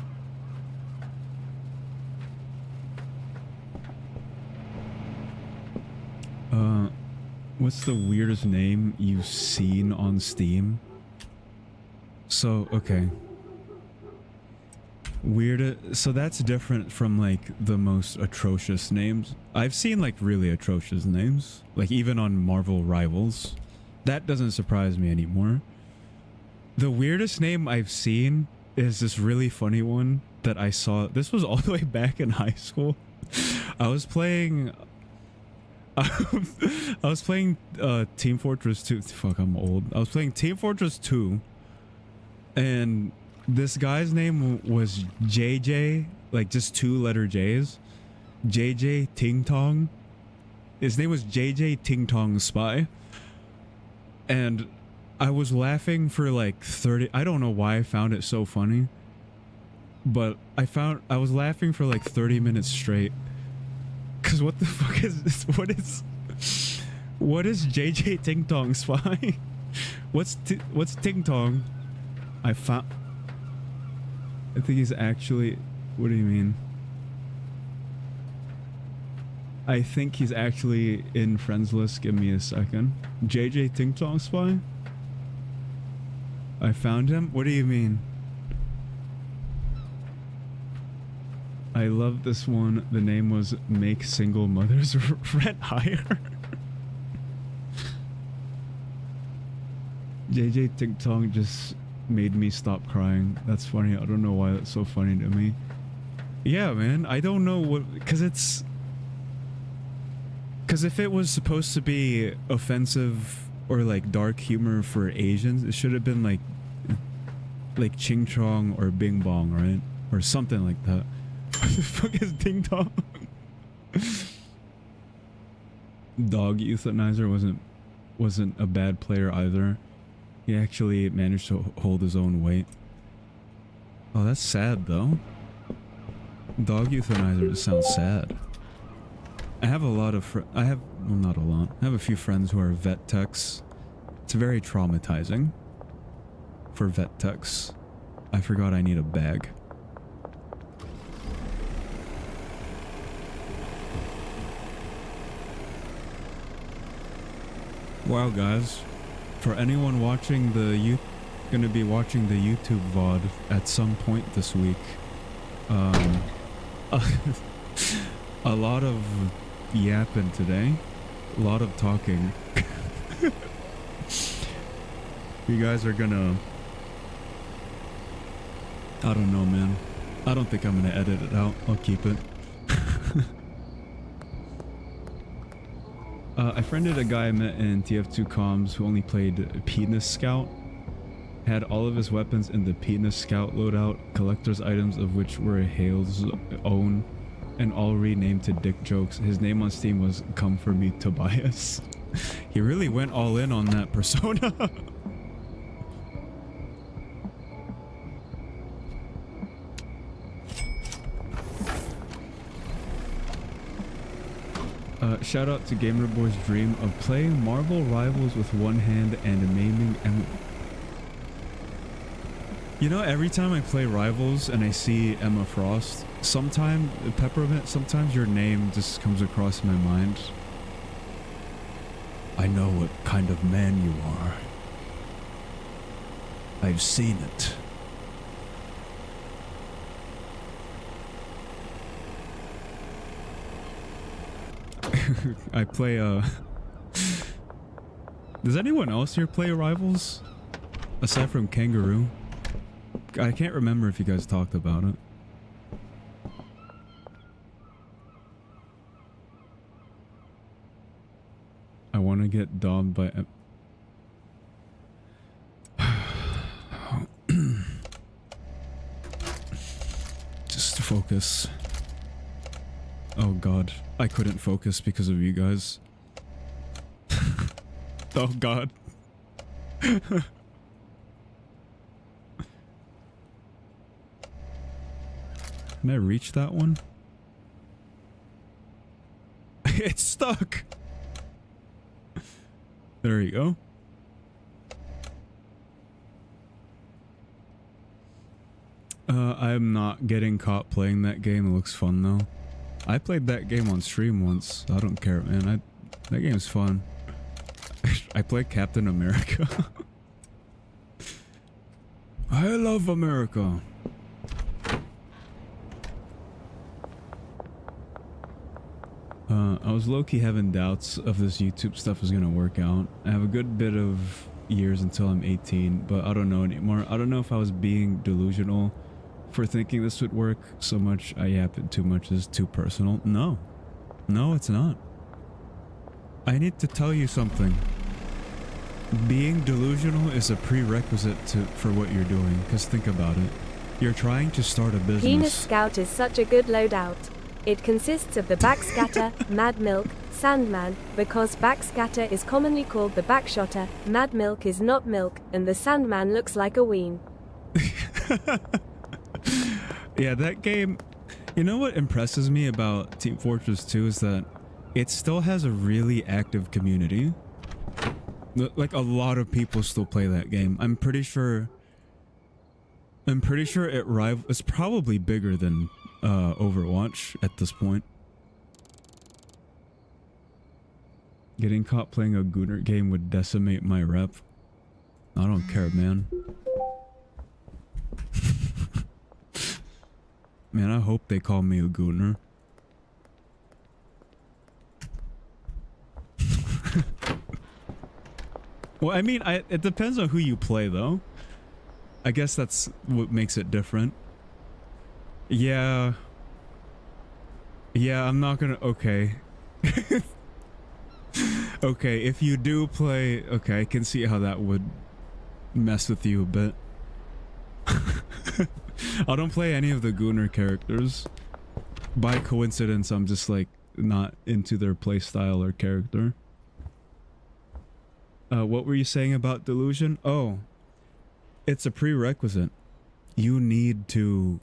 What's the weirdest name you've seen on Steam? So, okay. Weird. So that's different from like the most atrocious names. I've seen like really atrocious names, like even on Marvel Rivals. That doesn't surprise me anymore. The weirdest name I've seen is this really funny one that I saw. This was all the way back in high school. I was playing Team Fortress 2. Fuck, I'm old. I was playing Team Fortress 2 and this guy's name was JJ, like just 2-letter J's. JJ Ting Tong. His name was JJ Ting Tong Spy. And I was laughing for like 30... I don't know why I found it so funny. But I was laughing for like 30 minutes straight. Cause what the fuck is this? What is JJ Ting Tong Spy? What's Ting Tong? I think he's actually... What do you mean? I think he's actually in friends list. Give me a second. JJ Ting Tong Spy? I found him? What do you mean? I love this one. The name was Make Single Mothers Rent Higher. JJ Ting Tong just made me stop crying. That's funny. I don't know why that's so funny to me. Yeah, man. I don't know what... Because it's... Because if it was supposed to be offensive or like dark humor for Asians, it should have been like Ching Chong or Bing Bong, right? Or something like that. What the fuck is Ding Dong? Dog Euthanizer wasn't a bad player either. He actually managed to hold his own weight. Oh, that's sad though. Dog Euthanizer just sounds sad. I have a lot of well, not a lot. I have a few friends who are vet techs. It's very traumatizing for vet techs. I forgot I need a bag. Wow, guys. For anyone watching gonna be watching the YouTube VOD at some point this week, a lot of yapping today, a lot of talking. You guys are gonna, I don't know, man. I don't think I'm gonna edit it out. I'll keep it. I friended a guy I met in TF2 comms who only played Penis Scout. Had all of his weapons in the Penis Scout loadout, collector's items of which were Hale's own, and all renamed to dick jokes. His name on Steam was Come For Me Tobias. He really went all in on that persona. Shout out to Gamerboy's dream of playing Marvel Rivals with one hand and maiming You know, every time I play Rivals and I see Emma Frost, sometimes Peppermint, sometimes your name just comes across my mind. I know what kind of man you are. I've seen it. I play Does anyone else here play Rivals? Aside from Kangaroo? I can't remember if you guys talked about it. I want to get dobbed by just to focus. Oh god, I couldn't focus because of you guys. Oh god. Can I reach that one? It's stuck! There you go. I'm not getting caught playing that game. It looks fun though. I played that game on stream once. I don't care, man. That game's fun. I play Captain America. I love America. I was low-key having doubts of this YouTube stuff is gonna work out. I have a good bit of years until I'm 18, but I don't know anymore. I don't know if I was being delusional for thinking this would work so much. I yap it too much is too personal. No. No, it's not. I need to tell you something. Being delusional is a prerequisite for what you're doing, because think about it. You're trying to start a business. Penis Scout is such a good loadout. It consists of the Backscatter, Mad Milk, Sandman, because Backscatter is commonly called the Backshotter, Mad Milk is not milk, and the Sandman looks like a ween. Yeah, that game... You know what impresses me about Team Fortress 2 is that it still has a really active community. Like, a lot of people still play that game. I'm pretty sure it's probably bigger than Overwatch at this point. Getting caught playing a Gooner game would decimate my rep. I don't care, man. Man, I hope they call me a Gooner. Well, I mean, it depends on who you play, though. I guess that's what makes it different. Yeah. Yeah, I'm not gonna... Okay. Okay, if you do play... Okay, I can see how that would mess with you a bit. I don't play any of the Gooner characters. By coincidence, I'm just, like, not into their playstyle or character. What were you saying about delusion? Oh. It's a prerequisite. You need to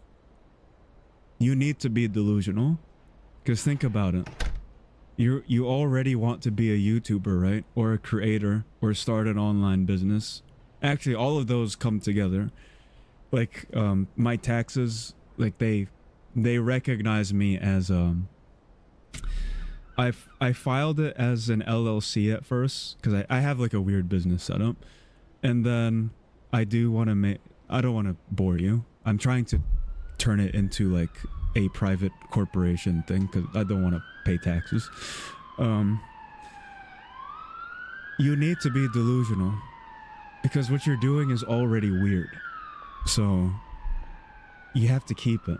be delusional. Because think about it. You already want to be a YouTuber, right? Or a creator, or start an online business. Actually, all of those come together. Like my taxes, like they recognize me as I filed it as an LLC at first because I have like a weird business setup, and then I do want to make. I don't want to bore you. I'm trying to turn it into like a private corporation thing because I don't want to pay taxes. You need to be delusional because what you're doing is already weird, so you have to keep it.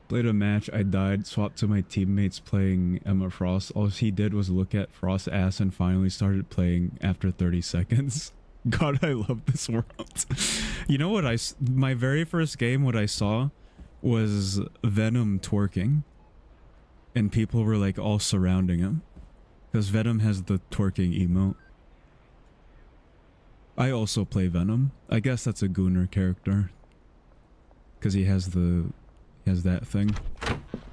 Played a match, I died, swapped to my teammates playing Emma Frost. All he did was look at Frost's ass and finally started playing after 30 seconds. God, I love this world. You know what my very first game, what I saw was Venom twerking. And people were like all surrounding him. Because Venom has the twerking emote. I also play Venom. I guess that's a Gooner character. Because he has that thing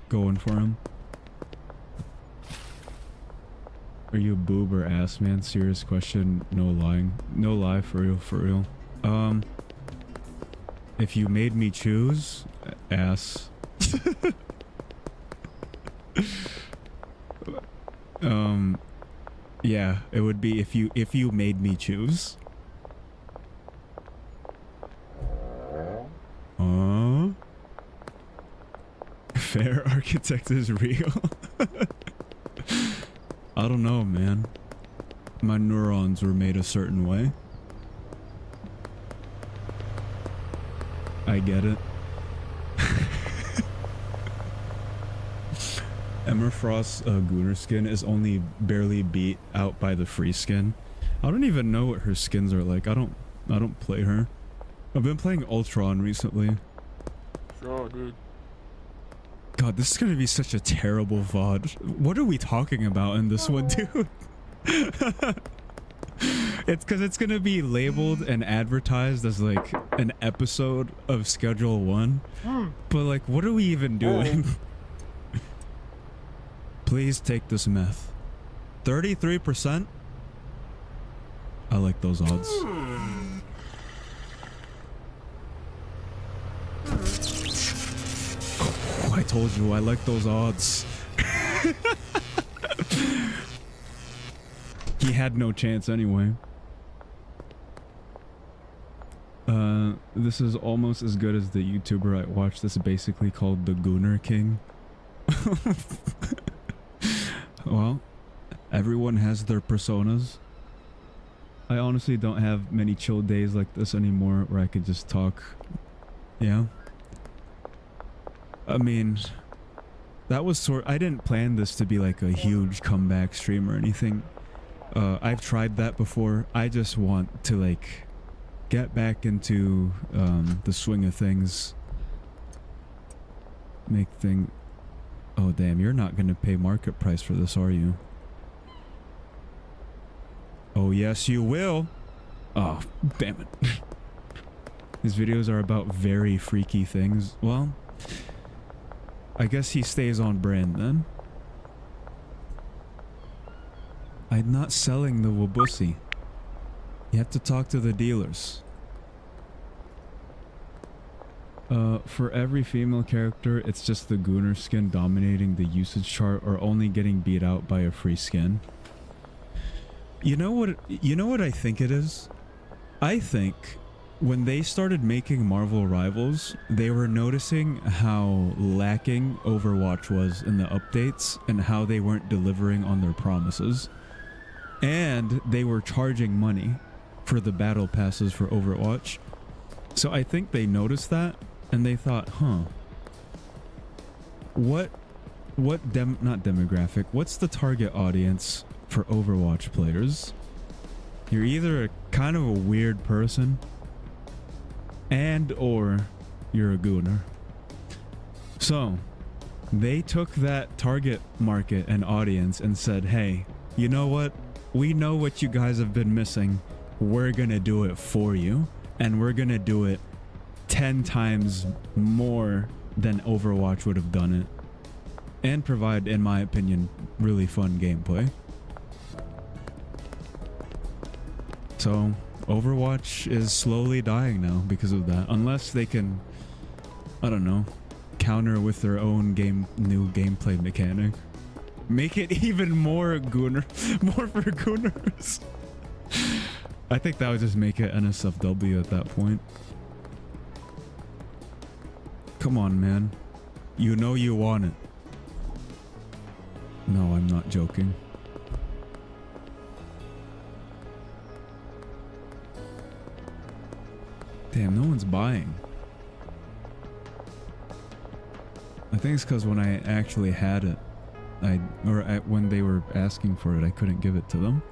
going for him. Are you a boob or ass, man? Serious question, no lying. No lie, for real, for real. If you made me choose, ass. Yeah, it would be if you made me choose. Fair architect is real. I don't know, man. My neurons were made a certain way. I get it. Emma Frost's Gooner skin is only barely beat out by the free skin. I don't even know what her skins are like. I don't play her. I've been playing Ultron recently. Sure, dude. God, this is gonna be such a terrible VOD. What are we talking about in this one, dude? It's because it's gonna be labeled and advertised as like an episode of Schedule 1. But like, what are we even doing? Please take this meth. 33%? I like those odds. I told you I like those odds. He had no chance anyway. This is almost as good as the YouTuber I watched. This is basically called the Gooner King. Well, everyone has their personas. I honestly don't have many chill days like this anymore where I could just talk. Yeah. I mean, that was I didn't plan this to be like a huge comeback stream or anything. I've tried that before. I just want to like get back into the swing of things. Oh damn, you're not gonna pay market price for this, are you? Oh yes you will. Oh damn it. His videos are about very freaky things. Well, I guess he stays on brand then. I'm not selling the Wabusi. You have to talk to the dealers. For every female character, it's just the Gooner skin dominating the usage chart or only getting beat out by a free skin. You know what I think it is? I think when they started making Marvel Rivals, they were noticing how lacking Overwatch was in the updates and how they weren't delivering on their promises. And they were charging money for the battle passes for Overwatch. So I think they noticed that and they thought, not demographic, what's the target audience for Overwatch players? You're either kind of a weird person and or you're a gooner. So they took that target market and audience and said, hey, you know what? We know what you guys have been missing. We're gonna do it for you, and we're gonna do it 10 times more than Overwatch would have done it. and provide, in my opinion, really fun gameplay. So Overwatch is slowly dying now because of that, unless they can, I don't know, counter with their own new gameplay mechanic. Make it even more more for gooners. I think that would just make it NSFW at that point. Come on, man. You know you want it. No, I'm not joking. Damn, no one's buying. I think it's because when I actually had it, when they were asking for it, I couldn't give it to them.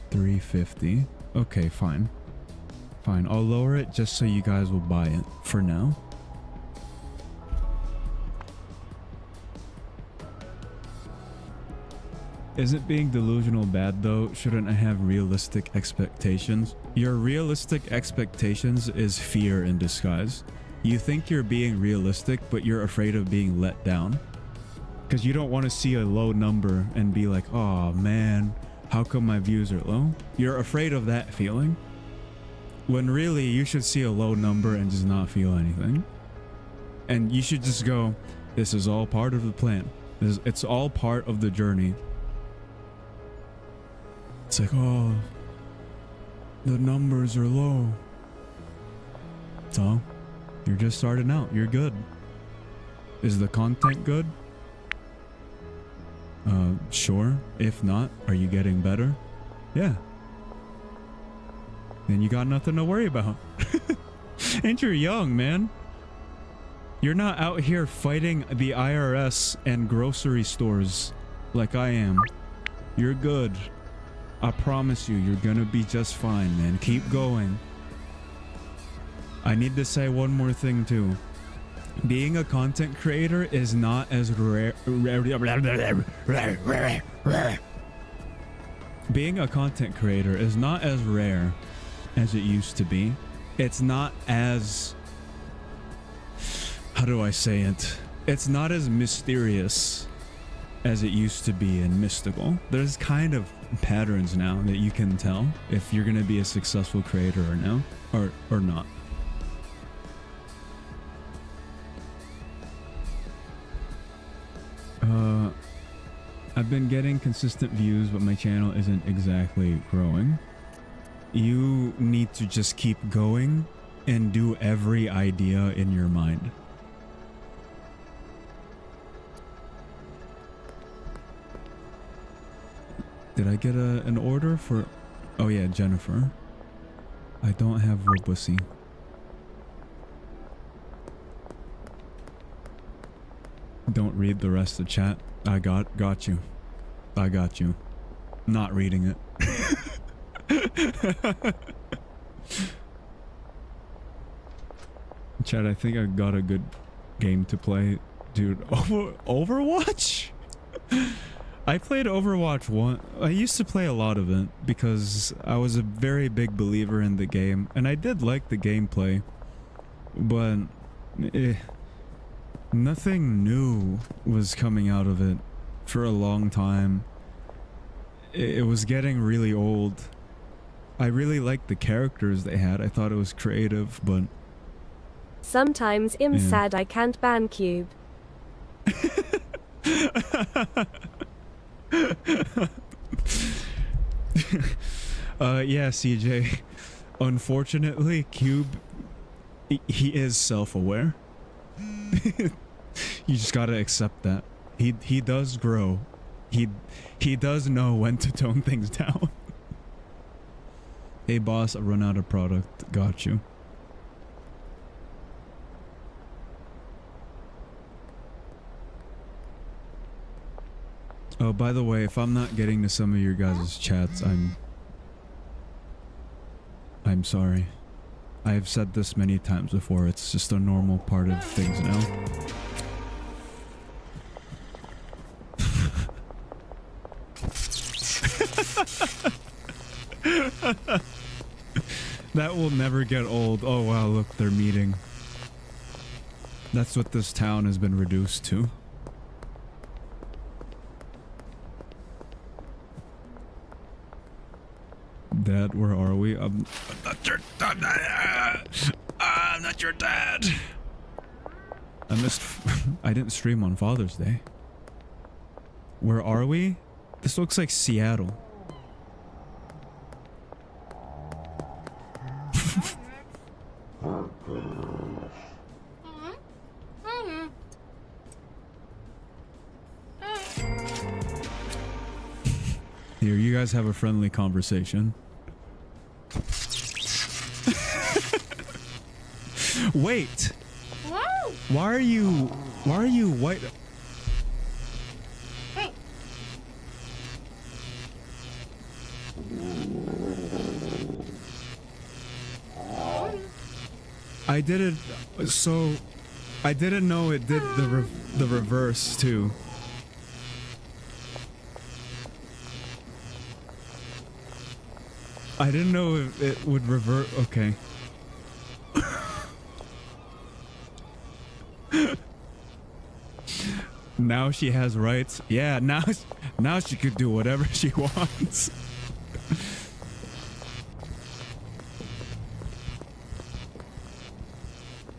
$350. Okay, fine. Fine, I'll lower it just so you guys will buy it for now. Isn't being delusional bad though? Shouldn't I have realistic expectations? Your realistic expectations is fear in disguise. You think you're being realistic, but you're afraid of being let down. Because you don't want to see a low number and be like, oh man, how come my views are low? You're afraid of that feeling. When really you should see a low number and just not feel anything. And you should just go, this is all part of the plan. It's all part of the journey. It's like, oh, the numbers are low. So, you're just starting out. You're good. Is the content good? Sure. If not, are you getting better? Yeah. Then you got nothing to worry about. And you're young, man. You're not out here fighting the IRS and grocery stores like I am. You're good. I promise you, you're gonna be just fine, man. Keep going. I need to say one more thing too. Being a content creator is not as rare. Being a content creator is not as rare as it used to be. It's not as, how do I say it? It's not as mysterious as it used to be and mystical. There's kind of patterns now that you can tell if you're gonna be a successful creator or no, or not. I've been getting consistent views, but my channel isn't exactly growing. You need to just keep going and do every idea in your mind. Did I get an order for... Oh yeah, Jennifer. I don't have Robussy. Don't read the rest of the chat. I got you. I got you. Not reading it. Chat, I think I got a good game to play. Dude, Overwatch? I played Overwatch 1. I used to play a lot of it because I was a very big believer in the game. And I did like the gameplay. But... nothing new was coming out of it for a long time. It was getting really old. I really liked the characters they had. I thought it was creative, but... Sometimes I'm sad I can't ban Cube. Yeah, CJ. Unfortunately, Cube, he is self-aware. You just gotta accept that. He does grow. He does know when to tone things down. Hey boss, I run out of product. Got you. Oh, by the way, if I'm not getting to some of your guys' chats, I'm sorry. I have said this many times before. It's just a normal part of things now. That will never get old. Oh wow, look, they're meeting. That's what this town has been reduced to. Dad, where are we? I'm not your dad. I'm not your dad. I didn't stream on Father's Day. Where are we? This looks like Seattle. Here, you guys have a friendly conversation. Wait. Why are you white? I didn't know it did the reverse too. I didn't know if it would revert. Okay. Now she has rights. Yeah, now she could do whatever she wants.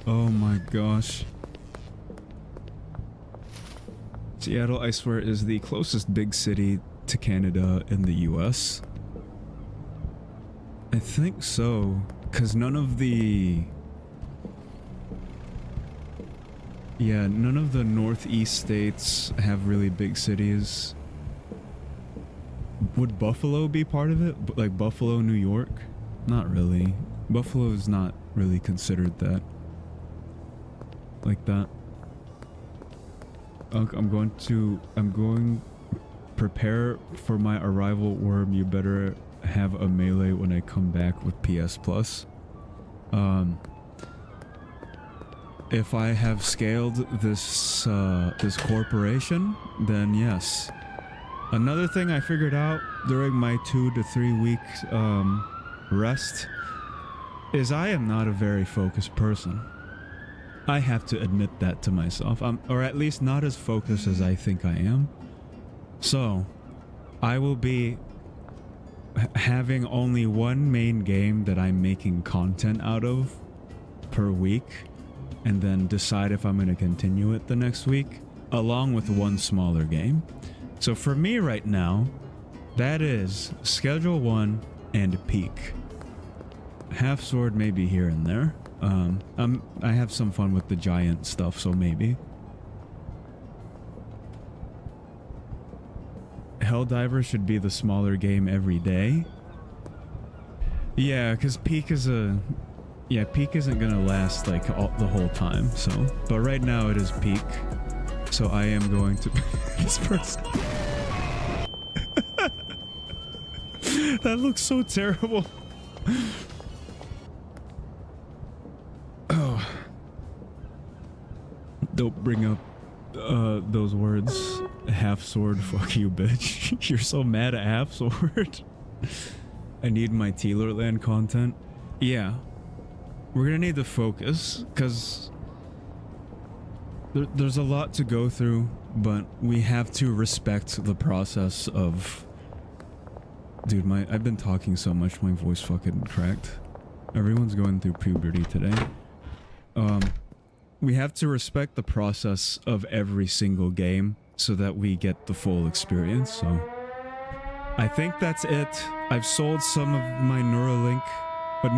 Oh my gosh. Seattle, I swear, is the closest big city to Canada in the US. I think so, because none of the Northeast states have really big cities. Would Buffalo be part of it? Like Buffalo, New York? Not really. Buffalo is not really considered that. Like that. I'm going prepare for my arrival, Worm. You better have a melee when I come back with PS Plus. If I have scaled this corporation, then yes. Another thing I figured out during my 2 to 3 week rest is I am not a very focused person. I have to admit that to myself. Or at least not as focused as I think I am. So, I will be having only one main game that I'm making content out of per week, and then decide if I'm going to continue it the next week, along with one smaller game. So for me right now, that is Schedule 1 and Peak. Half Sword maybe here and there. I have some fun with the giant stuff, so maybe. Helldiver should be the smaller game every day. Yeah, because Peak is Peak isn't gonna last like the whole time, so. But right now it is Peak, so I am going to this person. That looks so terrible. Oh. Don't bring up those words. Half Sword, fuck you, bitch. You're so mad at Half Sword. I need my Tealerland content. Yeah. We're gonna need to focus, because there's a lot to go through, but we have to respect the process of... Dude, I've been talking so much, my voice fucking cracked. Everyone's going through puberty today. We have to respect the process of every single game so that we get the full experience, so... I think that's it. I've sold some of my Neuralink... But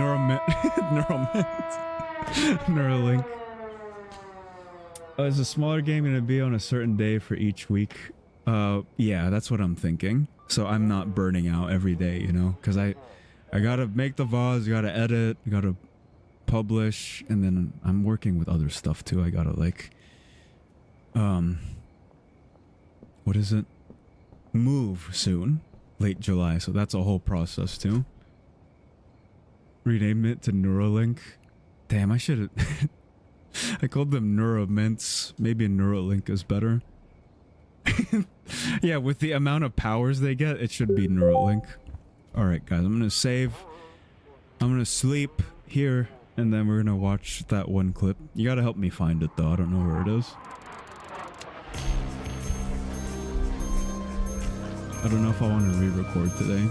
Neuralink. Is a smaller game going to be on a certain day for each week? Yeah, that's what I'm thinking. So I'm not burning out every day, you know? Because I gotta make the VODs, gotta edit, gotta publish, and then I'm working with other stuff too. I gotta like... What is it? Move soon. Late July, so that's a whole process too. Rename it to Neuralink. Damn, I should have... I called them Neuromints. Maybe Neuralink is better. Yeah, with the amount of powers they get, it should be Neuralink. Alright, guys, I'm gonna save. I'm gonna sleep here. And then we're gonna watch that one clip. You gotta help me find it though. I don't know where it is. I don't know if I want to re-record today.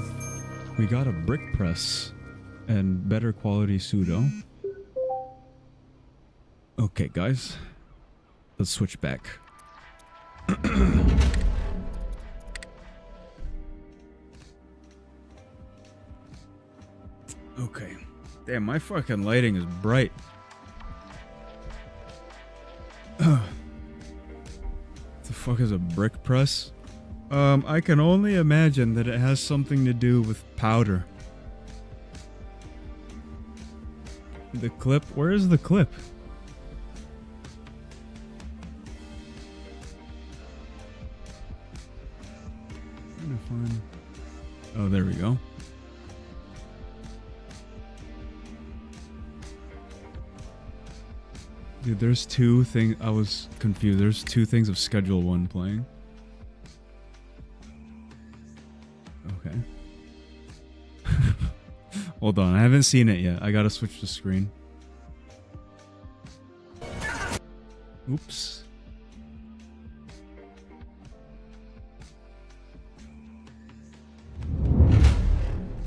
We got a brick press and better quality pseudo. Okay, guys. Let's switch back. Okay. Damn, my fucking lighting is bright. The fuck is a brick press? I can only imagine that it has something to do with powder. The clip? Where is the clip? I'm trying to find... Oh, there we go. Dude, there's two things... I was confused. There's two things of Schedule 1 playing. Okay. Hold on, I haven't seen it yet. I gotta switch the screen. Oops.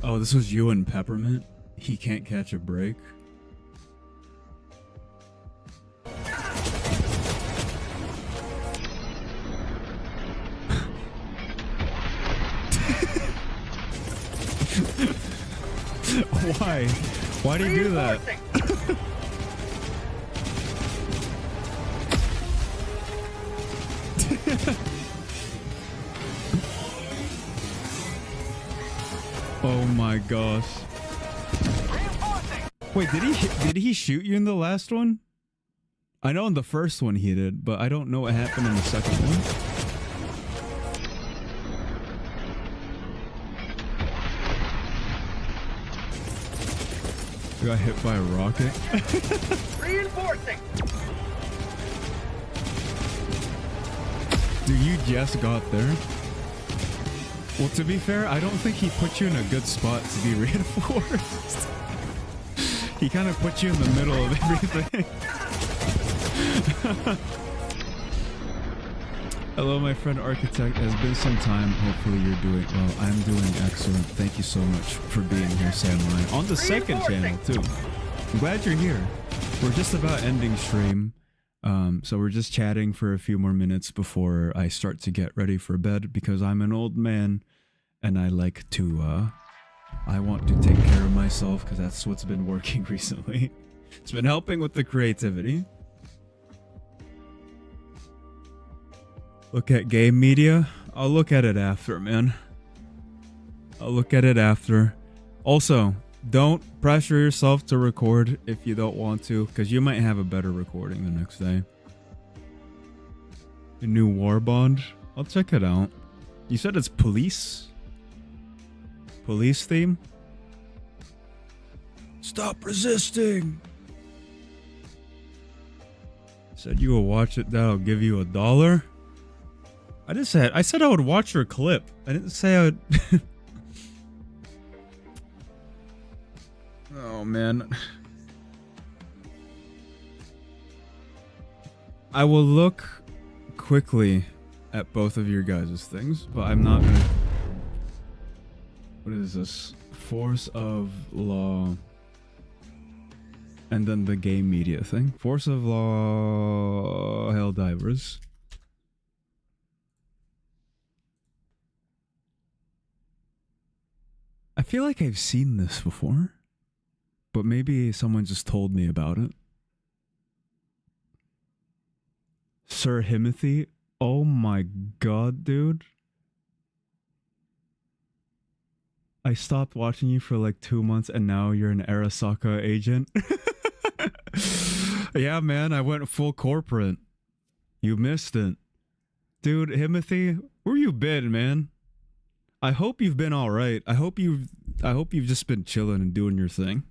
Oh, this was you and Peppermint? He can't catch a break. Why? Why do you do that? Oh my gosh. Wait, did he shoot you in the last one? I know in the first one he did, but I don't know what happened in the second one. Got hit by a rocket. Reinforcing. Dude, you just got there. Well, to be fair, I don't think he put you in a good spot to be reinforced. He kind of put you in the middle of everything. Hello, my friend Architect. It has been some time. Hopefully you're doing well. I'm doing excellent. Thank you so much for being here, Samurai. On the second channel, too. I'm glad you're here. We're just about ending stream. So we're just chatting for a few more minutes before I start to get ready for bed because I'm an old man and I like to, I want to take care of myself because that's what's been working recently. It's been helping with the creativity. Look at game media. I'll look at it after, man. I'll look at it after. Also, don't pressure yourself to record if you don't want to, because you might have a better recording the next day. The new War Bond. I'll check it out. You said it's police? Police theme? Stop resisting! Said you will watch it, that'll give you $1? I said I would watch your clip. I didn't say I would. Oh man. I will look quickly at both of your guys' things, but I'm not gonna. What is this? Force of Law. And then the game media thing. Force of Law Helldivers. I feel like I've seen this before, but maybe someone just told me about it. Sir Himothy? Oh my god, dude. I stopped watching you for like 2 months and now you're an Arasaka agent. Yeah, man, I went full corporate. You missed it. Dude, Himothy, where you been, man? I hope you've been all right. I hope you've just been chilling and doing your thing.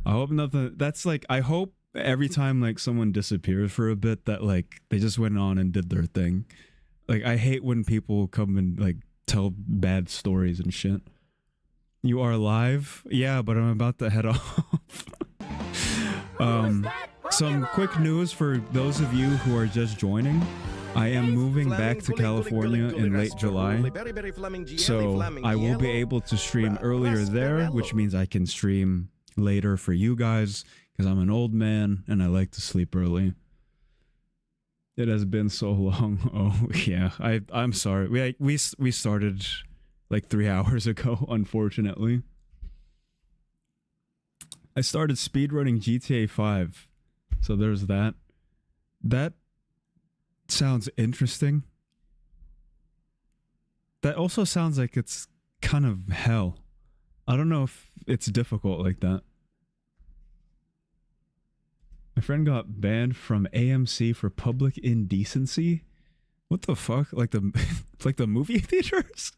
I hope nothing. That's like, I hope every time like someone disappears for a bit that like they just went on and did their thing. Like I hate when people come and like tell bad stories and shit. You are alive? Yeah, but I'm about to head off. Some quick news for those of you who are just joining. I am moving back to California in late July, so I will be able to stream earlier there, which means I can stream later for you guys, because I'm an old man and I like to sleep early. It has been so long. Oh yeah, I'm sorry. We started like 3 hours ago, unfortunately. I started speedrunning GTA 5, so there's that. That sounds interesting. That also sounds like it's kind of hell. I don't know if it's difficult like that. My friend got banned from AMC for public indecency. What the fuck? Like the movie theaters?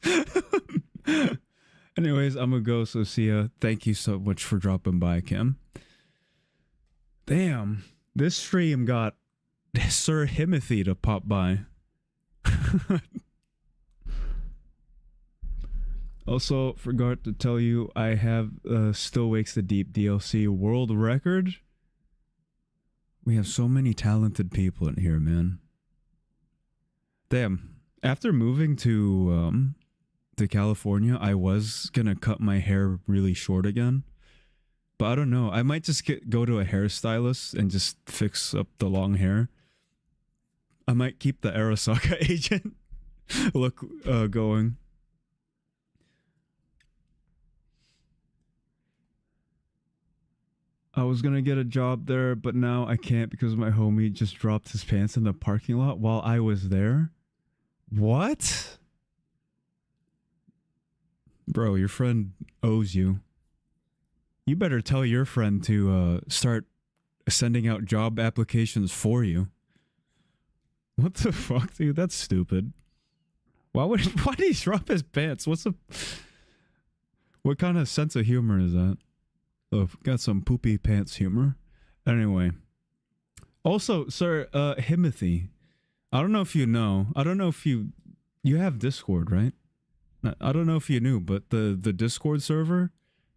Anyways, I'm gonna go, so see ya. Thank you so much for dropping by, Kim. Damn, this stream got Sir Himothy to pop by. Also, forgot to tell you, I have Still Wakes the Deep DLC world record. We have so many talented people in here, man. Damn. After moving to California, I was gonna cut my hair really short again. But I don't know. I might just go to a hairstylist and just fix up the long hair. I might keep the Arasaka agent look going. I was gonna get a job there, but now I can't because my homie just dropped his pants in the parking lot while I was there. What? Bro, your friend owes you. You better tell your friend to start sending out job applications for you. What the fuck, dude? That's stupid. Why did he drop his pants? What kind of sense of humor is that? Oh, got some poopy pants humor. Anyway. Also, sir, Himothy. I don't know if you know. I don't know if you have Discord, right? I don't know if you knew, but the Discord server,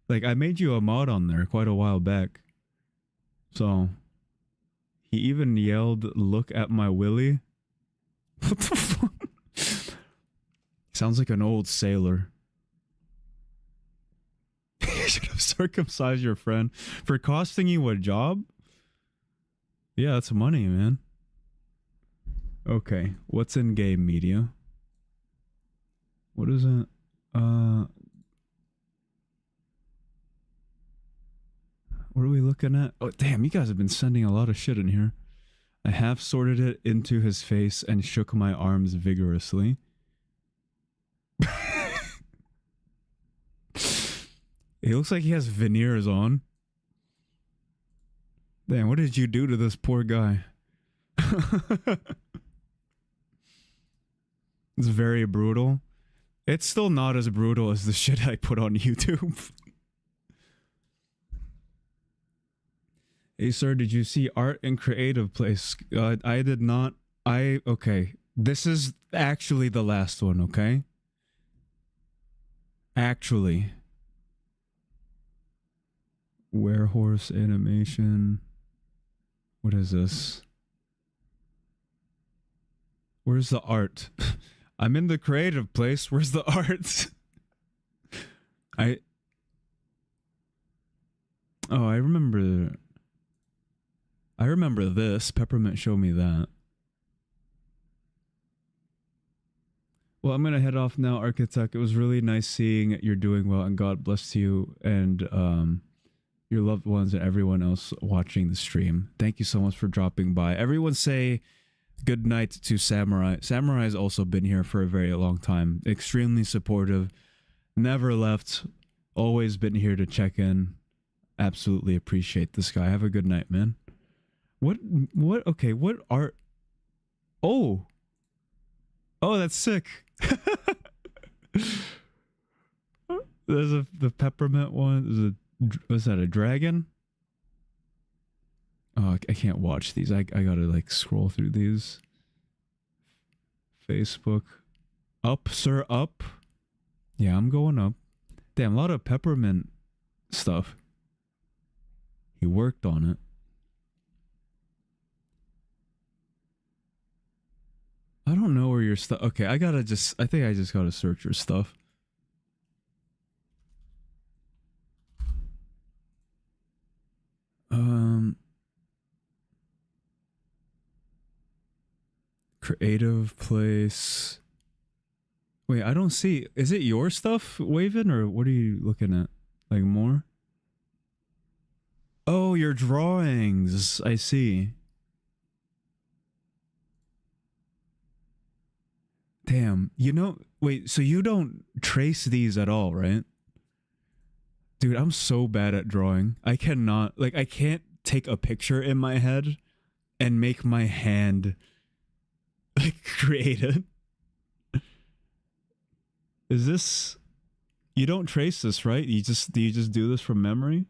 like, I made you a mod on there quite a while back. So, he even yelled, "Look at my willy." What the fuck? Sounds like an old sailor. You should have circumcised your friend for costing you a job? Yeah, that's money, man. Okay, what's in game media? What is it? What are we looking at? Oh, damn, you guys have been sending a lot of shit in here. I half sorted it into his face and shook my arms vigorously. He looks like he has veneers on. Damn, what did you do to this poor guy? It's very brutal. It's still not as brutal as the shit I put on YouTube. Hey, sir, did you see Art and Creative Place? I did not. Okay. This is actually the last one, okay? Actually. Werehorse animation. What is this? Where's the art? I'm in the creative place. Where's the art? I remember. I remember this. Peppermint showed me that. Well, I'm gonna head off now, Architect. It was really nice seeing you're doing well, and God bless you and your loved ones and everyone else watching the stream. Thank you so much for dropping by. Everyone say good night to Samurai. Samurai has also been here for a very long time. Extremely supportive. Never left. Always been here to check in. Absolutely appreciate this guy. Have a good night, man. Okay, what art? Oh, that's sick. There's the peppermint one. Was that a dragon? Oh, I can't watch these. I gotta like scroll through these. Facebook. Up, sir, up. Yeah, I'm going up. Damn, a lot of peppermint stuff. He worked on it. your stuff. Okay, I think I just gotta search your stuff. Creative place. Wait, I don't see. Is it your stuff, Waven, or what are you looking at? Like more? Oh, your drawings. I see. Damn. Wait, so you don't trace these at all, right? Dude, I'm so bad at drawing. I cannot, I can't take a picture in my head and make my hand, create it. Is this, you don't trace this, right? Do you just do this from memory?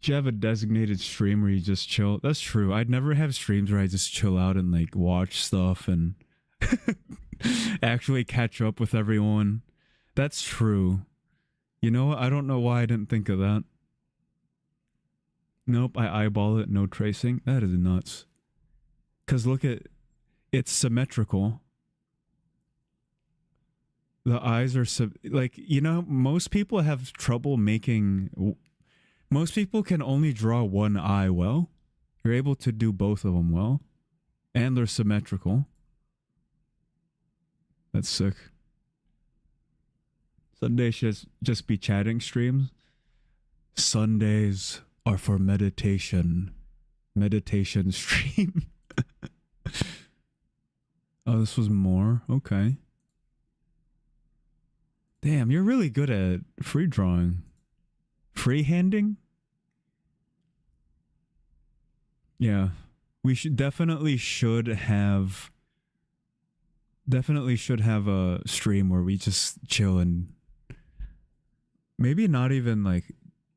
Do you have a designated stream where you just chill? That's true. I'd never have streams where I just chill out and watch stuff and actually catch up with everyone. That's true. You know what? I don't know why I didn't think of that. Nope, I eyeball it, no tracing. That is nuts. Because look at, it's symmetrical. The eyes are, most people have trouble making... Most people can only draw one eye well. You're able to do both of them well. And they're symmetrical. That's sick. Sundays should just be chatting streams. Sundays are for meditation. Meditation stream. Oh, this was more? Okay. Damn, you're really good at free drawing. Freehanding? Yeah. We definitely should have a stream where we just chill and maybe not even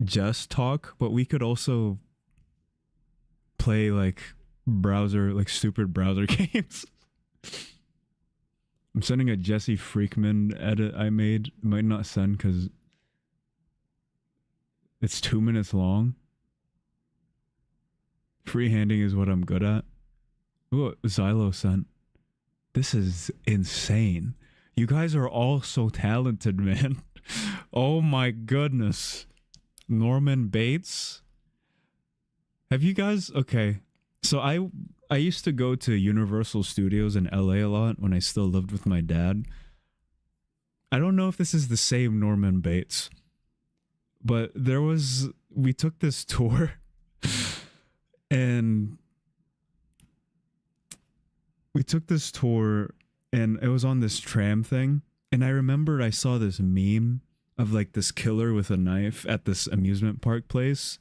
just talk, but we could also play stupid browser games. I'm sending a Jesse Freakman edit I made. It might not send because it's 2 minutes long. Freehanding is what I'm good at. Ooh, Xylo sent. This is insane. You guys are all so talented, man. Oh my goodness. Norman Bates. Have you guys... Okay. So I used to go to Universal Studios in LA a lot when I still lived with my dad. I don't know if this is the same Norman Bates, but we took this tour and it was on this tram thing. And I remembered I saw this meme of this killer with a knife at this amusement park place.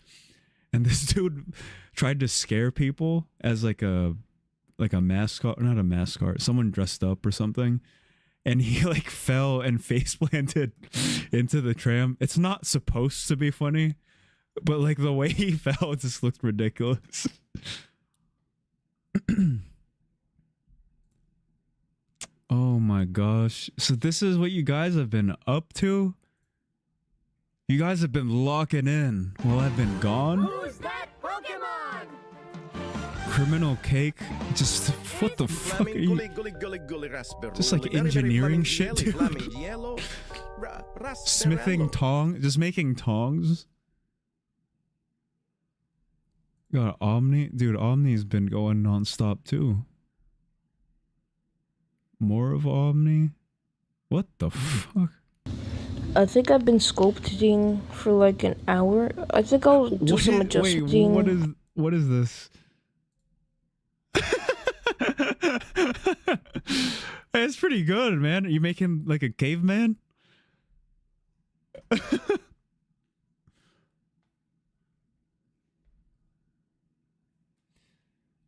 And this dude tried to scare people as a mascot, not a mascot, someone dressed up or something. And he fell and face planted into the tram. It's not supposed to be funny, but the way he fell just looked ridiculous. Oh my gosh. So this is what you guys have been up to? You guys have been locking in while I've been gone? Who's that Pokemon? Criminal cake? Just, what the fuck are you? Just engineering shit, dude. Smithing just making tongs? Got Omni? Dude, Omni's been going non-stop too. More of Omni? What the fuck? I think I've been sculpting for an hour. I think I'll do some adjusting. Wait, what is this? It's pretty good, man. Are you making a caveman?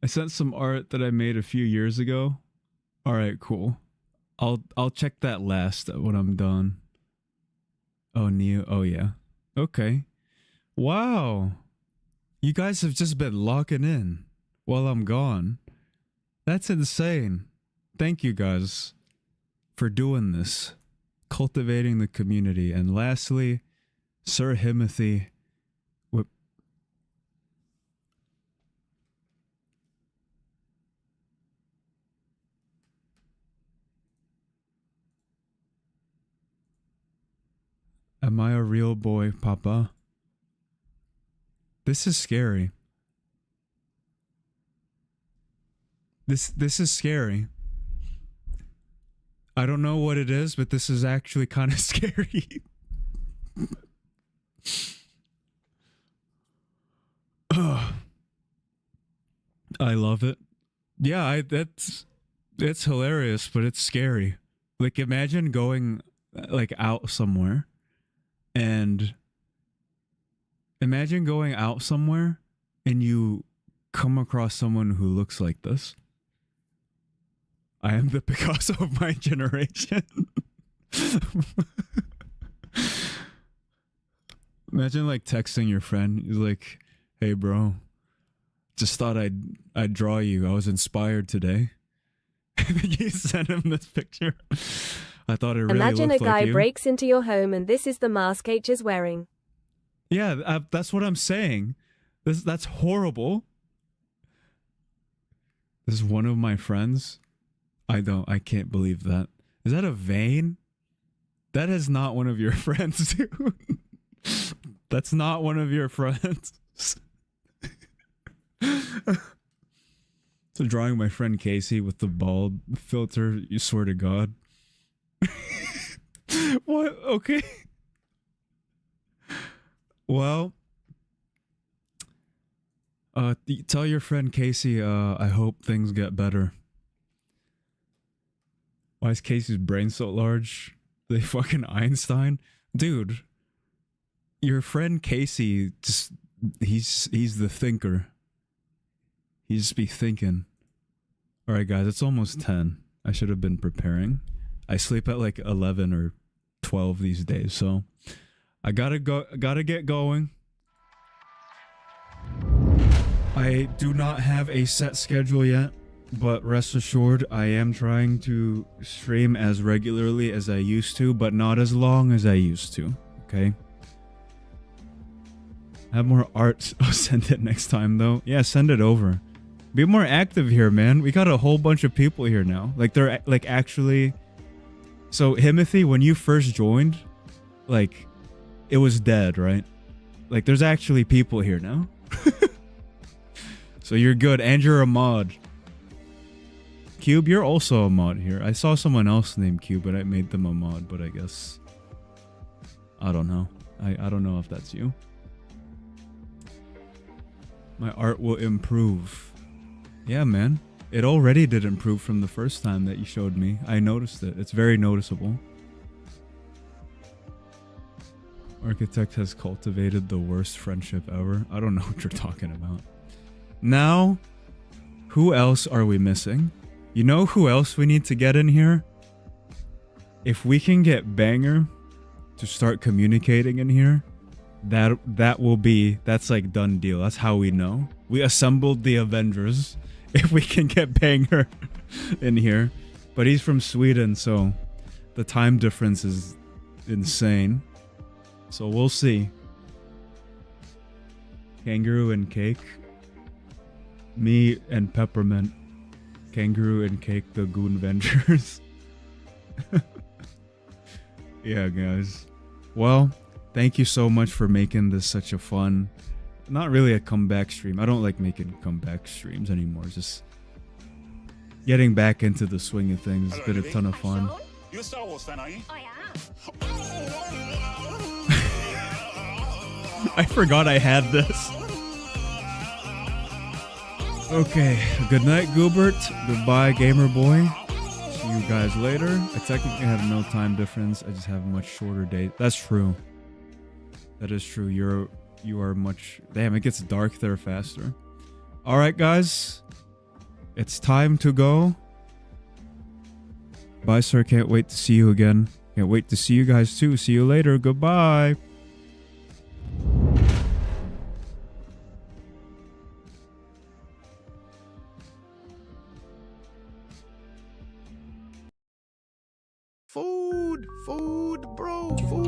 I sent some art that I made a few years ago. All right, cool. I'll check that last when I'm done. Oh, Neo. Oh, yeah. Okay. Wow. You guys have just been locking in while I'm gone. That's insane. Thank you guys for doing this. Cultivating the community. And lastly, Sir Himothy. Am I a real boy, Papa? This is scary. This is scary. I don't know what it is, but this is actually kind of scary. I love it. Yeah, it's hilarious, but it's scary. Like, imagine going like out somewhere and you come across someone who looks like this. I am the Picasso of my generation. Imagine like texting your friend. He's like, "Hey, bro, just thought I'd draw you. I was inspired today." And then you send him this picture. I thought it really Imagine a looked guy like you. breaks into your home and this is the mask H is wearing. Yeah, that's what I'm saying. That's horrible. This is one of my friends. I can't believe that. Is that a vein? That is not one of your friends, dude. That's not one of your friends. So drawing my friend Casey with the bald filter, you swear to God. What? Okay. Well, tell your friend Casey, I hope things get better. Why is Casey's brain so large? They fucking Einstein? Dude, your friend Casey, just he's the thinker. He just be thinking. Alright guys, it's almost 10. I should have been preparing. I sleep at like 11 or 12 these days, so I gotta get going. I do not have a set schedule yet, but rest assured I am trying to stream as regularly as I used to, but not as long as I used to, okay? Have more art. I'll send it next time though. Yeah, send it over. Be more active here, man. We got a whole bunch of people here now. Like, they're like actually... So, Himothy, when you first joined, like, it was dead, right? Like, there's actually people here now. So you're good, and you're a mod. Cube, you're also a mod here. I saw someone else named Cube, but I made them a mod, but I guess... I don't know. I don't know if that's you. My art will improve. Yeah, man. It already did improve from the first time that you showed me. I noticed it. It's very noticeable. Architect has cultivated the worst friendship ever. I don't know what you're talking about. Now, who else are we missing? You know who else we need to get in here? If we can get Banger to start communicating in here, that will be, that's like done deal. That's how we know. We assembled the Avengers. If we can get Banger in here. But he's from Sweden, so the time difference is insane. So we'll see. Kangaroo and Cake. Me and Peppermint. Kangaroo and Cake, the Goon Vengers. Yeah, guys. Well, thank you so much for making this such a fun... Not really a comeback stream. I don't like making comeback streams anymore. Just getting back into the swing of things. It's been a ton of fun. You a Star Wars fan, are you? I am. I forgot I had this. Okay, good night, Goobert. Goodbye, Gamer Boy. See you guys later. I technically have no time difference. I just have a much shorter day. That's true. That is true. You are much... Damn, it gets dark there faster. Alright, guys. It's time to go. Bye, sir. Can't wait to see you again. Can't wait to see you guys too. See you later. Goodbye. Food, bro, food.